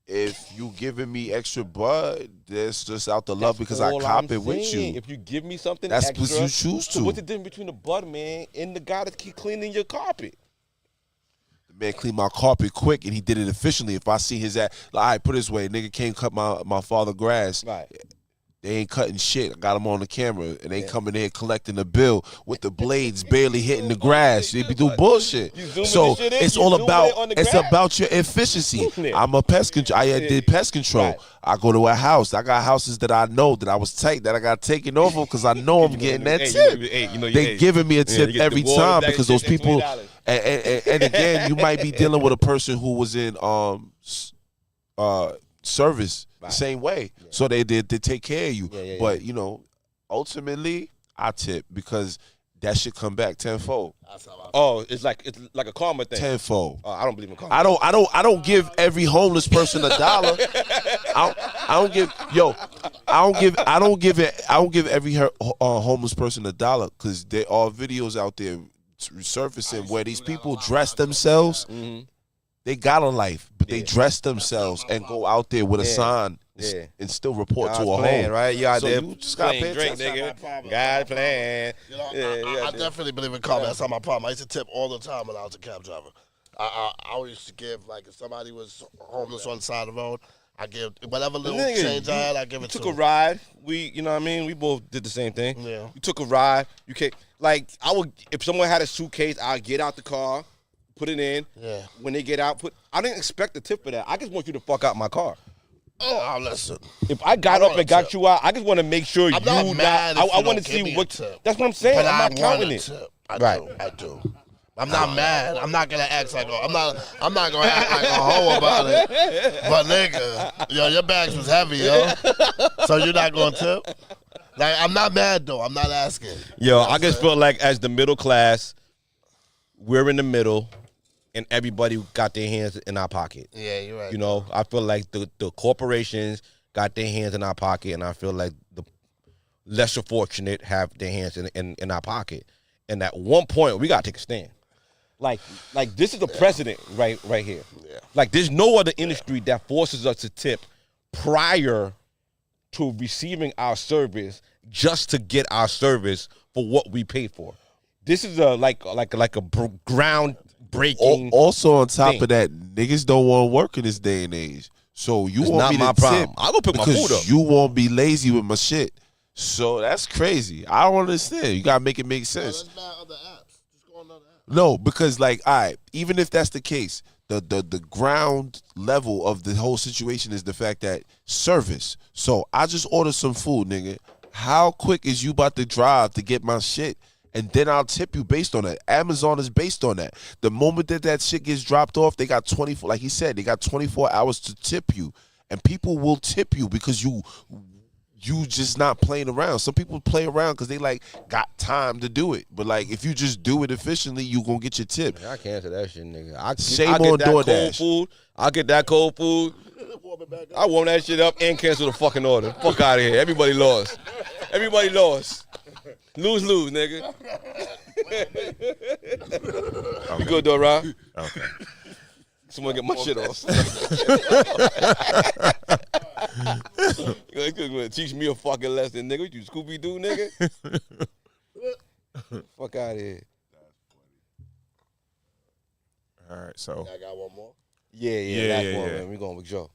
if you giving me extra bud, that's just out the love because I cop it with you. If you give me something that's extra, what you choose to. So what's the difference between the bud man and the guy that keep cleaning your carpet? The man cleaned my carpet quick and he did it efficiently. If I see his ass, like, all right, put it this way, nigga came cut my father grass. Right. They ain't cutting shit. I got them on the camera, and they coming in collecting the bill with the blades barely hitting the grass. They be doing bullshit. So it's all about your efficiency. I'm a pest control. I did pest control. Right. I go to a house. I got houses that I know that I was tight that I got taken over because I know I'm getting that tip. They giving me a tip every time because those people. And again, you might be dealing with a person who was in service. The same way, so they take care of you. But you know, ultimately, I tip because that should come back tenfold. Oh, it's like a karma thing. Tenfold. I don't believe in karma. I don't give every homeless person $1. I don't give every homeless person $1 because there are videos out there resurfacing where these people dress themselves. Mm-hmm. They got a life, but they dress themselves and go out there with a sign and still report to a home. Right? You out so there you just got playing drink, nigga. God playing. You know, I definitely believe in karma. That's not my problem. I used to tip all the time when I was a cab driver. I always used to give, like, if somebody was homeless on the side of the road, I give whatever little change I had, I give it to them. You took a ride. You know what I mean? We both did the same thing. Yeah. You took a ride. You can't, like, if someone had a suitcase, I'd get out the car, put it in. Yeah. When they get out, I didn't expect a tip for that. I just want you to fuck out my car. Oh, listen. If I got up and got you out, I just want to make sure I'm not mad if I you want don't to give see me what. a tip. That's what I'm saying. But I'm not counting it. Tip. I do. I'm not mad. I'm not gonna act like I'm not gonna act like a hoe about it. But nigga, yo, your bags was heavy, yo. So you're not gonna tip? Like, I'm not mad though. I'm not asking. Yo, I just feel like as the middle class, we're in the middle, and everybody got their hands in our pocket. Yeah, you're right. You know, I feel like the corporations got their hands in our pocket, and I feel like the lesser fortunate have their hands in our pocket. And at one point, we gotta take a stand. Like this is the precedent right here. Yeah. Like there's no other industry that forces us to tip prior to receiving our service just to get our service for what we paid for. This is a groundbreaking. Also on top thing. of that, niggas don't want to work in this day and age. So you It's want not me my to problem. tip I'll go pick my because food up. you won't be lazy with my shit. So that's crazy. I don't understand. You gotta make it make sense. That's bad other apps. Just go on other apps. No, because like, all right, even if that's the case, the ground level of the whole situation is the fact that service. So I just ordered some food, nigga. How quick is you about to drive to get my shit? And then I'll tip you based on that. Amazon is based on that. The moment that shit gets dropped off, they got 24, like he said, they got 24 hours to tip you. And people will tip you because you you just not playing around. Some people play around because they like got time to do it. But like if you just do it efficiently, you gonna get your tip. Man, I cancel that shit, nigga. Shame I on get that cold DoorDash. food. I get that cold food. I warm that shit up and cancel the fucking order. Fuck out of here. Everybody lost. Everybody lost. Lose, nigga. You good though, Rob? Okay. Someone get my shit off. You gonna teach me a fucking lesson, nigga. You Scooby Doo, nigga. Fuck out of here. All right, so I got one more. Yeah. Last one, man. We going with Joe.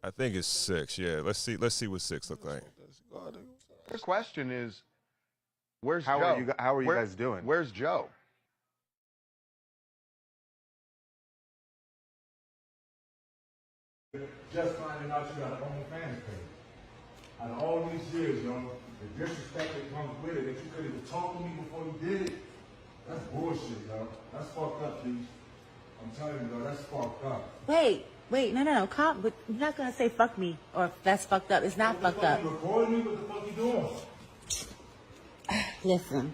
I think it's 6. Yeah, let's see what 6 look like. The question is, where's How Joe? are you guys doing? Where's Joe? Just finding out you got an OnlyFans page. Out of all these years, yo, the disrespect that comes with it, that you couldn't even talk to me before you did it, that's bullshit, yo. That's fucked up, Keith. I'm telling you, yo, that's fucked up. Wait, no, calm. But you're not gonna say fuck me or that's fucked up. It's not fucked up. You recording me? What the fuck you doing? Listen,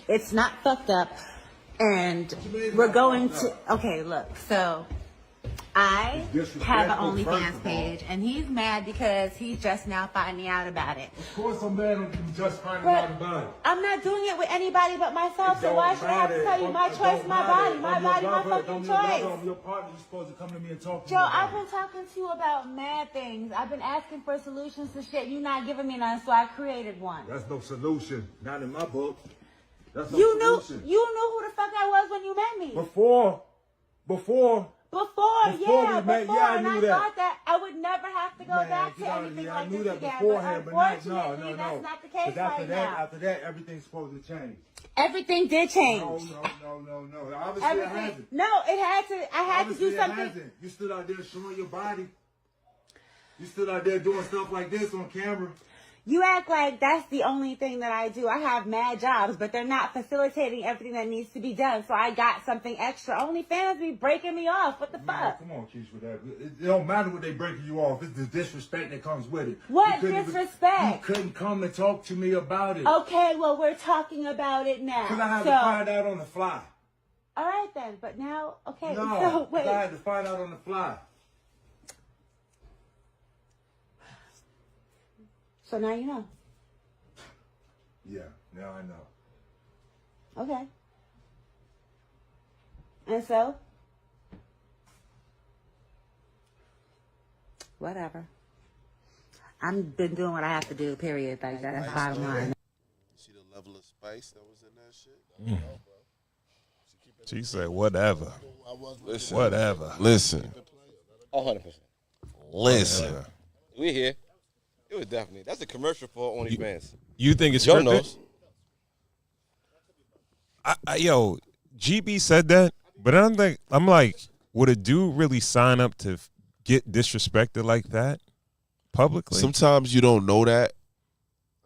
it's not fucked up, and we're going to. Okay, look. So, I have an OnlyFans page, and he's mad because he's just now finding out about it. Of course I'm mad at you just finding out about it. I'm not doing it with anybody but myself, so why should I have to tell you my choice, my body, my fucking choice? I'm your partner. You're supposed to come to me and talk to me. Joe, I've been talking to you about mad things. I've been asking for solutions to shit. You're not giving me none, so I created one. That's no solution. Not in my book. That's no You solution. knew who the fuck I was when you met me. Before, I knew that. thought that I would never have to go back to anything I like knew this that again. beforehand, But but not, unfortunately, no. that's not the case After right that, now. after that, everything's supposed to change. Everything did change. No. Obviously, it hasn't. No, it had to. I had to do something. It hasn't. You stood out there showing your body. You stood out there doing stuff like this on camera. You act like that's the only thing that I do. I have mad jobs, but they're not facilitating everything that needs to be done. So I got something extra. OnlyFans be breaking me off. What the fuck? Come on, Keisha, with that. It don't matter what they breaking you off. It's the disrespect that comes with it. What disrespect? You couldn't come and talk to me about it. Okay, well, we're talking about it now. Because I had to find out on the fly. All right, then. But now, okay. No, so, wait. I had to find out on the fly. So now you know. Yeah, now I know. Okay. And so? Whatever. I've been doing what I have to do, period. Like, that's the bottom line. See the level of spice that was in that shit? She said, whatever. Listen. Whatever. Listen. 100%. Listen. We here. It was definitely. That's a commercial for OnlyFans. You think it's Joe scripted? knows. Yo, GB said that, but I'm like, would a dude really sign up to get disrespected like that publicly? Sometimes you don't know that.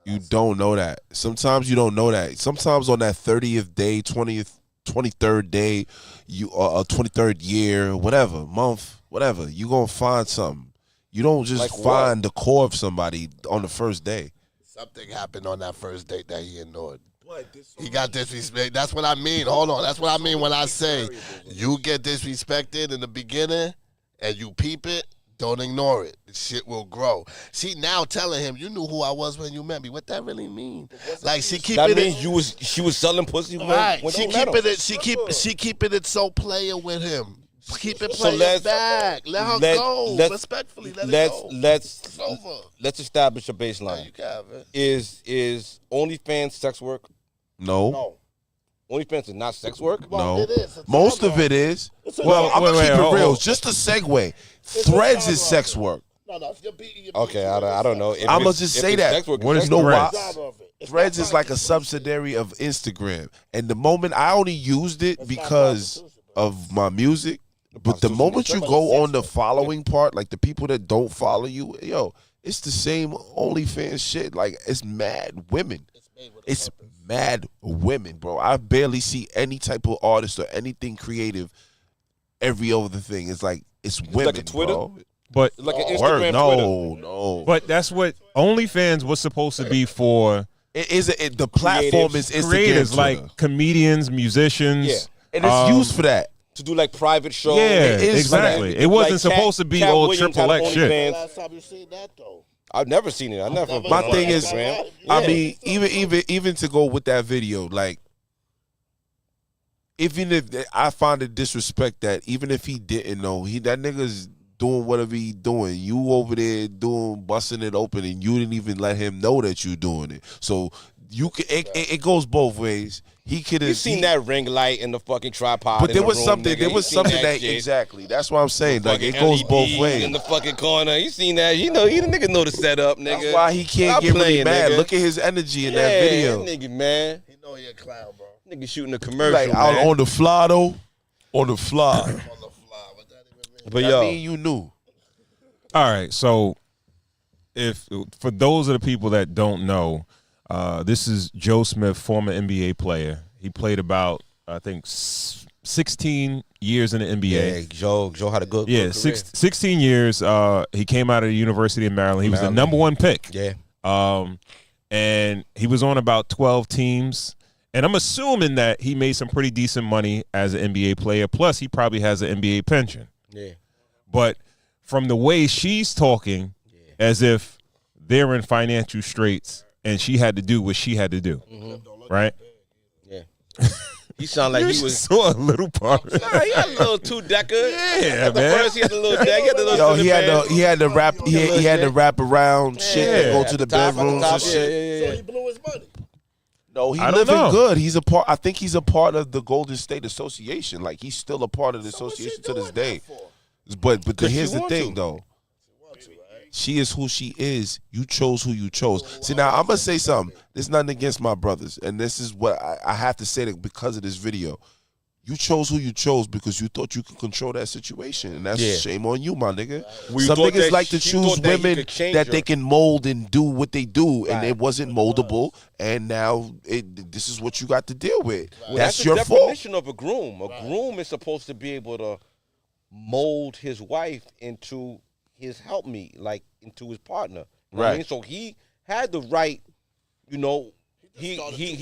You don't know that. Sometimes you don't know that. Sometimes on that 30th day, 23rd day, 23rd year, whatever, month, whatever, you going to find something. You don't just Like find the core of somebody on the first day. Something happened on that first date that he ignored. He got disrespect. That's what I mean. Hold on. That's what I mean when I say you get disrespected in the beginning and you peep it, don't ignore it. The shit will grow. See, now telling him, you knew who I was when you met me. What that really mean? Like, she keep that it. means she was selling pussy. Right. When She keeping it so player with him. Keep it player back. Let her go. Respectfully, let it go. Let's establish a baseline. Yeah, you can have it. Is OnlyFans sex work? No. OnlyFans is not sex work? No. It is. Most of it is. Well, I'm going to keep it real. Just a segue. Threads is sex work. No, you're beating Okay, I don't know. I'm going to just say that. Sex work, What is no Threads? Threads is like a subsidiary of Instagram. And the moment I only used it because of my music, but the moment you go on the following part, like the people that don't follow you, yo, it's the same OnlyFans shit. Like, it's mad women. It's mad women, bro. I barely see any type of artist or anything creative every other thing. It's like, it's women, like a Twitter? bro. But Like an Word, Instagram, no, Twitter. no. but that's what OnlyFans was supposed to be for. The platform is Creators Instagram, like Twitter. comedians, musicians. Yeah. And it's used for that. To do like private shows. Yeah, It is exactly. like- It wasn't Cat- supposed to be Cat old Williams triple had X shit. OnlyFans. Last time you seen that though? I've never seen it. I never. My been thing on is, Instagram. I Yeah. mean, even to go with that video, like, even if I find it disrespect that even if he didn't know, that nigga's doing whatever he doing. You over there busting it open, and you didn't even let him know that you doing it. So you can. It goes both ways. He could have. You seen that ring light in the fucking tripod? But in there the was room, something. nigga. There You was seen something that shit. exactly. That's what I'm saying. Like it Fucking goes both LED ways. in the fucking corner. You seen that? You know, the nigga know the setup, nigga. That's why he can't Stop get really playing, mad. nigga. Look at his energy in that video. That nigga, man. He know he a clown, bro. Nigga shooting a commercial, Like out man. on the fly though, on the fly. On the fly, what that even mean? But I yo, mean, you knew. All right, so if for those of the people that don't know, this is Joe Smith, former NBA player. He played about I think 16 years in the NBA. yeah, Joe had a good Yeah, good career. 16 years. He came out of the University of Maryland. He was the Maryland. #1 pick. Yeah. And he was on about 12 teams. And I'm assuming that he made some pretty decent money as an NBA player. Plus, he probably has an NBA pension. Yeah. But from the way she's talking, as if they're in financial straits and she had to do what she had to do, right? Yeah. He sounded like You he was. saw a little part. Of it. Nah, he had a little two-decker. Yeah, At the man. first, he had a little deck. He had the little. Yo, cinema he had the rap. He had the wrap around shit Yeah. and go to the top, bedrooms top, and shit. yeah. So he blew his money. No, he I don't living know. good. He's a part. I think he's a part of the Golden State Association. Like he's still a part of the association to this day. But here's she the want thing to. though. She is who she is. You chose who you chose. See, now I'm gonna say something. There's nothing against my brothers, and this is what I have to say that because of this video. You chose who you chose because you thought you could control that situation, and that's Yeah. shame on you, my nigga. We Some thought niggas that like to she choose thought that he women could change that her. they can mold and do what they do, and Right. it wasn't moldable, and now this is what you got to deal with. Well, That's the your fault. definition of a groom. A groom is supposed to be able to mold his wife into his helpmeet, like into his partner. You know what I Right. mean? So he had the right, you know, he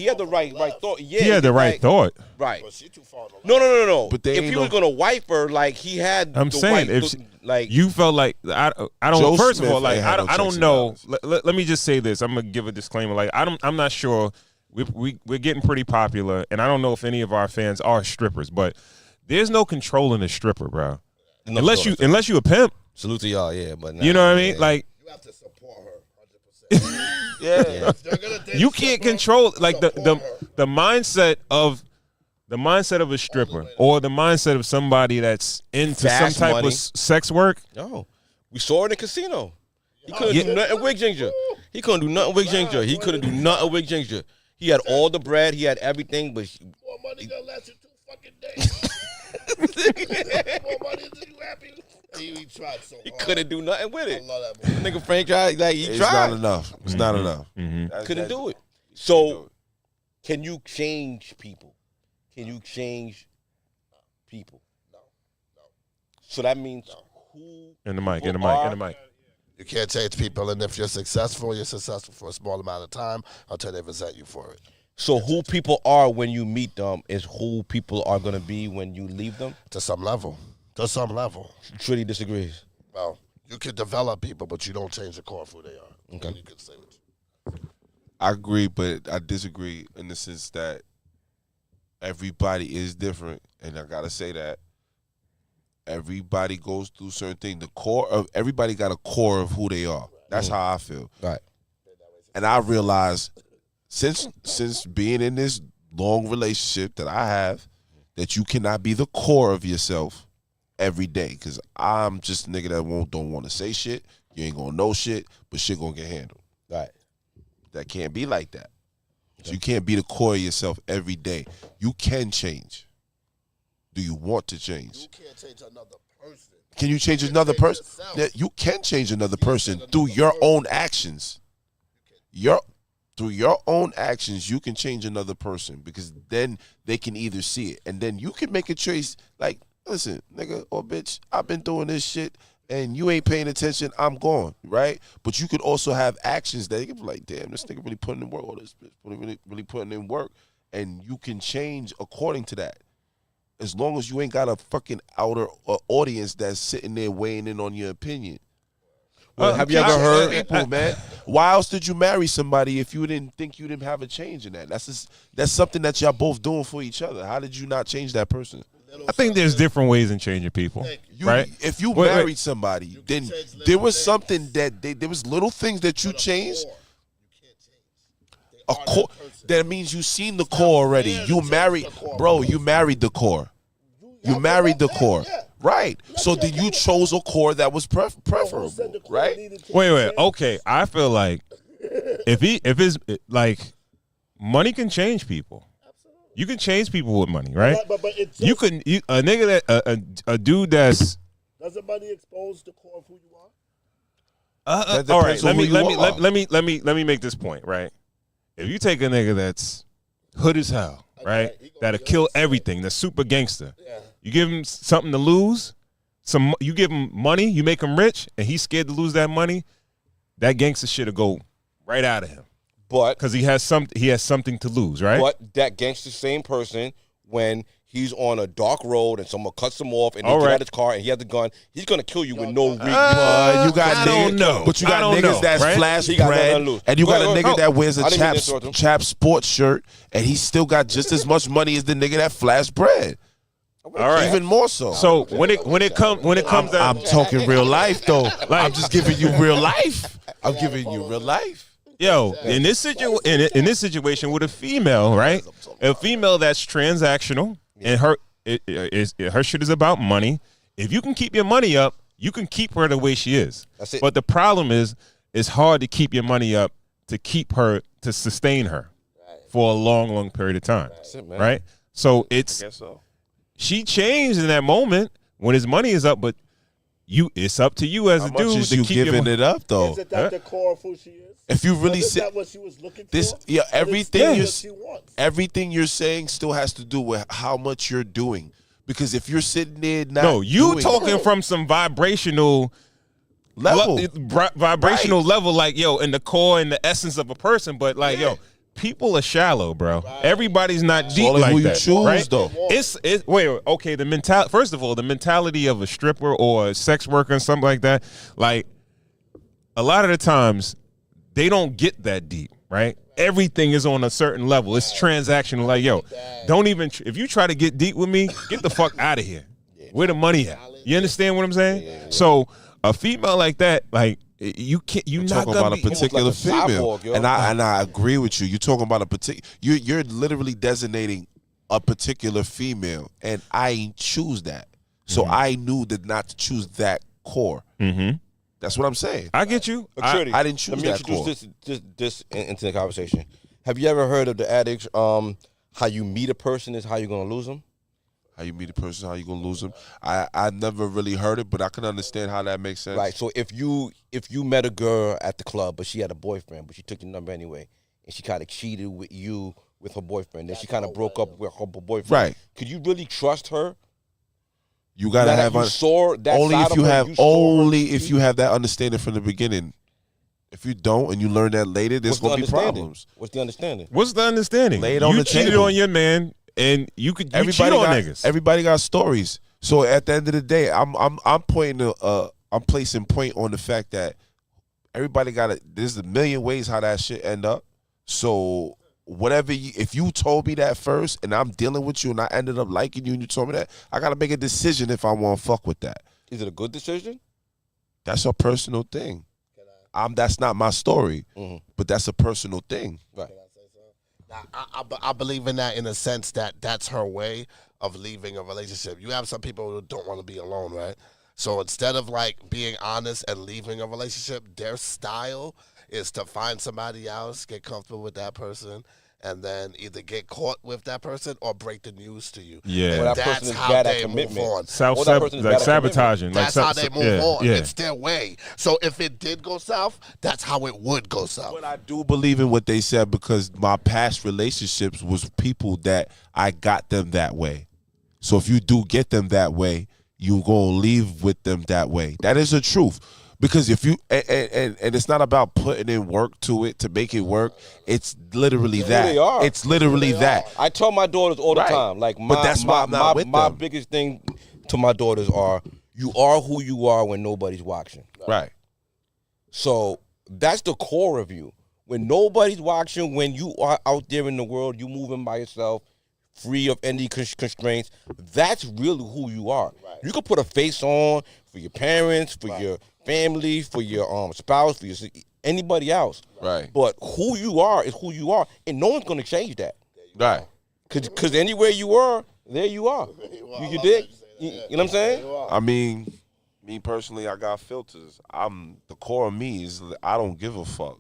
had the right thought. Yeah, He had the right like- thought. Right. But she too far on the No. But they if ain't he was no- gonna wipe her, like he had. I'm the saying right, if the- she- like You felt like I don't. Joe First Smith of all, like ain't had no I don't checks and know. balances. Let me just say this. I'm gonna give a disclaimer. Like I'm not sure. We're getting pretty popular, and I don't know if any of our fans are strippers, but there's no controlling a stripper, bro. No, unless no, you a pimp. salute to y'all, yeah, but nah, You know what I mean? yeah. Like You have to support her 100%. Yeah. If you're gonna date you a can't stripper, control like support her. the mindset of a stripper or the mindset of somebody that's into Fast some type money. of sex work. No, we saw it in the casino. He couldn't do nothing with Ginger. He couldn't do nothing with Ginger. He couldn't do nothing with Ginger. He had all the bread. He had everything, but More money gonna last you 2 fucking days. More money than you happy. He tried so he hard. couldn't do nothing with I it. love that movie. Nigga Frank tried. Like he It's tried. not enough. It's not enough. That's- Couldn't that's- do it. So, can you change people? Can you change people? No. So that means who? In the mic, in the people mic, are- in the mic. You can't change people, and if you're successful for a small amount of time until they resent you for it. So who people are when you meet them is who people are gonna be when you leave them. To some level. To some level. Trudy disagrees. Well, you can develop people, but you don't change the core of who they are. Okay. You can say what you. I agree, but I disagree in the sense that everybody is different, and I gotta say that everybody goes through certain things. The core of everybody got a core of who they are. That's how I feel. Right. And I realize since being in this long relationship that I have, that you cannot be the core of yourself every day. Cause I'm just a nigga that don't want to say shit. You ain't gonna know shit, but shit gonna get handled. Right. That can't be like that. So you can't be the core of yourself every day. You can change. Do you want to change? You can't change another person. Can you change another person? Yeah, you can change another person through your own actions. Through your own actions, you can change another person because then they can either see it and then you can make a choice like, listen, nigga or bitch, I've been doing this shit and you ain't paying attention, I'm gone, right? But you could also have actions that you can be like, damn, this nigga really putting in work, or this bitch really putting in work, and you can change according to that. As long as you ain't got a fucking outer audience that's sitting there weighing in on your opinion. Well, have you ever heard people, man? Why else did you marry somebody if you didn't think you didn't have a change in that? That's something that y'all both doing for each other. How did you not change that person? I think there's different ways in changing people, right? If you married somebody, then there was something that there was little things that you changed. A core, that means you seen the core already. You married, bro. You married the core. You married the core, right? So then you chose a core that was preferable, right? Wait. Okay, I feel like if it's like money can change people. You can change people with money, right? But it's you can a nigga that a dude that's doesn't money expose the core of who you are? All right, let me make this point, right? If you take a nigga that's hood as hell, right? That'll kill everything, that's super gangster. Yeah. You give him something to lose, you give him money, you make him rich, and he's scared to lose that money, that gangster shit'll go right out of him. But because he has something to lose, right? But that gangster same person, when he's on a dark road and someone cuts him off and they All get right. out his car and he has a gun, he's gonna kill you with no reason. You got I don't know. But you got I don't niggas know, that's right? flash He got bread, nothing to lose. and you got a Go, nigga go. that wears I a didn't mean to interrupt him. chap sports shirt, and he still got just as much money as the nigga that flash bread. All right. Even more so. So when it comes down, I'm talking real life though. I'm just giving you real life. I'm giving you real life. Yo, in this situation with a female, right? A female that's transactional and her shit is about money. If you can keep your money up, you can keep her the way she is. That's it. But the problem is, it's hard to keep your money up to keep her, to sustain her for a long, long period of time. That's it, man. Right? So I guess so. she changed in that moment when his money is up, but it's up to you as How a much dude is to you keep your giving money. it up though? Is it that the core of who she is? If you really Is sit, that what she was looking for? this everything you're saying still has to do with how much you're doing. Because if you're sitting there not No, you doing talking from some vibrational level, vibrational level, like yo, in the core and the essence of a person. But like yo, people are shallow, bro. Everybody's not deep only like who you that. choose, right? though. It's wait, okay. The mentality. First of all, the mentality of a stripper or a sex worker and something like that. Like a lot of the times, they don't get that deep, right? Everything is on a certain level. It's transactional. Like yo, don't even if you try to get deep with me, get the fuck out of here. Where the money at? You understand what I'm saying? So a female like that, like you can't. You're not talking gonna about a be particular like a female, cyborg, yo. and I agree with you. You're talking about a particular. You're literally designating a particular female, and I ain't choose that. So I knew that not to choose that core. Mm-hmm. That's what I'm saying. I get you. I didn't choose Let me that introduce core. this into the conversation. Have you ever heard of the adage, how you meet a person is how you're going to lose them? How you meet a person, how you gonna lose them? I never really heard it, but I can understand how that makes sense. Right. So if you met a girl at the club, but she had a boyfriend, but she took your number anyway, and she kind of cheated with you with her boyfriend, then she kind of broke up with her boyfriend. Right. Could you really trust her? You gotta Now that have you saw that only side if of you her, have you saw her only if cheat? you have that understanding from the beginning. If you don't and you learn that later, there's What's the gonna be understanding? problems. What's the understanding? What's the understanding? Lay it on you the cheated table. on your man, and you cheat on got niggas. everybody got stories. So at the end of the day, I'm pointing I'm placing point on the fact that everybody got it. There's a million ways how that shit end up. So whatever if you told me that first and I'm dealing with you and I ended up liking you and you told me that, I gotta make a decision if I want to fuck with that. Is it a good decision? That's a personal thing. That's not my story, but that's a personal thing. Right. I believe in that in a sense that that's her way of leaving a relationship. You have some people who don't want to be alone, right? So instead of like being honest and leaving a relationship, their style is to find somebody else, get comfortable with that person, and then either get caught with that person or break the news to you. Yeah. And Or that that's person is how bad at they move commitment. on. Or that person is bad Like at sabotaging. That's like, how they move on. Yeah. It's their way. So if it did go south, that's how it would go south. But I do believe in what they said because my past relationships was people that I got them that way. So if you do get them that way, you gonna leave with them that way. That is the truth. Because if you and it's not about putting in work to it to make it work. It's literally that. They are. It's literally that. I tell my daughters all the Right. time. Like, But that's why I'm not with my them. biggest thing to my daughters are, you are who you are when nobody's watching. Right. So that's the core of you. When nobody's watching, when you are out there in the world, you moving by yourself, free of any constraints. That's really who you are. Right. You can put a face on for your parents, for your family, for your spouse, for your anybody else. Right. But who you are is who you are, and no one's gonna change that. Right. Cause anywhere you are, there you are. You dig? You know what I'm saying? I mean, me personally, I got filters. The core of me is I don't give a fuck.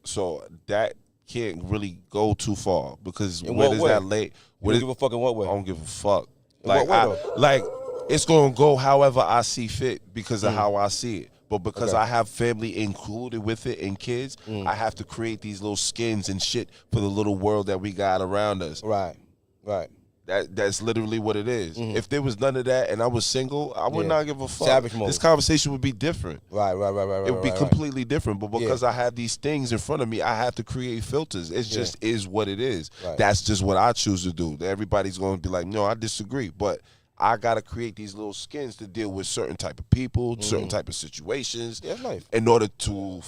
So that can't really go too far because In where what does way? that late? You don't give a fuck in what way? I don't give a fuck. In Like, what way, it's gonna go however I see fit because of how I see it. But because Okay. I have family included with it and kids, I have to create these little skins and shit for the little world that we got around us. Right. Right. That's literally what it is. If there was none of that and I was single, I would Yeah. not give a fuck. Savage mode. This conversation would be different. Right. It would be right. completely different. But because I have these things in front of me, I have to create filters. It just is what it is. Right. That's just what I choose to do. Everybody's going to be like, no, I disagree. But I got to create these little skins to deal with certain type of people, certain type of situations Yeah, it's life. in order to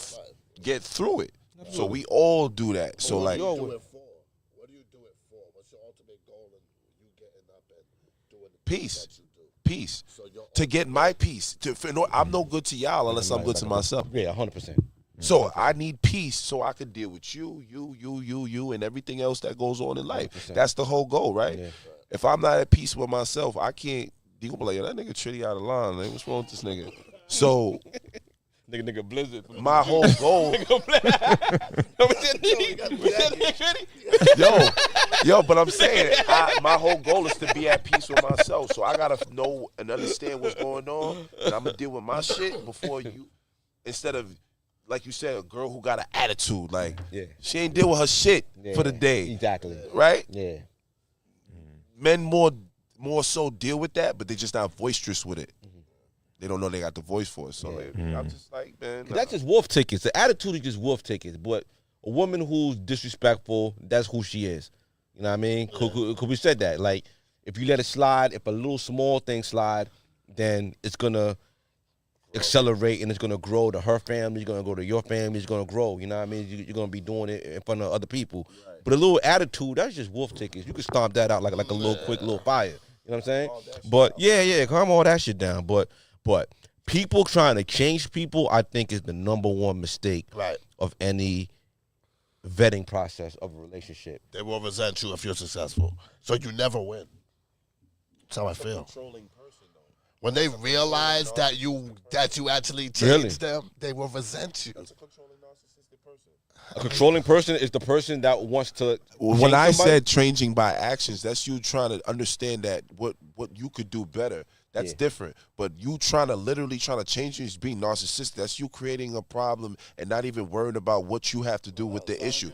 get through it. So we all do that. So like, What do you do it for? What do you do it for? What's your ultimate goal in you getting up and doing the things peace. that you do? Peace. To get my peace. I'm no good to y'all unless I'm good to myself. Yeah, 100%. So I need peace so I can deal with you, and everything else that goes on in life. 100%. That's the whole goal, right? Yeah. If I'm not at peace with myself, I can't. You gonna be like, yo, that nigga Tritty out of line. Like, what's wrong with this nigga? So Nigga Blizzard. my whole goal, yo, but I'm saying my whole goal is to be at peace with myself. So I gotta know and understand what's going on, and I'm gonna deal with my shit before you. Instead of, like you said, a girl who got an attitude, like she ain't deal with her shit for the day, Exactly. right? Yeah. Men more so deal with that, but they just not boisterous with it. They don't know they got the voice for it. So I'm just like, man, That's just wolf tickets. The attitude is just wolf tickets. But a woman who's disrespectful, that's who she is. You know what I mean? Cause we said that. Like, if you let it slide, if a little small thing slide, then it's gonna accelerate and it's gonna grow to her family. It's gonna go to your family. It's gonna grow. You know what I mean? You're gonna be doing it in front of other people. Right. But a little attitude, that's just wolf tickets. You can stomp that out like a little quick little fire. You know what I'm saying? But yeah, calm all that shit down. But people trying to change people, I think, is the number one mistake of any vetting process of a relationship. They will resent you if you're successful. So you never win. That's how I feel. When they realize that you actually changed them, they will resent you. A controlling person is the person that wants to. When I somebody. said changing by actions, that's you trying to understand that what you could do better. That's different. But you literally trying to change you is being narcissistic. That's you creating a problem and not even worrying about what you have to do with the issue.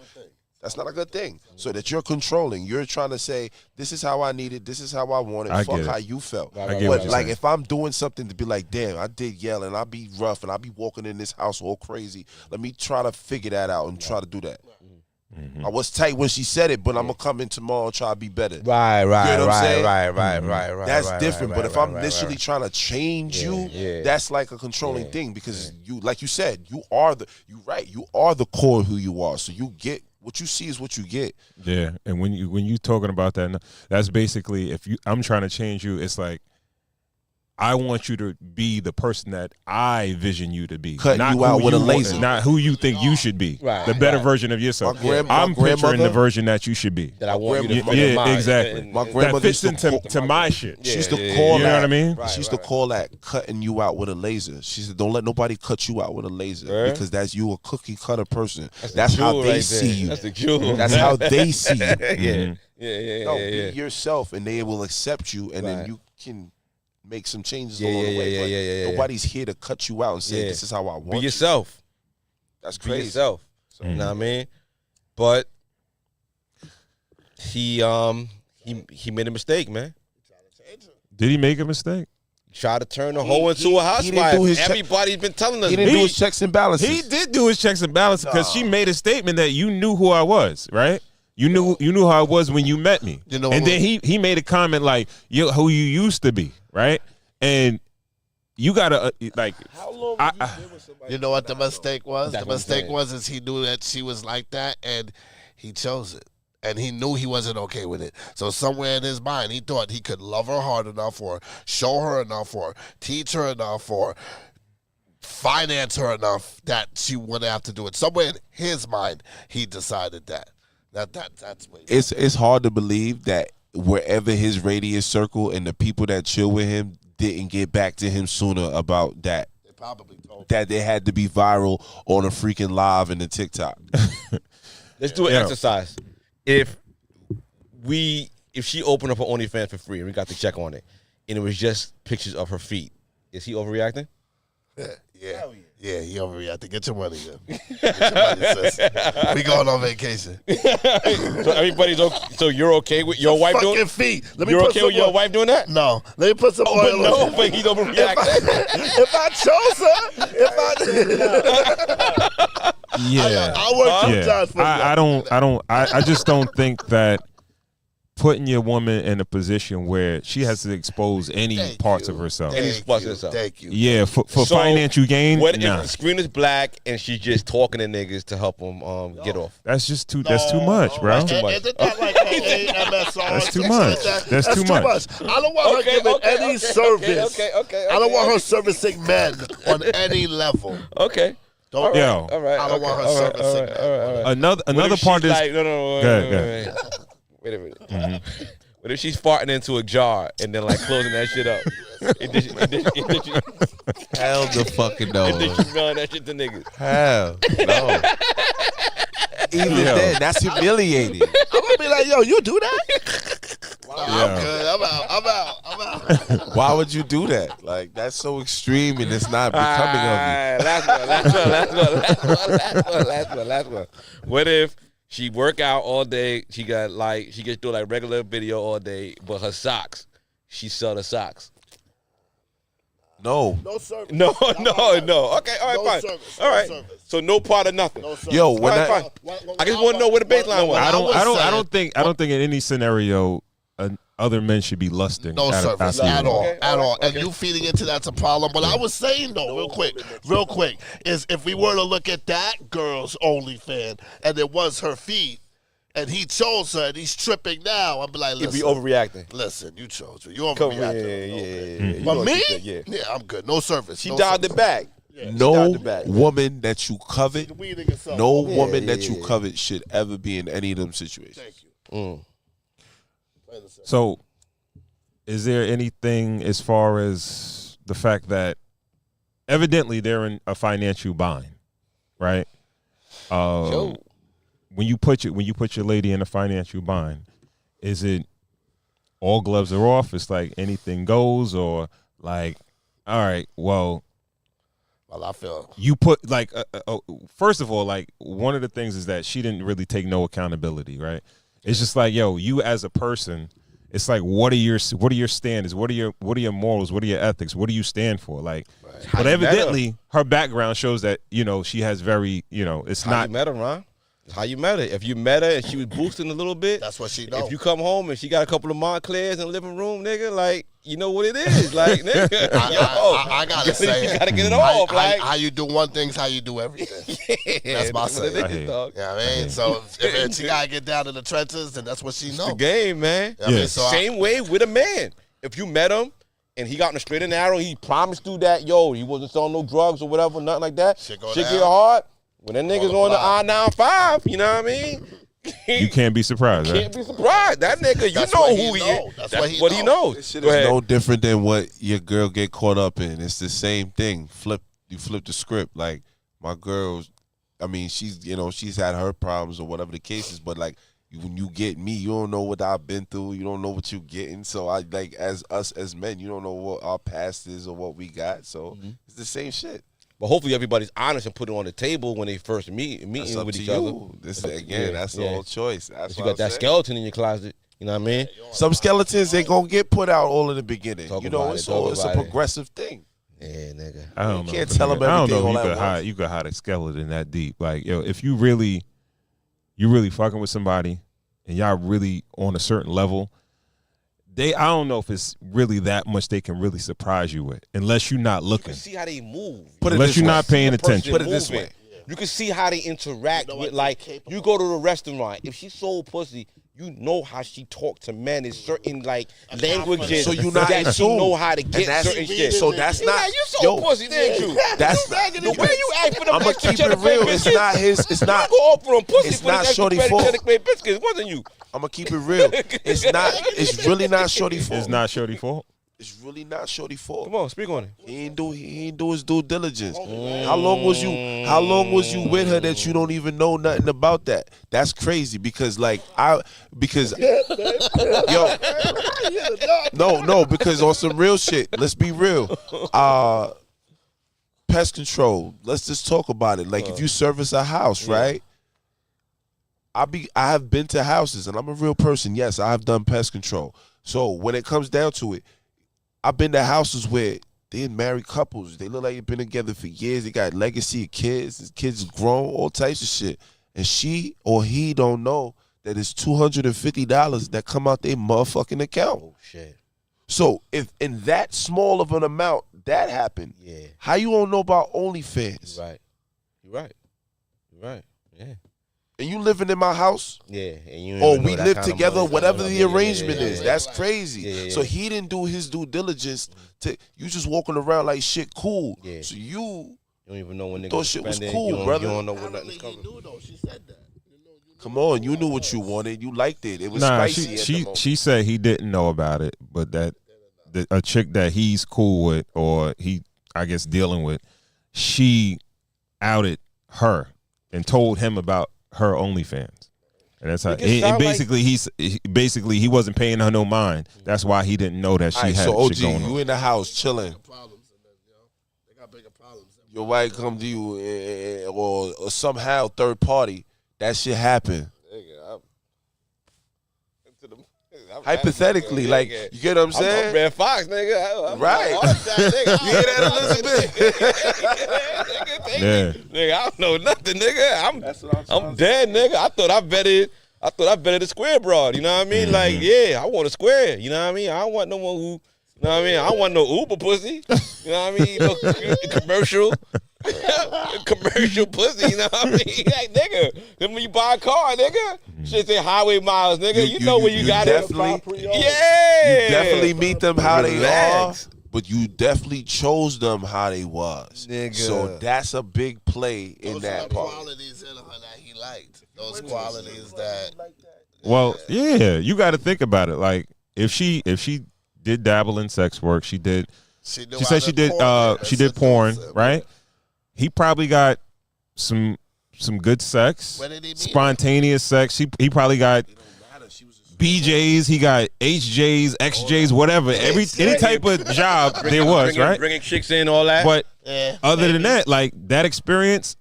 That's not a good thing. So that you're controlling. You're trying to say, this is how I need it. This is how I want it. I Fuck get it. how you felt. I get what But you're like saying. if I'm doing something to be like, damn, I did yell and I be rough and I be walking in this house all crazy. Let me try to figure that out and try to do that. I was tight when she said it, but I'm gonna come in tomorrow and try to be better. Right, You know what I'm saying? right. That's right, different. right, But right, if I'm right, literally trying to change you, yeah. that's like a controlling thing because you, like you said, you are the core of who you are. So you get what you see is what you get. Yeah, and when you talking about that, that's basically I'm trying to change you. It's like I want you to be the person that I vision you to be, Cutting not you out who with a want- laser. not who you think you should be. Right, the better right. version of yourself. My I'm picturing grandmother- the version that you should be. That I want you to Yeah, fucking yeah, mind. exactly. And- My and- grandmother That fits used to into to my shit. She used to Yeah, call you that. know what I mean? She used to call that cutting you out with a laser. She said, "Don't let nobody cut you out with a laser because that's you a cookie cutter person. That's the how jewel they right see there. you. That's the jewel. That's how they see you. Yeah, yeah. No, be yourself, and they will accept you, and then Right. you can make some changes Yeah, along the yeah, way. yeah, but yeah. nobody's here to cut you out and say, Yeah. "This is how I want Be you." yourself. That's Be crazy. yourself. You know what I mean? But he made a mistake, man. Did he make a mistake? try to turn the hoe into a housewife. Everybody's been telling us. He didn't do his checks and balances. He did do his checks and balances because she made a statement that you knew who I was, right? You knew who I was when you met me. You know, and then he made a comment like, who you used to be, right? And you gotta like. How long were you been with somebody? You know what the mistake was? That's The what I'm mistake saying. was is he knew that she was like that, and he chose it. And he knew he wasn't okay with it. So somewhere in his mind, he thought he could love her hard enough, or show her enough, or teach her enough, or finance her enough that she wouldn't have to do it. Somewhere in his mind, he decided that. That's what. It's hard to believe that wherever his radius circle and the people that chill with him didn't get back to him sooner about that. They probably told that they had to be viral on a freaking live in the TikTok. Let's do an exercise. If she opened up her OnlyFans for free and we got the check on it, and it was just pictures of her feet, is he overreacting? Yeah, he overreacted. Get your money, man. Get your money, sis. We going on vacation. So everybody's okay. So you're okay with your wife doing? Feet. You're okay with your wife doing that? No. Let me put some oil but no, on it. but he's overreacting. If I chose her, Yeah, I work 2 times for I just don't think that putting your woman in a position where she has to expose any parts of herself. Thank you. Yeah, for financial gain. What nah. if the screen is black and she's just talking to niggas to help them get off? That's just too. That's too much, bro. That's too much. Isn't that like AMSR? That's too much. That's too much. I don't want her giving any service. Okay. I don't want her servicing men on any level. Okay. Don't. Yo. All right. I don't want her servicing men. Another part is like, no. Go ahead. Wait a minute. Mm-hmm. What if she's farting into a jar and then like closing that shit up? Hell the fucking no. And then she's mailing that shit to niggas. Hell no. Even then, that's humiliating. I'm gonna be like, yo, you do that? I'm good. I'm out. Why would you do that? Like, that's so extreme and it's not becoming of you. Last one. What if she work out all day, she gets through like regular video all day, but her socks, she sell the socks? No. No service. No. Okay, all right, No fine. service, All no right. service. So no part of nothing. No service. Yo, when All right, fine. I just want to know where the baseline was. I don't think in any scenario other men should be lusting. No service after at you. all, Okay, at all. okay. And you feeding into that's a problem. But I was saying though, real quick, is if we were to look at that girl's OnlyFans and it was her feet, and he chose her and he's tripping now, I'd be like, If listen, we overreacting. listen, you chose her. You Come overreacted. yeah. But You me, know, yeah. I'm good. No service. She no dialed service. it back. No the back. woman that you covet, Weeding yourself. no Yeah, woman that you covet should ever be in any of them situations. Thank you. So, is there anything as far as the fact that evidently they're in a financial bind, right? When you put your lady in a financial bind, is it all gloves are off? It's like anything goes, or like, all right, well, I feel you put like first of all, like one of the things is that she didn't really take no accountability, right? It's just like, yo, you as a person, it's like, what are your standards? What are your morals? What are your ethics? What do you stand for? Like, but evidently her background shows that, you know, she has very, you know, it's How not. you met her, Ron? It's how you met her. If you met her and she was boosting a little bit, that's what she knows. If you come home and she got a couple of Montclairs in the living room, nigga, like, you know what it is. Like, nigga, I gotta say, you gotta get it off. Like, how you do one thing's how you do everything. That's my what it saying. is, dog. Yeah, I mean, so if she gotta get down to the trenches, then that's what she knows. The game, man. I mean, so Same way with a man. If you met him and he got in the straight and narrow, he promised you that, yo, he wasn't selling no drugs or whatever, nothing like that. Shit get hard. When that nigga's on the I-95, you know what I mean? You can't be surprised, right? Can't be surprised. That nigga, you know who he is. That's what he knows. This shit is no different than what your girl get caught up in. It's the same thing. You flip the script. Like, my girl's, I mean, she's had her problems or whatever the case is, but like, when you get me, you don't know what I've been through. You don't know what you're getting. So I like, as us as men, you don't know what our past is or what we got. So it's the same shit. But hopefully everybody's honest and put it on the table when they first meeting with each other. This again, that's the whole choice. That's you got that skeleton in your closet. You know what I mean? Some skeletons ain't gonna get put out all in the beginning. Talk You know, about it's it, talk it's a about it. progressive thing. Yeah, nigga. I don't know. Can't tell them I don't everything know all if at once. you could hide a skeleton that deep. Like, yo, if you really fucking with somebody and y'all really on a certain level, I don't know if it's really that much they can really surprise you with, unless you're not You looking. can see how they move. Unless you're not paying The person attention. Put it this moving. way. You can see how they interact with, like, you go to the restaurant. If she sold pussy, you know how she talk to men in certain, like, languages. So you not that in she tune. know how to And get that's- certain shit. so that's not- You sold yo, pussy, didn't you? that's you not- the way you act for them I'ma extra keep it cheddar real. plate It's biscuits. not his. It's not. You go off for them pussy It's for not the extra shorty cheddar fault. plate biscuits. It wasn't you. I'm gonna keep it real. It's not. It's really not shorty fault. It's not shorty fault. It's really not shorty fault. Come on, speak on it. He ain't do his due diligence. How long was you with her that you don't even know nothing about that? That's crazy because yo, no, because on some real shit, let's be real. Pest control. Let's just talk about it. Like if you service a house, right? I have been to houses and I'm a real person. Yes, I have done pest control. So when it comes down to it, I've been to houses where they're married couples. They look like they've been together for years. They got legacy of kids. His kids grown, all types of shit. And she or he don't know that it's $250 that come out their motherfucking account. Oh, shit. So if in that small of an amount that happened, Yeah. how you don't know about OnlyFans? You're right. Yeah. And you living in my house? Yeah. And you Or even we know that live kind of together, money whatever coming the up. arrangement Yeah. is. That's crazy. Yeah. So he didn't do his due diligence. You just walking around like shit cool. Yeah. So You don't even know when niggas thought shit was spending. cool, you don't, brother. You don't know when nothing's coming. She said that. come on, you knew what you wanted. You liked it. It was Nah, spicy. at the moment. she said he didn't know about it, but that a chick that he's cool with or he, I guess, dealing with, she outed her and told him about her OnlyFans. And that's how. And basically, he wasn't paying her no mind. That's why he didn't know that she Alright, had so OG, shit going on. you in the house chilling. They got bigger problems. Your wife come to you, or somehow third party. That shit happen. Hypothetically, like you get what I'm saying? I'm Red Fox, nigga. Right. You hear that, Elizabeth? Yeah. Nigga, I don't know nothing, nigga. I'm dead, nigga. I thought I betted a square broad. You know what I mean? Like, yeah, I want a square. You know what I mean? I don't want no one who. You know what I mean? I don't want no Uber pussy. You know what I mean? No commercial. Commercial pussy, you know what I mean? Like, nigga, then when you buy a car, nigga, shit say highway miles, nigga. You know where you got it. Yeah. You definitely meet them how they Relax. are, but you definitely chose them how they was. Nigga. So that's a big play in Those that are the part. qualities in her that he liked. Those qualities that. Well, yeah, you got to think about it. Like if she did dabble in sex work, she did. She said she did porn, right? He probably got some good sex, Where did he meet spontaneous sex. He probably got BJs, he got HJs, XJs, whatever. Any type of job there was, right? Bringing chicks in, all that. But other than that, like that experience,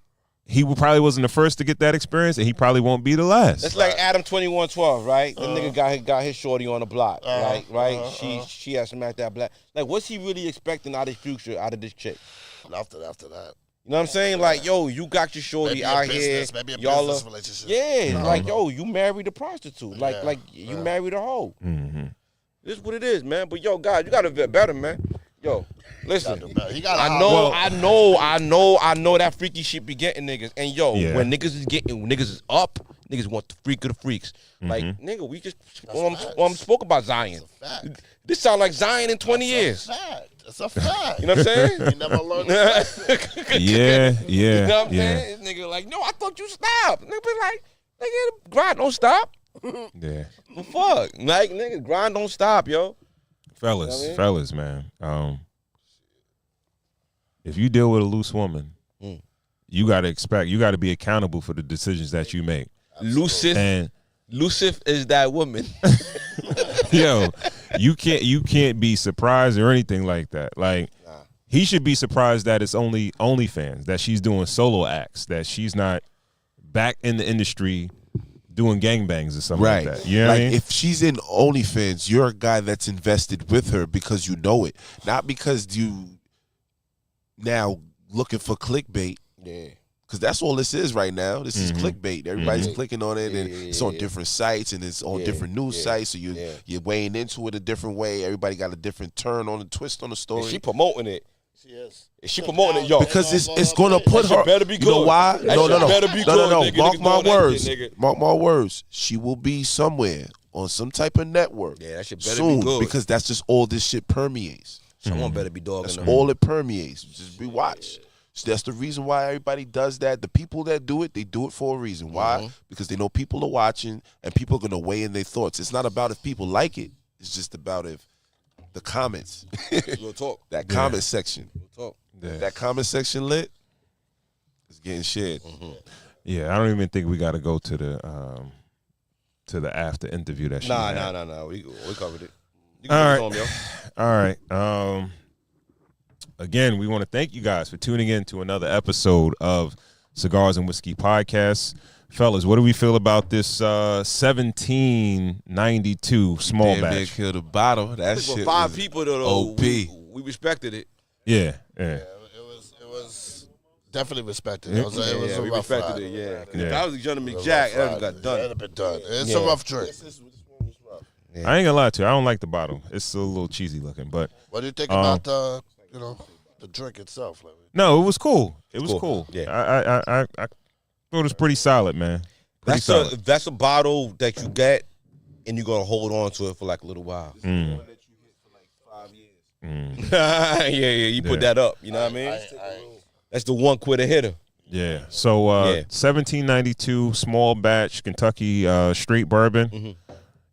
he probably wasn't the first to get that experience, and he probably won't be the last. That's like Adam 2112, right? The nigga got his shorty on the block, right? She has smacked that black. Like, what's he really expecting out of his future, out of this chick? After that. You know what I'm saying? Like, yo, you got your shorty Maybe out business, here. maybe a Y'all business are, relationship. yeah, like, yo, you married a prostitute. Like you married a hoe. Mm-hmm. This is what it is, man. But yo, God, you gotta get better, man. Yo, listen. I know that freaky shit be getting niggas. And yo, when niggas is up, niggas want the freak of the freaks. Like, nigga, we just spoke about Zion. This sound like Zion in 20 years. It's a fact. You know what I'm saying? You never learned that. Yeah. You know what I'm saying? This nigga like, no, I thought you stopped. Nigga be like, nigga, grind don't stop. Yeah. The fuck? Like, nigga, grind don't stop, yo. Fellas, You know what I mean? man. If you deal with a loose woman, you gotta be accountable for the decisions that you make. Lucif is that woman. Yo, you can't be surprised or anything like that. Like, he should be surprised that it's only OnlyFans, that she's doing solo acts, that she's not back in the industry doing gangbangs or something Right. like that. You know what I mean? If she's in OnlyFans, you're a guy that's invested with her because you know it, not because you now looking for clickbait. Yeah. Because that's all this is right now. This is clickbait. Everybody's clicking on it, and Yeah, it's on different sites, and it's on different news sites. So you're weighing into it a different way. Everybody got a different turn on the twist on the story. And she promoting it. She is. She promoting it, yo. Because it's going to put That shit her. better be You know good. why? That No, shit better be good, nigga. Mark Niggas my doing that words. shit, nigga. Mark my words. She will be somewhere on some type of network. Yeah, that shit better soon be good. because that's just all this shit permeates. Someone better be dogging That's them. all it permeates. Just be watched. So that's the reason why everybody does that. The people that do it, they do it for a reason. Why? Because they know people are watching and people are going to weigh in their thoughts. It's not about if people like it. It's just about if the comments. Real talk. That comment section. Real talk. If that comment section lit, it's getting shared. Yeah, I don't even think we got to go to the after interview that she had. Nah. We covered it. You All can right. take it home, yo. All right. Again, we want to thank you guys for tuning in to another episode of Cigars and Whiskey Podcast. Fellas, what do we feel about this 1792 small Damn, they batch? killed a bottle. That For shit 5 was people though, OP. we respected it. Yeah. It was definitely respected. It was a we rough respected ride. it. Yeah. 'Cause Yeah. if that was Gentleman It was a Jack, rough that ride. got done. That'd have been done. It's Yeah. a rough drink. I ain't gonna lie to you. I don't like the bottle. It's a little cheesy looking, but What do you think about the drink itself? Like, no, it was cool. It was Cool. cool. Yeah. I thought it was pretty solid, man. Pretty solid. That's a bottle that you get and you're gonna hold on to it for like a little while. yeah, you put that up. You know what I mean? That's the one quitter hitter. Yeah. So 1792 small batch Kentucky straight bourbon.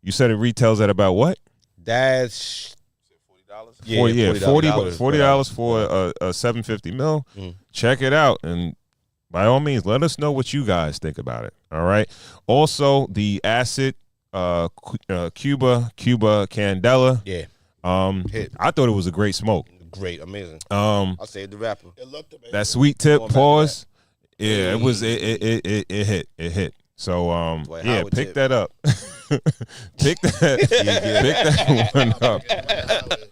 You said it retails at about what? That's $40 for a 750 mil. Check it out, and by all means, let us know what you guys think about it. All right. Also, the acid Cuba Candela. Yeah. I thought it was a great smoke. Great, amazing. I'll save the rapper. That sweet tip Going back to pause. Yeah, it was it hit. So Boy, yeah, Howard pick tip. that up. pick that one up.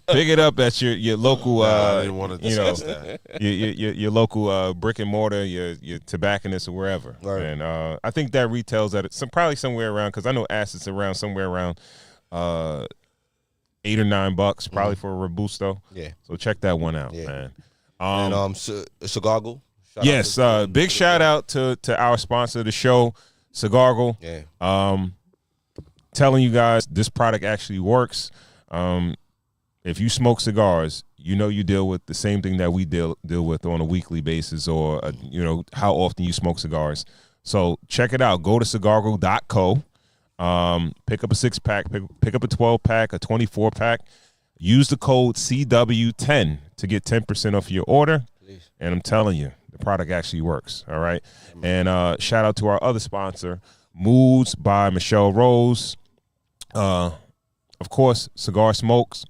Pick it up at your local I didn't want to you know discuss that. your local brick and mortar, your tobacconist or wherever. Right. And I think that retails at probably somewhere around, because I know acid's around somewhere around $8 or $9 probably for a Robusto. Yeah. So check that one out, Yeah. man. And Cigargle. Yes, big shout out to our sponsor of the show, Cigargle. Yeah. Telling you guys this product actually works. If you smoke cigars, you know you deal with the same thing that we deal with on a weekly basis, or how often you smoke cigars. So check it out. Go to cigargle.co. Pick up a 6-pack, pick up a 12-pack, a 24-pack. Use the code CW10 to get 10% off your order. Please. And I'm telling you, the product actually works. All right. And shout out to our other sponsor, Moods by Michelle Rose. Of course, cigar smokes.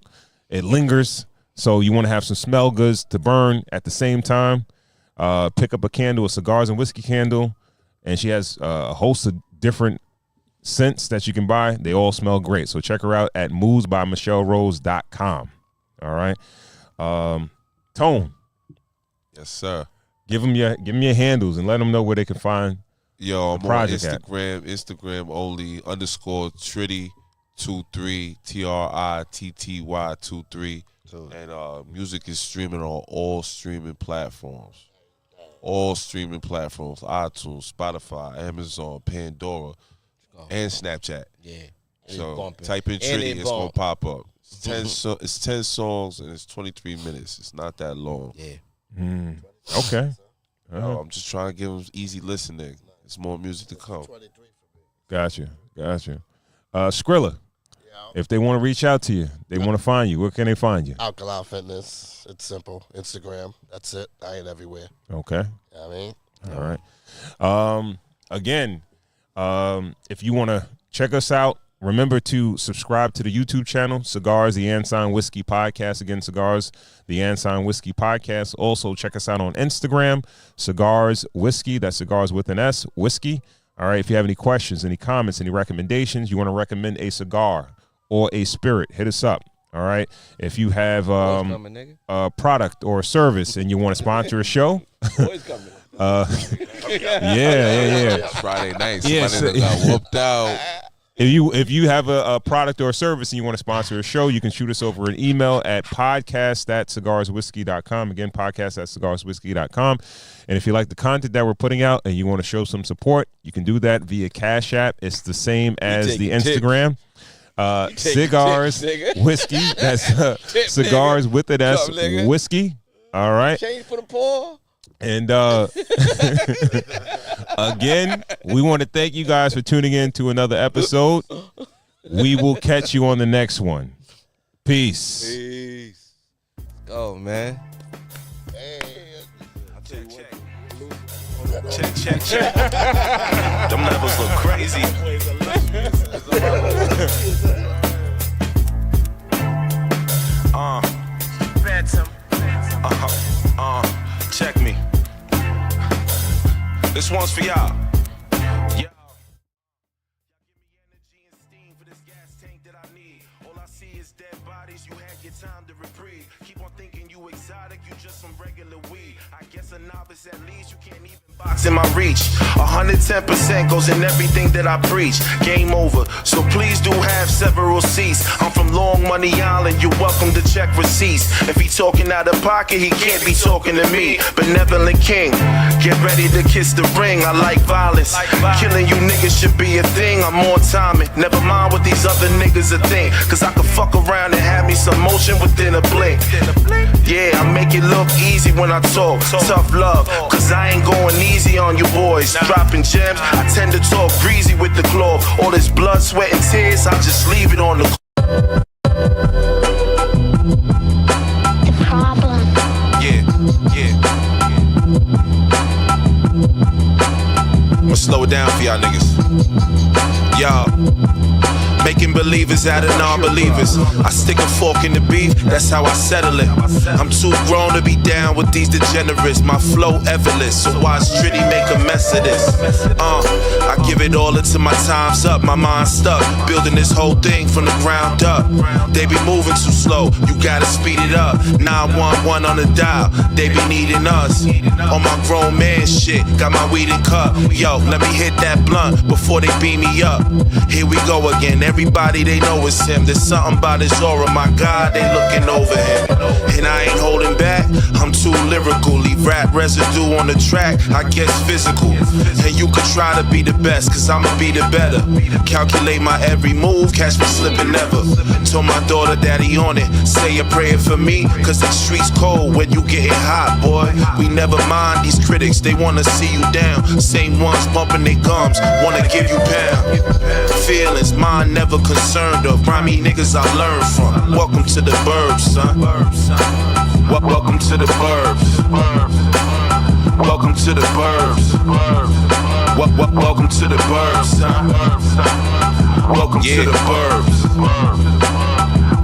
It lingers, so you want to have some smell goods to burn at the same time. Pick up a candle, a cigars and whiskey candle, and she has a host of different scents that you can buy. They all smell great. So check her out at moodsbymichellerose.com. All right. Tone. Yes, sir. Give them your handles and let them know where they can find. Yo, I'm on project at. Instagram only _Tritty23 TRITTY23, and music is streaming on all streaming platforms. iTunes, Spotify, Amazon, Pandora, and Snapchat. Yeah. So type in Tritty, it's gonna pop up. It's 10 songs and it's 23 minutes. It's not that long. Yeah. Okay. No, I'm just trying to give them easy listening. It's more music to come. Gotcha. Skrilla, if they want to reach out to you, they want to find you, where can they find you? Alkali Fitness. It's simple. Instagram. That's it. I ain't everywhere. Okay. You know what I mean? All right. Again, if you want to check us out, remember to subscribe to the YouTube channel, Cigars, the Ensign Whiskey Podcast. Again, Cigars, the Ensign Whiskey Podcast. Also, check us out on Instagram, Cigars Whiskey. That's Cigars with an S, Whiskey. All right. If you have any questions, any comments, any recommendations, you want to recommend a cigar or a spirit, hit us up. All right. If you have a product or a service and you want to sponsor a show, yeah. Friday night, Yeah, somebody got whooped out. If you have a product or a service and you want to sponsor a show, you can shoot us over an email at podcast@cigarswhiskey.com. Again, podcast@cigarswhiskey.com. And if you like the content that we're putting out and you want to show some support, you can do that via Cash App. It's the same as the Instagram. Cigars Whiskey. That's cigars with it as whiskey. All right. Change for the poor. And again, we want to thank you guys for tuning in to another episode. We will catch you on the next one. Peace. Peace. Go, man. Check. Them levels look crazy. Phantom. Check me. This one's for y'all. Yo. All I see is dead bodies. You had your time to reprieve. Keep on thinking you exotic. You just some regular weed. I guess a novice at least. You can't even box in my reach. 110% goes in everything that I preach. Game over. So please do have several seats. I'm from Long Money Island. You're welcome to check receipts. If he talking out of pocket, he can't be talking to me. Benevolent King, get ready to kiss the ring. I like violence. Killing you niggas should be a thing. I'm on timing. Never mind what these other niggas are think. Cause I could fuck around and have me some motion within a blink. Yeah, I make it look easy when I talk. Tough love, cause I ain't going easy on you boys. Dropping gems, I tend to talk breezy with the cloth. All this blood, sweat, and tears, I just leave it on the problem. Yeah. I'ma slow it down for y'all niggas. Y'all. Making believers out of non-believers. I stick a fork in the beef, that's how I settle it. I'm too grown to be down with these degenerates. My flow effortless, so watch Tritty make a mess of this. I give it all until my time's up. My mind's stuck, building this whole thing from the ground up. They be moving too slow, you gotta speed it up. 911 on the dial, they be needing us. On my grown man shit, got my weed and cup. Yo, let me hit that blunt before they beam me up. Here we go again. Everybody they know it's him. There's something about his aura, my God, they looking over him. And I ain't holding back, I'm too lyrical. Leave rap residue on the track, I guess physical. And you could try to be the best, cause I'ma be the better. Calculate my every move, catch me slipping never. Told my daughter daddy on it, say a prayer for me, cause the streets cold when you getting hot, boy. We never mind these critics, they wanna see you down. Same ones bumping their gums, wanna give you pound. Feelings, mine never concerned of. Grimy niggas I learned from. Welcome to the burbs, son. Welcome to the burbs. Welcome to the burbs. Welcome to the burbs, son. Welcome to the burbs.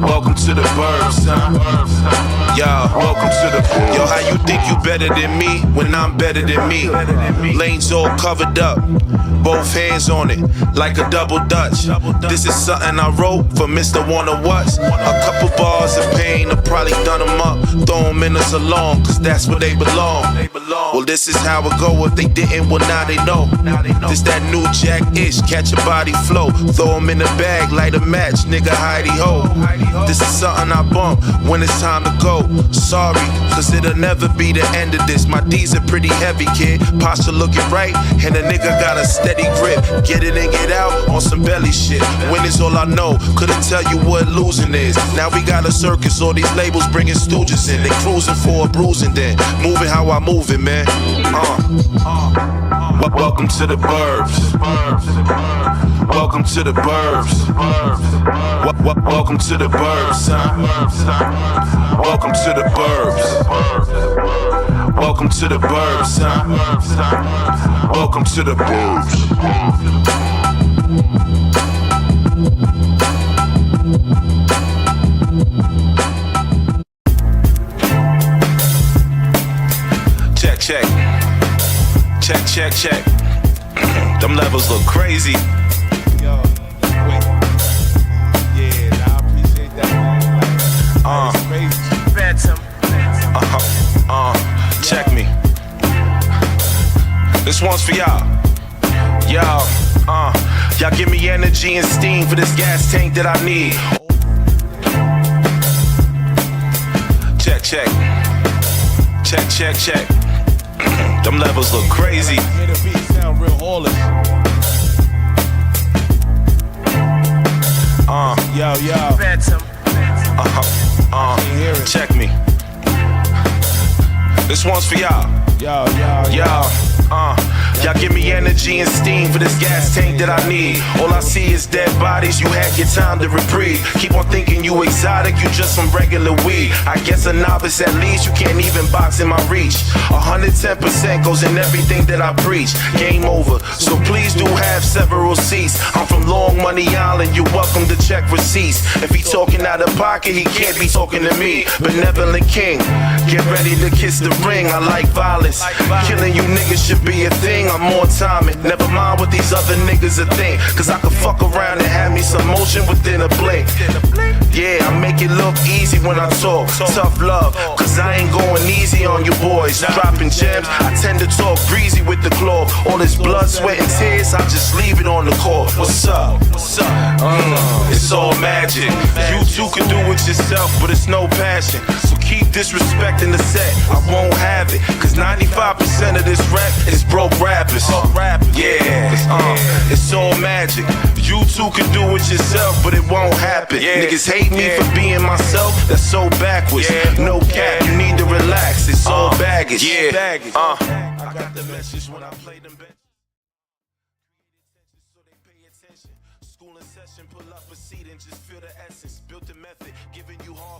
Welcome to the burbs, son. Welcome to the burbs. Yo, how you think you better than me when I'm better than me? Lanes all covered up, both hands on it, like a double dutch. This is something I wrote for Mr. Wanna What's. A couple bars of pain, I probably done them up. Throw them in a salon, cause that's where they belong. Well, this is how it go. If they didn't, well, now they know. This that new Jack-ish, catch a body flow. Throw them in a bag, light a match, nigga, hidey ho. This is something I bump when it's time to go. Sorry, cause it'll never be the end of this. My D's are pretty heavy, kid. Posture looking right, and a nigga got a steady grip. Get it and get out on some belly shit. Win is all I know, couldn't tell you what losing is. Now we got a circus, all these labels bringing stooges in. They cruising for a bruising then. Moving how I move it, man. Welcome to the burbs. Welcome to the burbs. Welcome to the burbs, son. Welcome to the burbs. Welcome to the burbs, son. Welcome to the burbs. Check. Them levels look crazy. Yo, wait. Yeah, nah, I appreciate that, man. It's crazy. Phantom. Check me. This one's for y'all. Y'all give me energy and steam for this gas tank that I need. Check, check. Check, check, check. Them levels look crazy. Hear the beat sound real haulish. Yo. Phantom. Check me. This one's for y'all. Y'all give me energy and steam for this gas tank that I need. All I see is dead bodies, you had your time to reprieve. Keep on thinking you exotic, you just some regular weed. I guess a novice at least, you can't even box in my reach. 110% goes in everything that I preach. Game over, so please do have several seats. I'm from Long Money Island, you're welcome to check receipts. If he talking out of pocket, he can't be talking to me. Benevolent king, get ready to kiss the ring. I like violence, killing you niggas should be a thing. I'm more timing, never mind what these other niggas are think. Cause I could fuck around and have me some motion within a blink. Yeah, I make it look easy when I talk. Tough love, cause I ain't going easy on you boys. Dropping gems, I tend to talk breezy with the claw. All this blood, sweat, and tears, I just leave it on the court. What's up? It's all magic. You two can do it yourself, but it's no passion. So keep disrespecting the set, I won't have it. Cause 95% of this rap is broke rappers. It's all magic. You two can do it yourself, but it won't happen. Niggas hate me for being myself, that's so backwards. No cap, you need to relax, it's all baggage. I got the message when I play them bitches. So they pay attention. School in session, pull up a seat and just feel the essence. Built the method, giving you hard